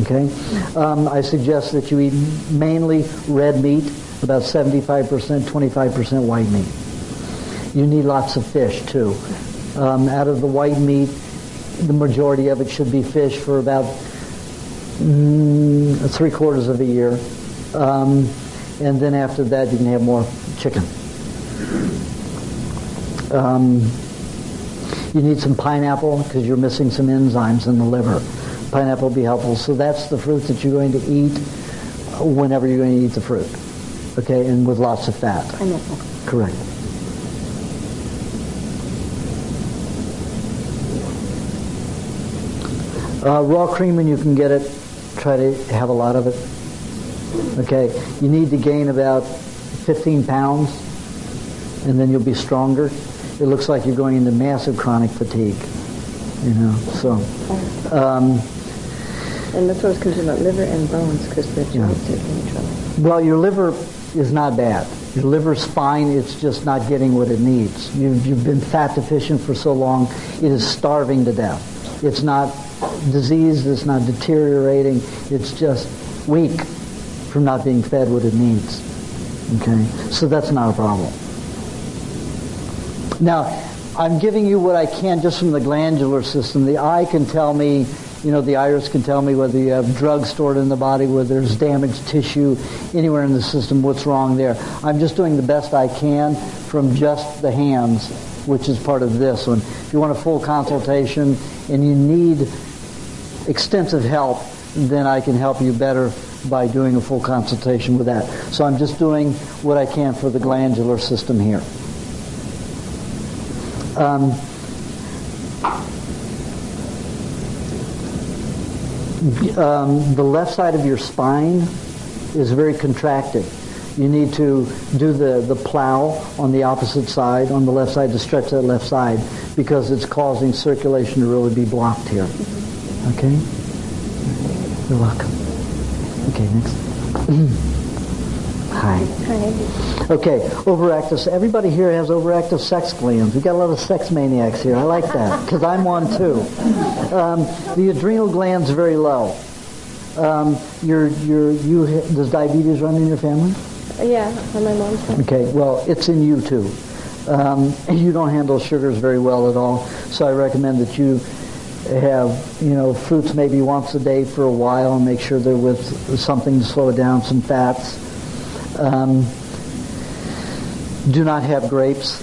Okay? I suggest that you eat mainly red meat, about 75%, 25% white meat. You need lots of fish, too. Out of the white meat, the majority of it should be fish for about 3/4 of a year. And then after that, you can have more chicken. You need some pineapple because you're missing some enzymes in the liver. Pineapple will be helpful. So that's the fruit that you're going to eat whenever you're going to eat the fruit. Okay, and with lots of fat. Pineapple. Correct. Raw cream when you can get it, try to have a lot of it. Okay, you need to gain about 15 pounds, and then you'll be stronger. It looks like you're going into massive chronic fatigue, so. And that's what I was concerned about, liver and bones, because the joints are in trouble. Well, your liver is not bad. Your liver's fine, it's just not getting what it needs. You've been fat deficient for so long, it is starving to death. It's not diseased, it's not deteriorating, it's just weak from not being fed what it needs. Okay? So that's not a problem. Now, I'm giving you what I can just from the glandular system. The eye can tell me, the iris can tell me whether you have drugs stored in the body, whether there's damaged tissue anywhere in the system, what's wrong there. I'm just doing the best I can from just the hands, which is part of this one. If you want a full consultation and you need extensive help, then I can help you better by doing a full consultation with that. So I'm just doing what I can for the glandular system here. The left side of your spine is very contracted. You need to do the plow on the opposite side, on the left side, to stretch that left side, because it's causing circulation to really be blocked here. Okay? You're welcome. Okay, next. Hi. Okay, overactive. Everybody here has overactive sex glands. We got a lot of sex maniacs here. I like that, because I'm one too. The adrenal glands are very low. Does diabetes run in your family? Yeah, on my mom's side. Okay, well, it's in you too. You don't handle sugars very well at all, so I recommend that you have, fruits maybe once a day for a while, and make sure they're with something to slow it down, some fats. Do not have grapes.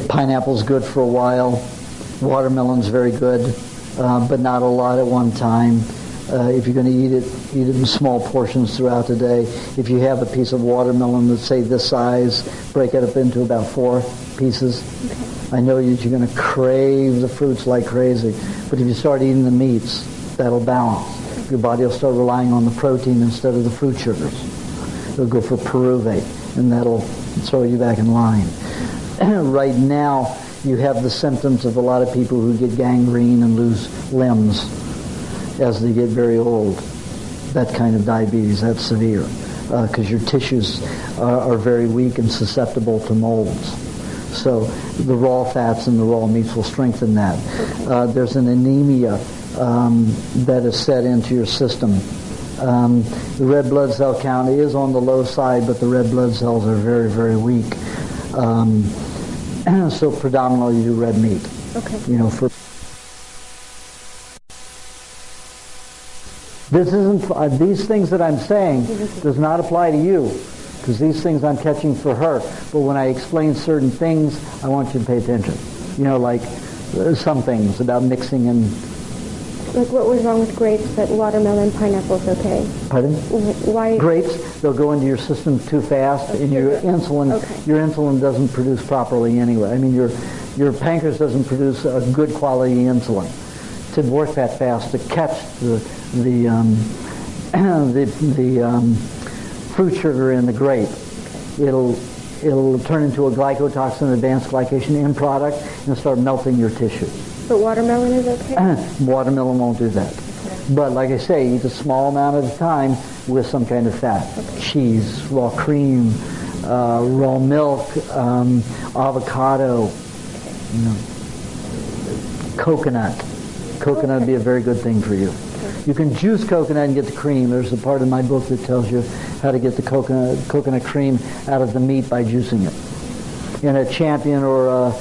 Pineapple's good for a while. Watermelon's very good, but not a lot at one time. If you're going to eat it in small portions throughout the day. If you have a piece of watermelon that's, say, this size, break it up into about 4 pieces. Okay. I know that you're going to crave the fruits like crazy, but if you start eating the meats, that'll balance. Your body will start relying on the protein instead of the fruit sugars. It'll go for pyruvate, and that'll throw you back in line. Right now, you have the symptoms of a lot of people who get gangrene and lose limbs as they get very old. That kind of diabetes, that's severe, because your tissues are very weak and susceptible to molds. So the raw fats and the raw meats will strengthen that. There's an anemia that is set into your system. The red blood cell count is on the low side, but the red blood cells are very, very weak. So predominantly you do red meat. Okay. For this isn't these things that I'm saying does not apply to you, because these things I'm catching for her. But when I explain certain things, I want you to pay attention. Like some things about mixing and. Like what was wrong with grapes, but watermelon, pineapple's okay? Pardon? Why? Grapes, they'll go into your system too fast, and your insulin doesn't produce properly anyway. I mean, your pancreas doesn't produce a good quality insulin to work that fast to catch the fruit sugar in the grape. It'll turn into a glycotoxin, advanced glycation end product, and start melting your tissues. But watermelon is okay? Watermelon won't do that. Okay. But like I say, eat a small amount at a time with some kind of fat. Okay. Cheese, raw cream, raw milk, avocado, coconut. Coconut would be a very good thing for you. Okay. You can juice coconut and get the cream. There's a part of my book that tells you how to get the coconut cream out of the meat by juicing it. In a Champion or a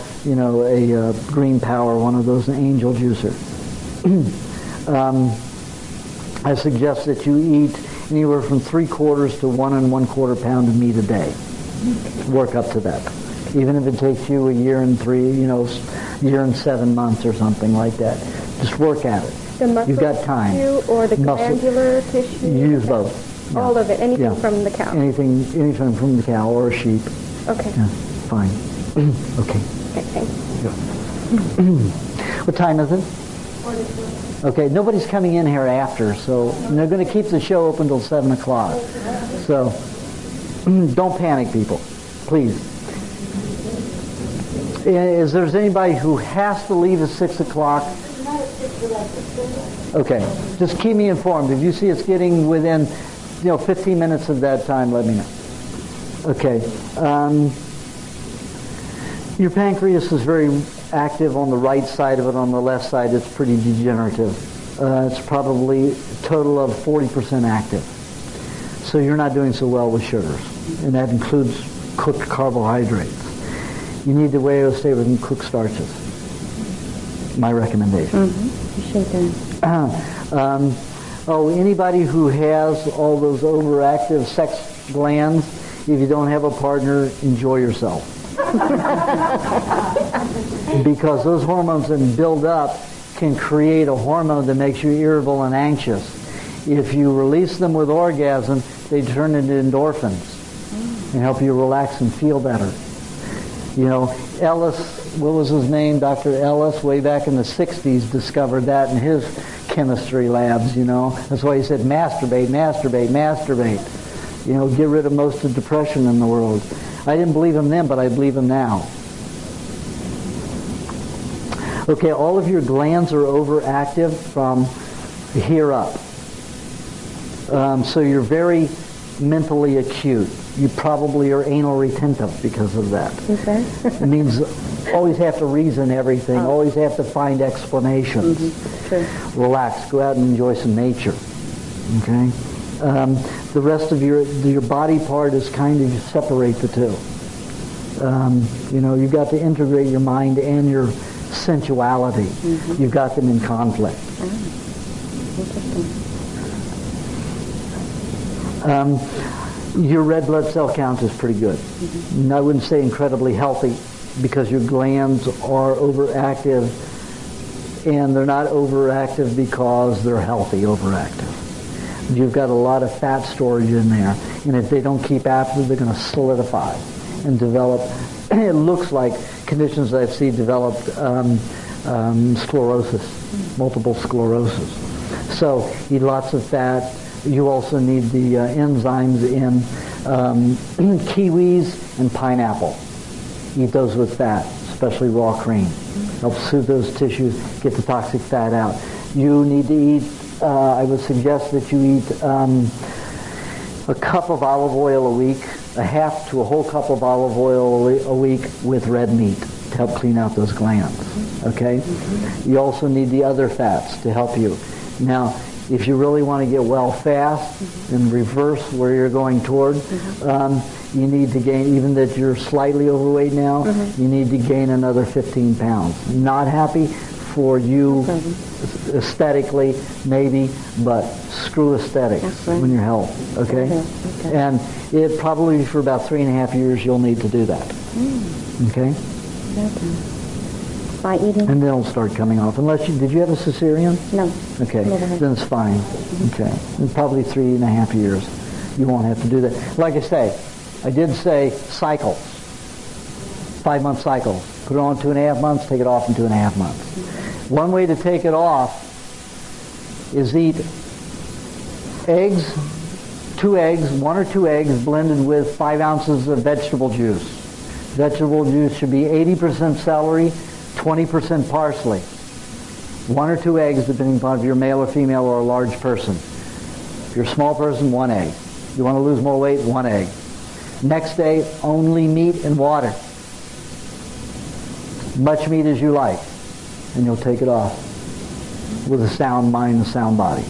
Green Power, one of those, an Angel juicer. I suggest that you eat anywhere from 3/4 to 1 1/4 pound of meat a day. Work up to that. Even if it takes you a year and 7 months or something like that. Just work at it. The muscle You've got time. Tissue or the glandular tissue? Use both. Yeah. All of it. Anything from the cow? Anything from the cow or a sheep. Okay. Yeah, fine. Okay. Okay. What time is it? Okay, nobody's coming in here after, so they're going to keep the show open until 7 o'clock. So don't panic, people, please. Is there anybody who has to leave at 6 o'clock? Okay, just keep me informed. If you see it's getting within 15 minutes of that time, let me know. Okay. Your pancreas is very active on the right side of it. On the left side, it's pretty degenerative. It's probably a total of 40% active. So you're not doing so well with sugars, and that includes cooked carbohydrates. You need to be able to stay within cooked starches. My recommendation. Anybody who has all those overactive sex glands, if you don't have a partner, enjoy yourself. Because those hormones that build up can create a hormone that makes you irritable and anxious. If you release them with orgasm, they turn into endorphins and help you relax and feel better. Ellis, what was his name? Dr. Ellis, way back in the 60s, discovered that in his chemistry labs, you know. That's why he said masturbate, masturbate, masturbate. You know, get rid of most of depression in the world. I didn't believe him then, but I believe him now. Okay, all of your glands are overactive from here up. So you're very mentally acute. You probably are anal retentive because of that. Okay. It means always have to reason everything, always have to find explanations. Sure. Relax, go out and enjoy some nature. Okay? The rest of your body part is kind of, you separate the two. You know, you've got to integrate your mind and your sensuality. You've got them in conflict. Your red blood cell count is pretty good. I wouldn't say incredibly healthy because your glands are overactive, and they're not overactive because they're healthy overactive. You've got a lot of fat storage in there, and if they don't keep after, they're going to solidify and develop. It looks like conditions that I've seen develop sclerosis, multiple sclerosis. So eat lots of fat. You also need the enzymes in kiwis and pineapple. Eat those with fat, especially raw cream. Help soothe those tissues, get the toxic fat out. You need to eat, I would suggest that you eat a cup of olive oil a week, a half to a whole cup of olive oil a week with red meat to help clean out those glands. Okay? You also need the other fats to help you. Now, if you really want to get well fast and reverse where you're going toward, you need to gain, even that you're slightly overweight now, you need to gain another 15 pounds. Not happy for you aesthetically, maybe, but screw aesthetics when you're healthy, okay? And it probably for about 3.5 years you'll need to do that, okay? By eating? And then it'll start coming off. Unless did you have a cesarean? No. Okay, Never had. then it's fine. Okay, in probably 3.5 years you won't have to do that. Like I say, I did say cycle, 5-month cycle. Put it on 2.5 months, take it off in 2.5 months. One way to take it off is eat eggs, 2 eggs, 1 or 2 eggs blended with 5 ounces of vegetable juice. Vegetable juice should be 80% celery, 20% parsley. 1 or 2 eggs, depending upon if you're male or female or a large person. If you're a small person, 1 egg. You want to lose more weight, 1 egg. Next day, only meat and water. Much meat as you like. And you'll take it off with a sound mind and a sound body.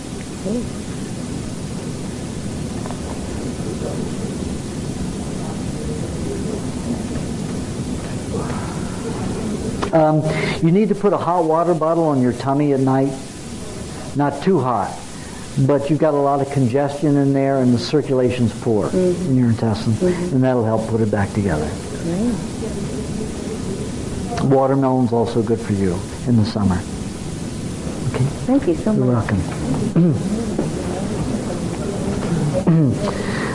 You need to put a hot water bottle on your tummy at night. Not too hot, but you've got a lot of congestion in there and the circulation's poor in your intestines, and that'll help put it back together. Watermelon's also good for you in the summer. Okay? Thank you so much. You're welcome.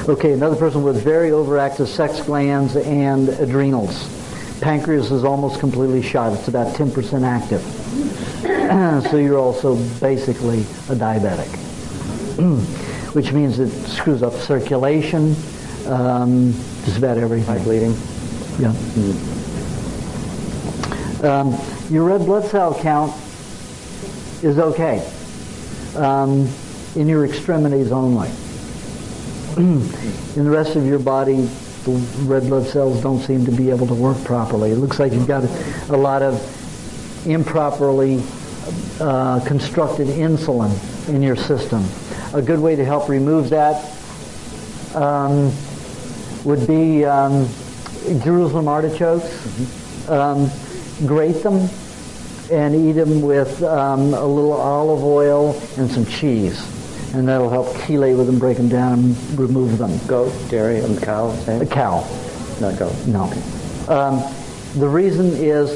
Okay, another person with very overactive sex glands and adrenals. Pancreas is almost completely shot. It's about 10% active. So you're also basically a diabetic, which means it screws up circulation, just about everything. High bleeding. Yeah. Your red blood cell count is okay in your extremities only. In the rest of your body, the red blood cells don't seem to be able to work properly. It looks like you've got a lot of improperly constructed insulin in your system. A good way to help remove that would be Jerusalem artichokes. Grate them and eat them with a little olive oil and some cheese. And that'll help chelate with them, break them down, and remove them. Goat, dairy, and cow? A cow. Not goat. No. The reason is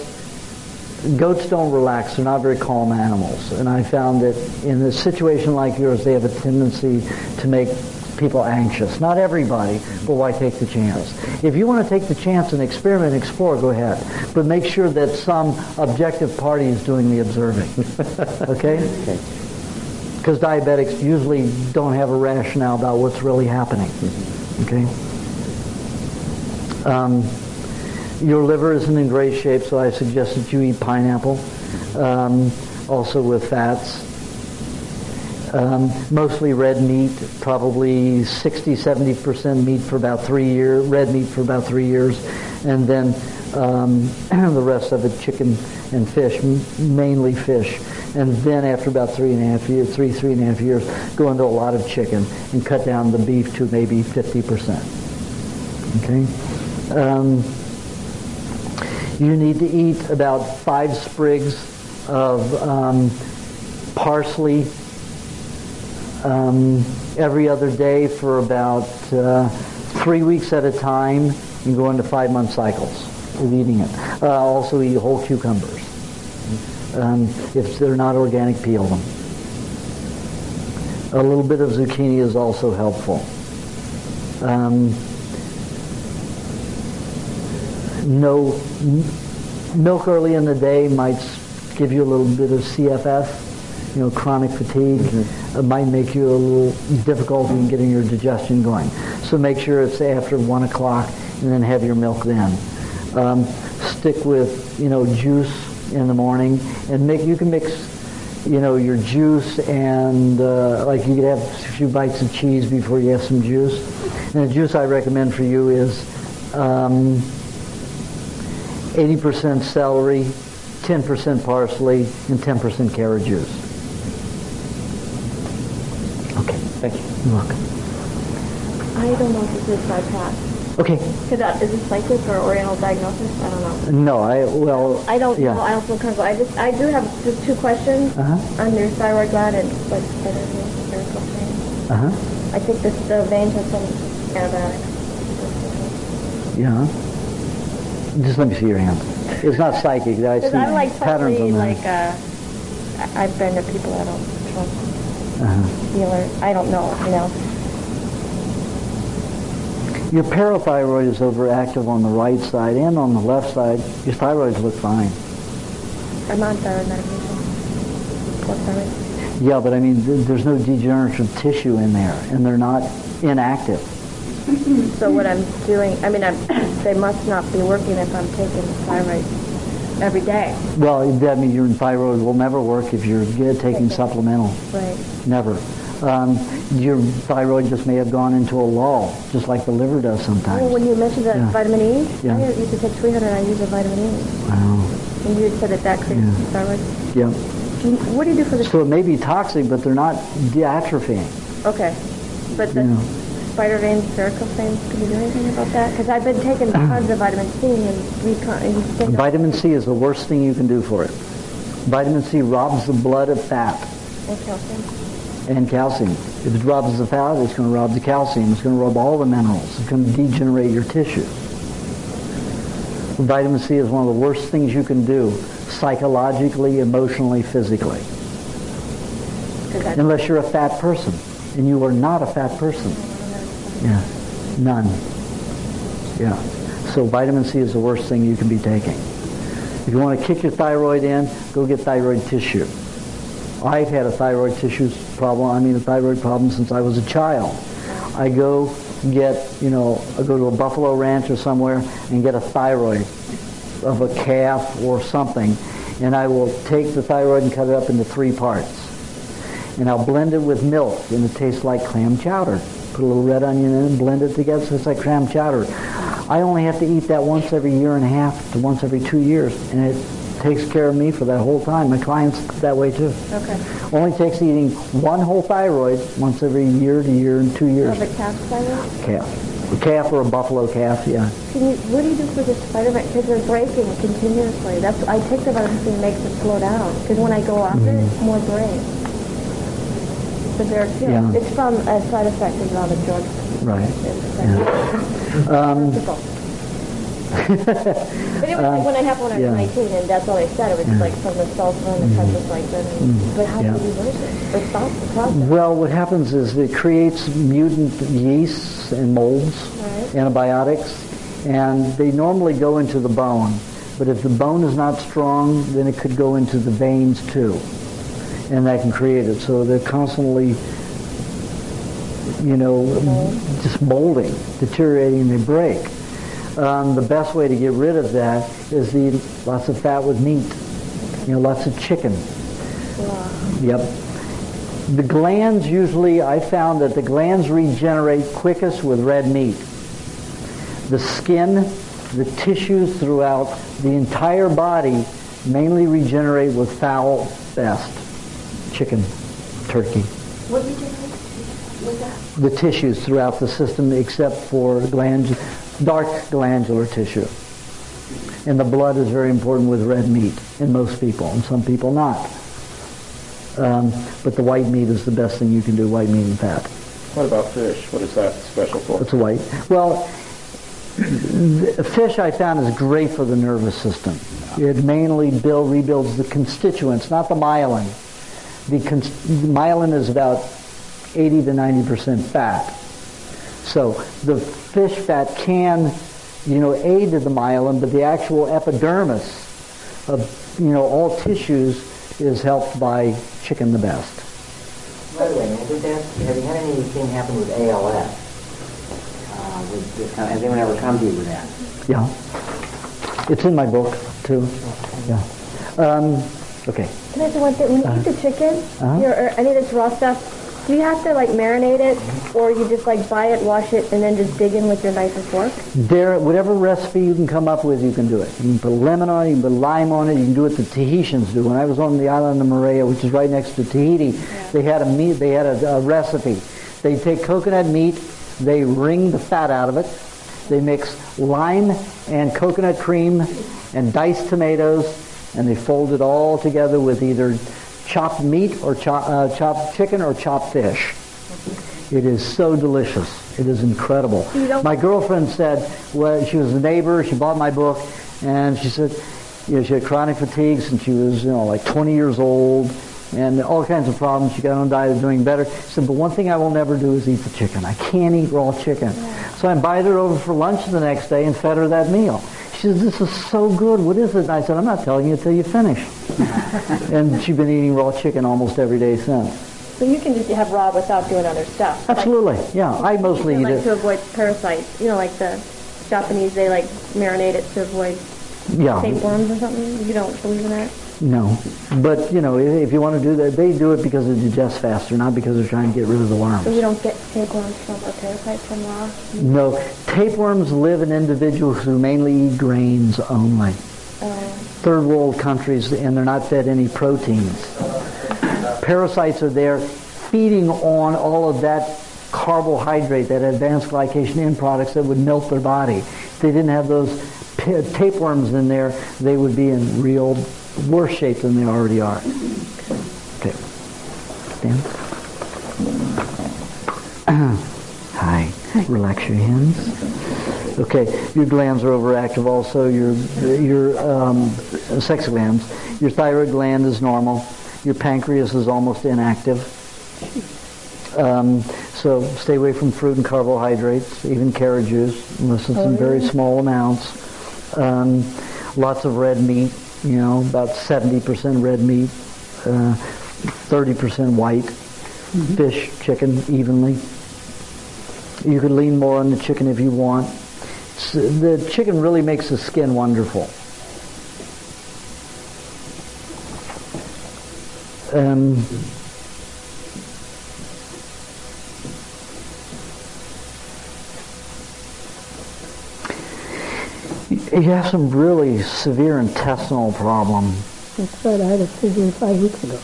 goats don't relax. They're not very calm animals. And I found that in a situation like yours, they have a tendency to make people anxious. Not everybody, but why take the chance? If you want to take the chance and experiment, explore, go ahead. But make sure that some objective party is doing the observing. Okay? Okay. because diabetics usually don't have a rationale about what's really happening. Okay. Your liver isn't in great shape, so I suggest that you eat pineapple, also with fats. Mostly red meat, probably 60-70% meat for about 3 years, red meat for about 3 years, and then the rest of it chicken and fish, mainly fish. And then after about 3.5 years, go into a lot of chicken and cut down the beef to maybe 50%. Okay? You need to eat about 5 sprigs of parsley every other day for about 3 weeks at a time, and go into 5-month cycles of eating it. Also eat whole cucumbers. If they're not organic, peel them. A little bit of zucchini is also helpful. No milk early in the day might give you a little bit of CFS, chronic fatigue. It might make you a little difficulty in getting your digestion going. So make sure it's after 1 o'clock, and then have your milk then. Stick with juice in the morning, and you can mix your juice and like you could have a few bites of cheese before you have some juice. And the juice I recommend for you is 80% celery, 10% parsley, and 10% carrot juice. Okay, thank you. You're welcome. I don't know if this is bypass. Okay. Is it psychic or oriental diagnosis? I don't know. No, I don't know. I don't feel comfortable. I do have just 2 questions on your thyroid gland and like varicose veins. I think the veins have some antibiotics. Yeah. Just let me see your hand. It's not psychic. I see I'm like patterns on that. I've been to people I don't trust. Healer. I don't know. Your parathyroid is overactive on the right side and on the left side. Your thyroids look fine. I'm on thyroid medication. What thyroid? Yeah, but I mean, there's no degenerative tissue in there, and they're not inactive. So what I'm doing, they must not be working if I'm taking thyroid every day. Well, that means your thyroid will never work if you're taking supplemental. Right. Never. Your thyroid just may have gone into a lull, just like the liver does sometimes. Well, when you mentioned that vitamin E, yeah. I used to take 300, I use a vitamin E. Wow. And you had said that creates thyroid? Yeah. What do you do for the... So it may be toxic, but they're not deatrophying. Okay. But the spider veins, varicose veins, can you do anything about that? Because I've been taking tons of vitamin C and vitamin C is the worst thing you can do for it. Vitamin C robs the blood of fat. And calcium. And calcium. If it robs the fat, it's going to rob the calcium. It's going to rob all the minerals. It's going to degenerate your tissues. Vitamin C is one of the worst things you can do, psychologically, emotionally, physically. Unless you're a fat person. And you are not a fat person. Yeah. None. Yeah. So vitamin C is the worst thing you can be taking. If you want to kick your thyroid in, go get thyroid tissue. I've had a thyroid problem since I was a child. I go to a buffalo ranch or somewhere and get a thyroid of a calf or something, and I will take the thyroid and cut it up into 3 parts. And I'll blend it with milk, and it tastes like clam chowder. Put a little red onion in it and blend it together so it's like clam chowder. I only have to eat that once every 1.5 years to once every 2 years, and it takes care of me for that whole time. My clients that way too. Okay. Only takes eating 1 whole thyroid once every 1 year to 1 and 2 years. Of a calf thyroid? Calf. A calf or a buffalo calf, yeah. What do you do for the spider vein? Because they're breaking continuously. I take the vitamin C and makes it slow down. Because when I go off it, more break. It's from a side effect of all the drugs. Right. But it was like when I had one, I was 19, and that's all they said. It was like from the sulfur and the tetracycline. But how do you reverse it? Or stop the process? Well, what happens is it creates mutant yeasts and molds, antibiotics, and they normally go into the bone. But if the bone is not strong, then it could go into the veins too. and that can create it. So they're constantly, just molding, deteriorating, they break. The best way to get rid of that is to eat lots of fat with meat. Lots of chicken. Wow. Yep. The glands usually, I found that the glands regenerate quickest with red meat. The skin, the tissues throughout the entire body mainly regenerate with fowl best. Chicken, turkey. What regenerate? What's that? The tissues throughout the system except for dark glandular tissue. And the blood is very important with red meat in most people, and some people not. But the white meat is the best thing you can do, white meat and fat. What about fish? What is that special for? It's white. Well, fish I found is great for the nervous system. It mainly rebuilds the constituents, not the myelin. The myelin is about 80 to 90% fat. So the fish fat can, aid to the myelin, but the actual epidermis of, all tissues is helped by chicken the best. By the way, may I just ask, have you had anything happen with ALS? With this kind has anyone ever come to you with that? Yeah. It's in my book, too. Yeah. Okay. Can I say one thing? When you eat the chicken, or any of this raw stuff, do you have to marinate it, or you just buy it, wash it, and then just dig in with your knife or fork? Whatever recipe you can come up with, you can do it. You can put lemon on it, you can put lime on it, you can do what the Tahitians do. When I was on the island of Moorea, which is right next to Tahiti, they had a recipe. They take coconut meat, they wring the fat out of it, they mix lime and coconut cream and diced tomatoes, and they fold it all together with either chopped meat or chopped chicken or chopped fish. It is so delicious. It is incredible. My girlfriend said, she was a neighbor, she bought my book, and she said, she had chronic fatigues, and she was, 20 years old, and all kinds of problems. She got on a diet of doing better. She said, but one thing I will never do is eat the chicken. I can't eat raw chicken. So I invited her over for lunch the next day and fed her that meal. She says, this is so good. What is it? And I said, I'm not telling you until you finish. And she's been eating raw chicken almost every day since. So you can just have raw without doing other stuff. Absolutely, yeah. I mostly eat it. To avoid parasites. Like the Japanese, they marinate it to avoid tapeworms or something. You don't believe in that? No. But, if you want to do that, they do it because it digests faster, not because they're trying to get rid of the worms. So you don't get tapeworms or parasites from raw? No. Tapeworms live in individuals who mainly eat grains only. Third world countries, and they're not fed any proteins. Parasites are there feeding on all of that carbohydrate, that advanced glycation end products that would melt their body. If they didn't have those tapeworms in there, they would be in real worse shape than they already are. Okay. Stand. Hi. Relax your hands. Okay. Your glands are overactive also. Your sex glands. Your thyroid gland is normal. Your pancreas is almost inactive. So stay away from fruit and carbohydrates, even carrot juice, unless it's in very small amounts. Lots of red meat, about 70% red meat, 30% white. Fish, chicken, evenly. You could lean more on the chicken if you want. The chicken really makes the skin wonderful. You have some really severe intestinal problem. That's right. I had a seizure 5 weeks ago.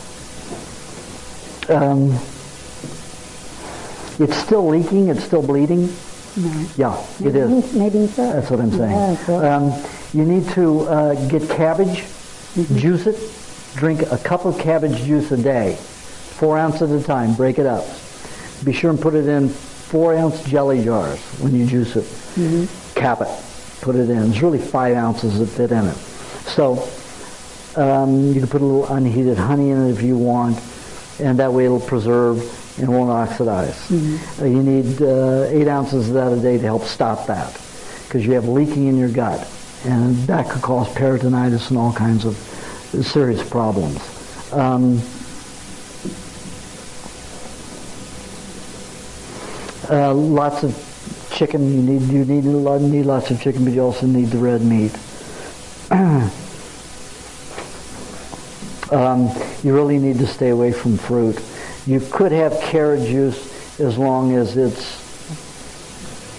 It's still leaking. It's still bleeding. No. Yeah, it is. Maybe so. That's what I'm saying. Yeah, you need to get cabbage, juice it, drink a cup of cabbage juice a day, 4 ounces at a time. Break it up. Be sure and put it in 4-ounce jelly jars when you juice it. Cap it. Put it in. There's really 5 ounces that fit in it. So you can put a little unheated honey in it if you want, and that way it'll preserve and won't oxidize. You need 8 ounces of that a day to help stop that, because you have leaking in your gut, and that could cause peritonitis and all kinds of serious problems. Lots of chicken. You need lots of chicken, but you also need the red meat. You really need to stay away from fruit. You could have carrot juice as long as it's,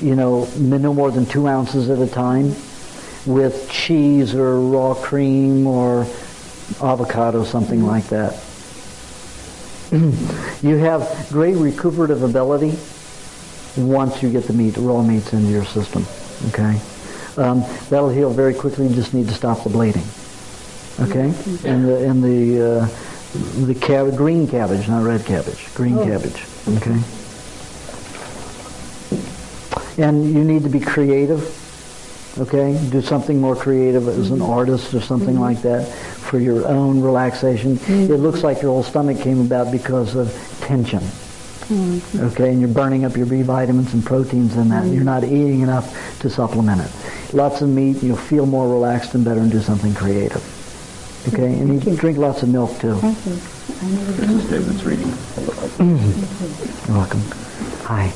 no more than 2 ounces at a time, with cheese or raw cream or avocado, something like that. You have great recuperative ability once you get the raw meats into your system. Okay, that'll heal very quickly. You just need to stop the bleeding. Okay, and the green cabbage, not red cabbage, green cabbage. Okay, and you need to be creative. Okay, do something more creative as an artist or something like that for your own relaxation. It looks like your whole stomach came about because of tension. Okay, and you're burning up your B vitamins and proteins in that, and you're not eating enough to supplement it. Lots of meat, you'll feel more relaxed and better and do something creative. Okay, and you can drink lots of milk too. Thank you. This is David's reading. You're welcome. Hi.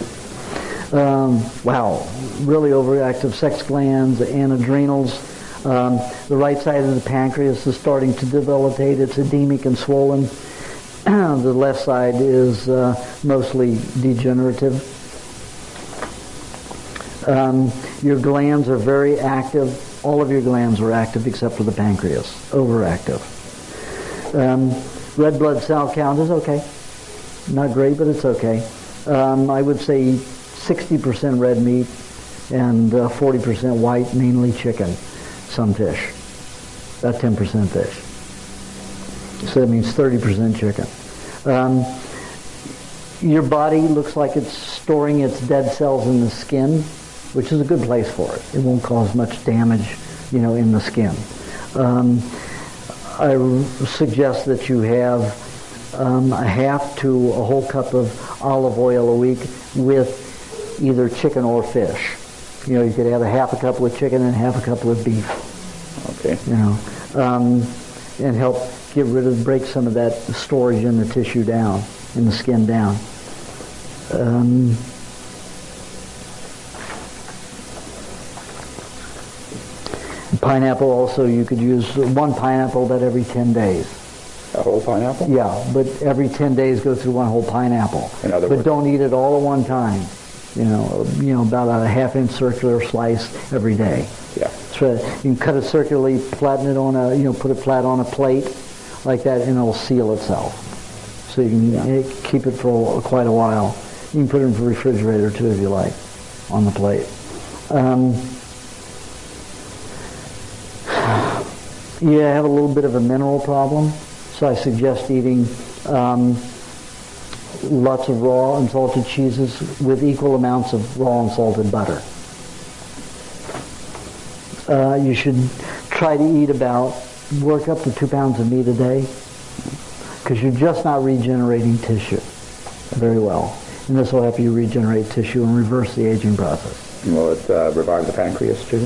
Wow, really overactive sex glands and adrenals. The right side of the pancreas is starting to debilitate. It's edemic and swollen. The left side is mostly degenerative. Your glands are very active. All of your glands are active except for the pancreas, overactive. Red blood cell count is okay. Not great, but it's okay. I would say 60% red meat and 40% white, mainly chicken, some fish, about 10% fish. So that means 30% chicken. Your body looks like it's storing its dead cells in the skin, which is a good place for it. It won't cause much damage, in the skin. I suggest that you have a half to a whole cup of olive oil a week with either chicken or fish. You could have a half a cup with chicken and half a cup with beef. Okay. And help break some of that storage in the tissue down, in the skin down. Pineapple also, you could use one pineapple about every 10 days. A whole pineapple? Yeah, but every 10 days go through one whole pineapple. But don't eat it all at one time. About a half-inch circular slice every day. Yeah. So you can cut it circularly, flatten it on put it flat on a plate like that, and it'll seal itself. So you can keep it for quite a while. You can put it in the refrigerator too if you like, on the plate. You have a little bit of a mineral problem, so I suggest eating lots of raw and salted cheeses with equal amounts of raw and salted butter. You should try to work up to 2 pounds of meat a day, because you're just not regenerating tissue very well. And this will help you regenerate tissue and reverse the aging process. Will it revive the pancreas too?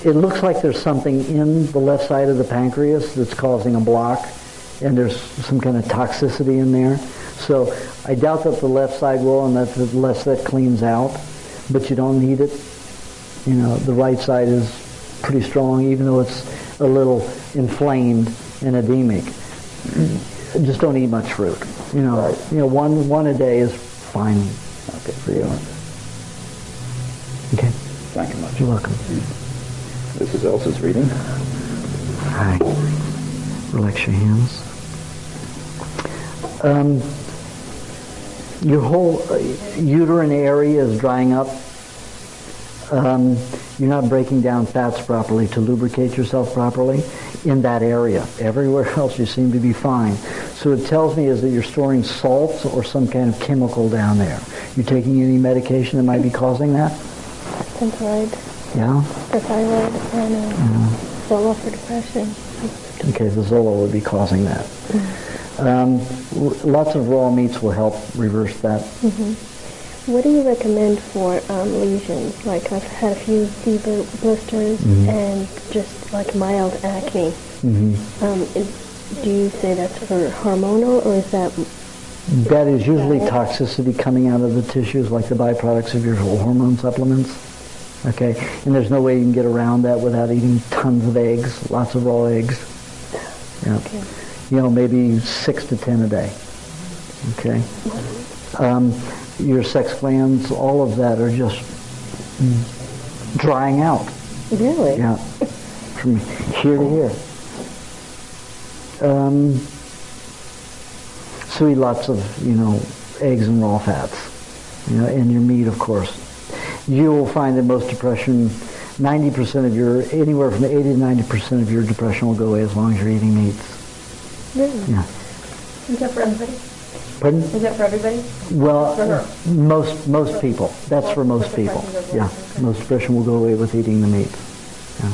It looks like there's something in the left side of the pancreas that's causing a block, and there's some kind of toxicity in there. So I doubt that the left side will, and that the left side cleans out, but you don't need it. The right side is pretty strong, even though it's a little inflamed and edemic. Just don't eat much fruit. One a day is fine. Okay, for you. Okay. Thank you much. You're welcome. This is Elsa's reading. Hi. Relax your hands. Your whole uterine area is drying up. You're not breaking down fats properly to lubricate yourself properly in that area. Everywhere else you seem to be fine. So it tells me is that you're storing salts or some kind of chemical down there. You taking any medication that might be causing that? Thyroid. Yeah? For thyroid and Zola for depression. Okay, the Zola would be causing that. Lots of raw meats will help reverse that. What do you recommend for lesions? Like I've had a few fever blisters and just like mild acne. Do you say that's for hormonal, or is that? That is usually toxicity coming out of the tissues, like the byproducts of your hormone supplements. Okay, and there's no way you can get around that without eating tons of eggs, lots of raw eggs. Yeah. Okay. You know, maybe 6 to 10 a day. Okay. Your sex glands, all of that are just drying out. Really? Yeah. From here to here. So eat lots of, eggs and raw fats, and your meat, of course. You will find that most depression, anywhere from 80 to 90% of your depression will go away as long as you're eating meats. Really? Yeah. Is that for everybody? Pardon? Is that for everybody? Well, For her? most people. That's for most people. Yeah. Most depression will go away with eating the meat. Yeah.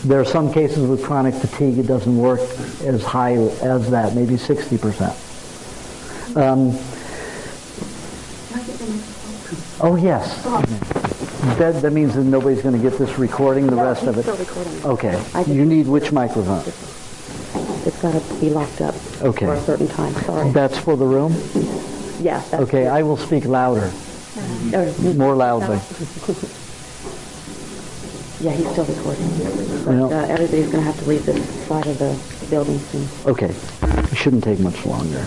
There are some cases with chronic fatigue it doesn't work as high as that, maybe 60%. Oh yes. That means that nobody's going to get this recording, the rest of it. Still recording. Okay. You need which microphone? It's got to be locked up Okay. for a certain time. Sorry. That's for the room? Yeah. That's Okay, I will speak louder, more loudly. Yeah, he's still recording. But Well- everybody's going to have to leave this side of the building soon. Okay. It shouldn't take much longer.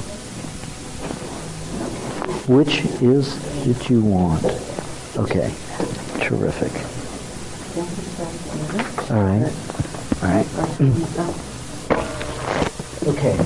Which is it you want? Okay. Terrific. All right. All right. Okay.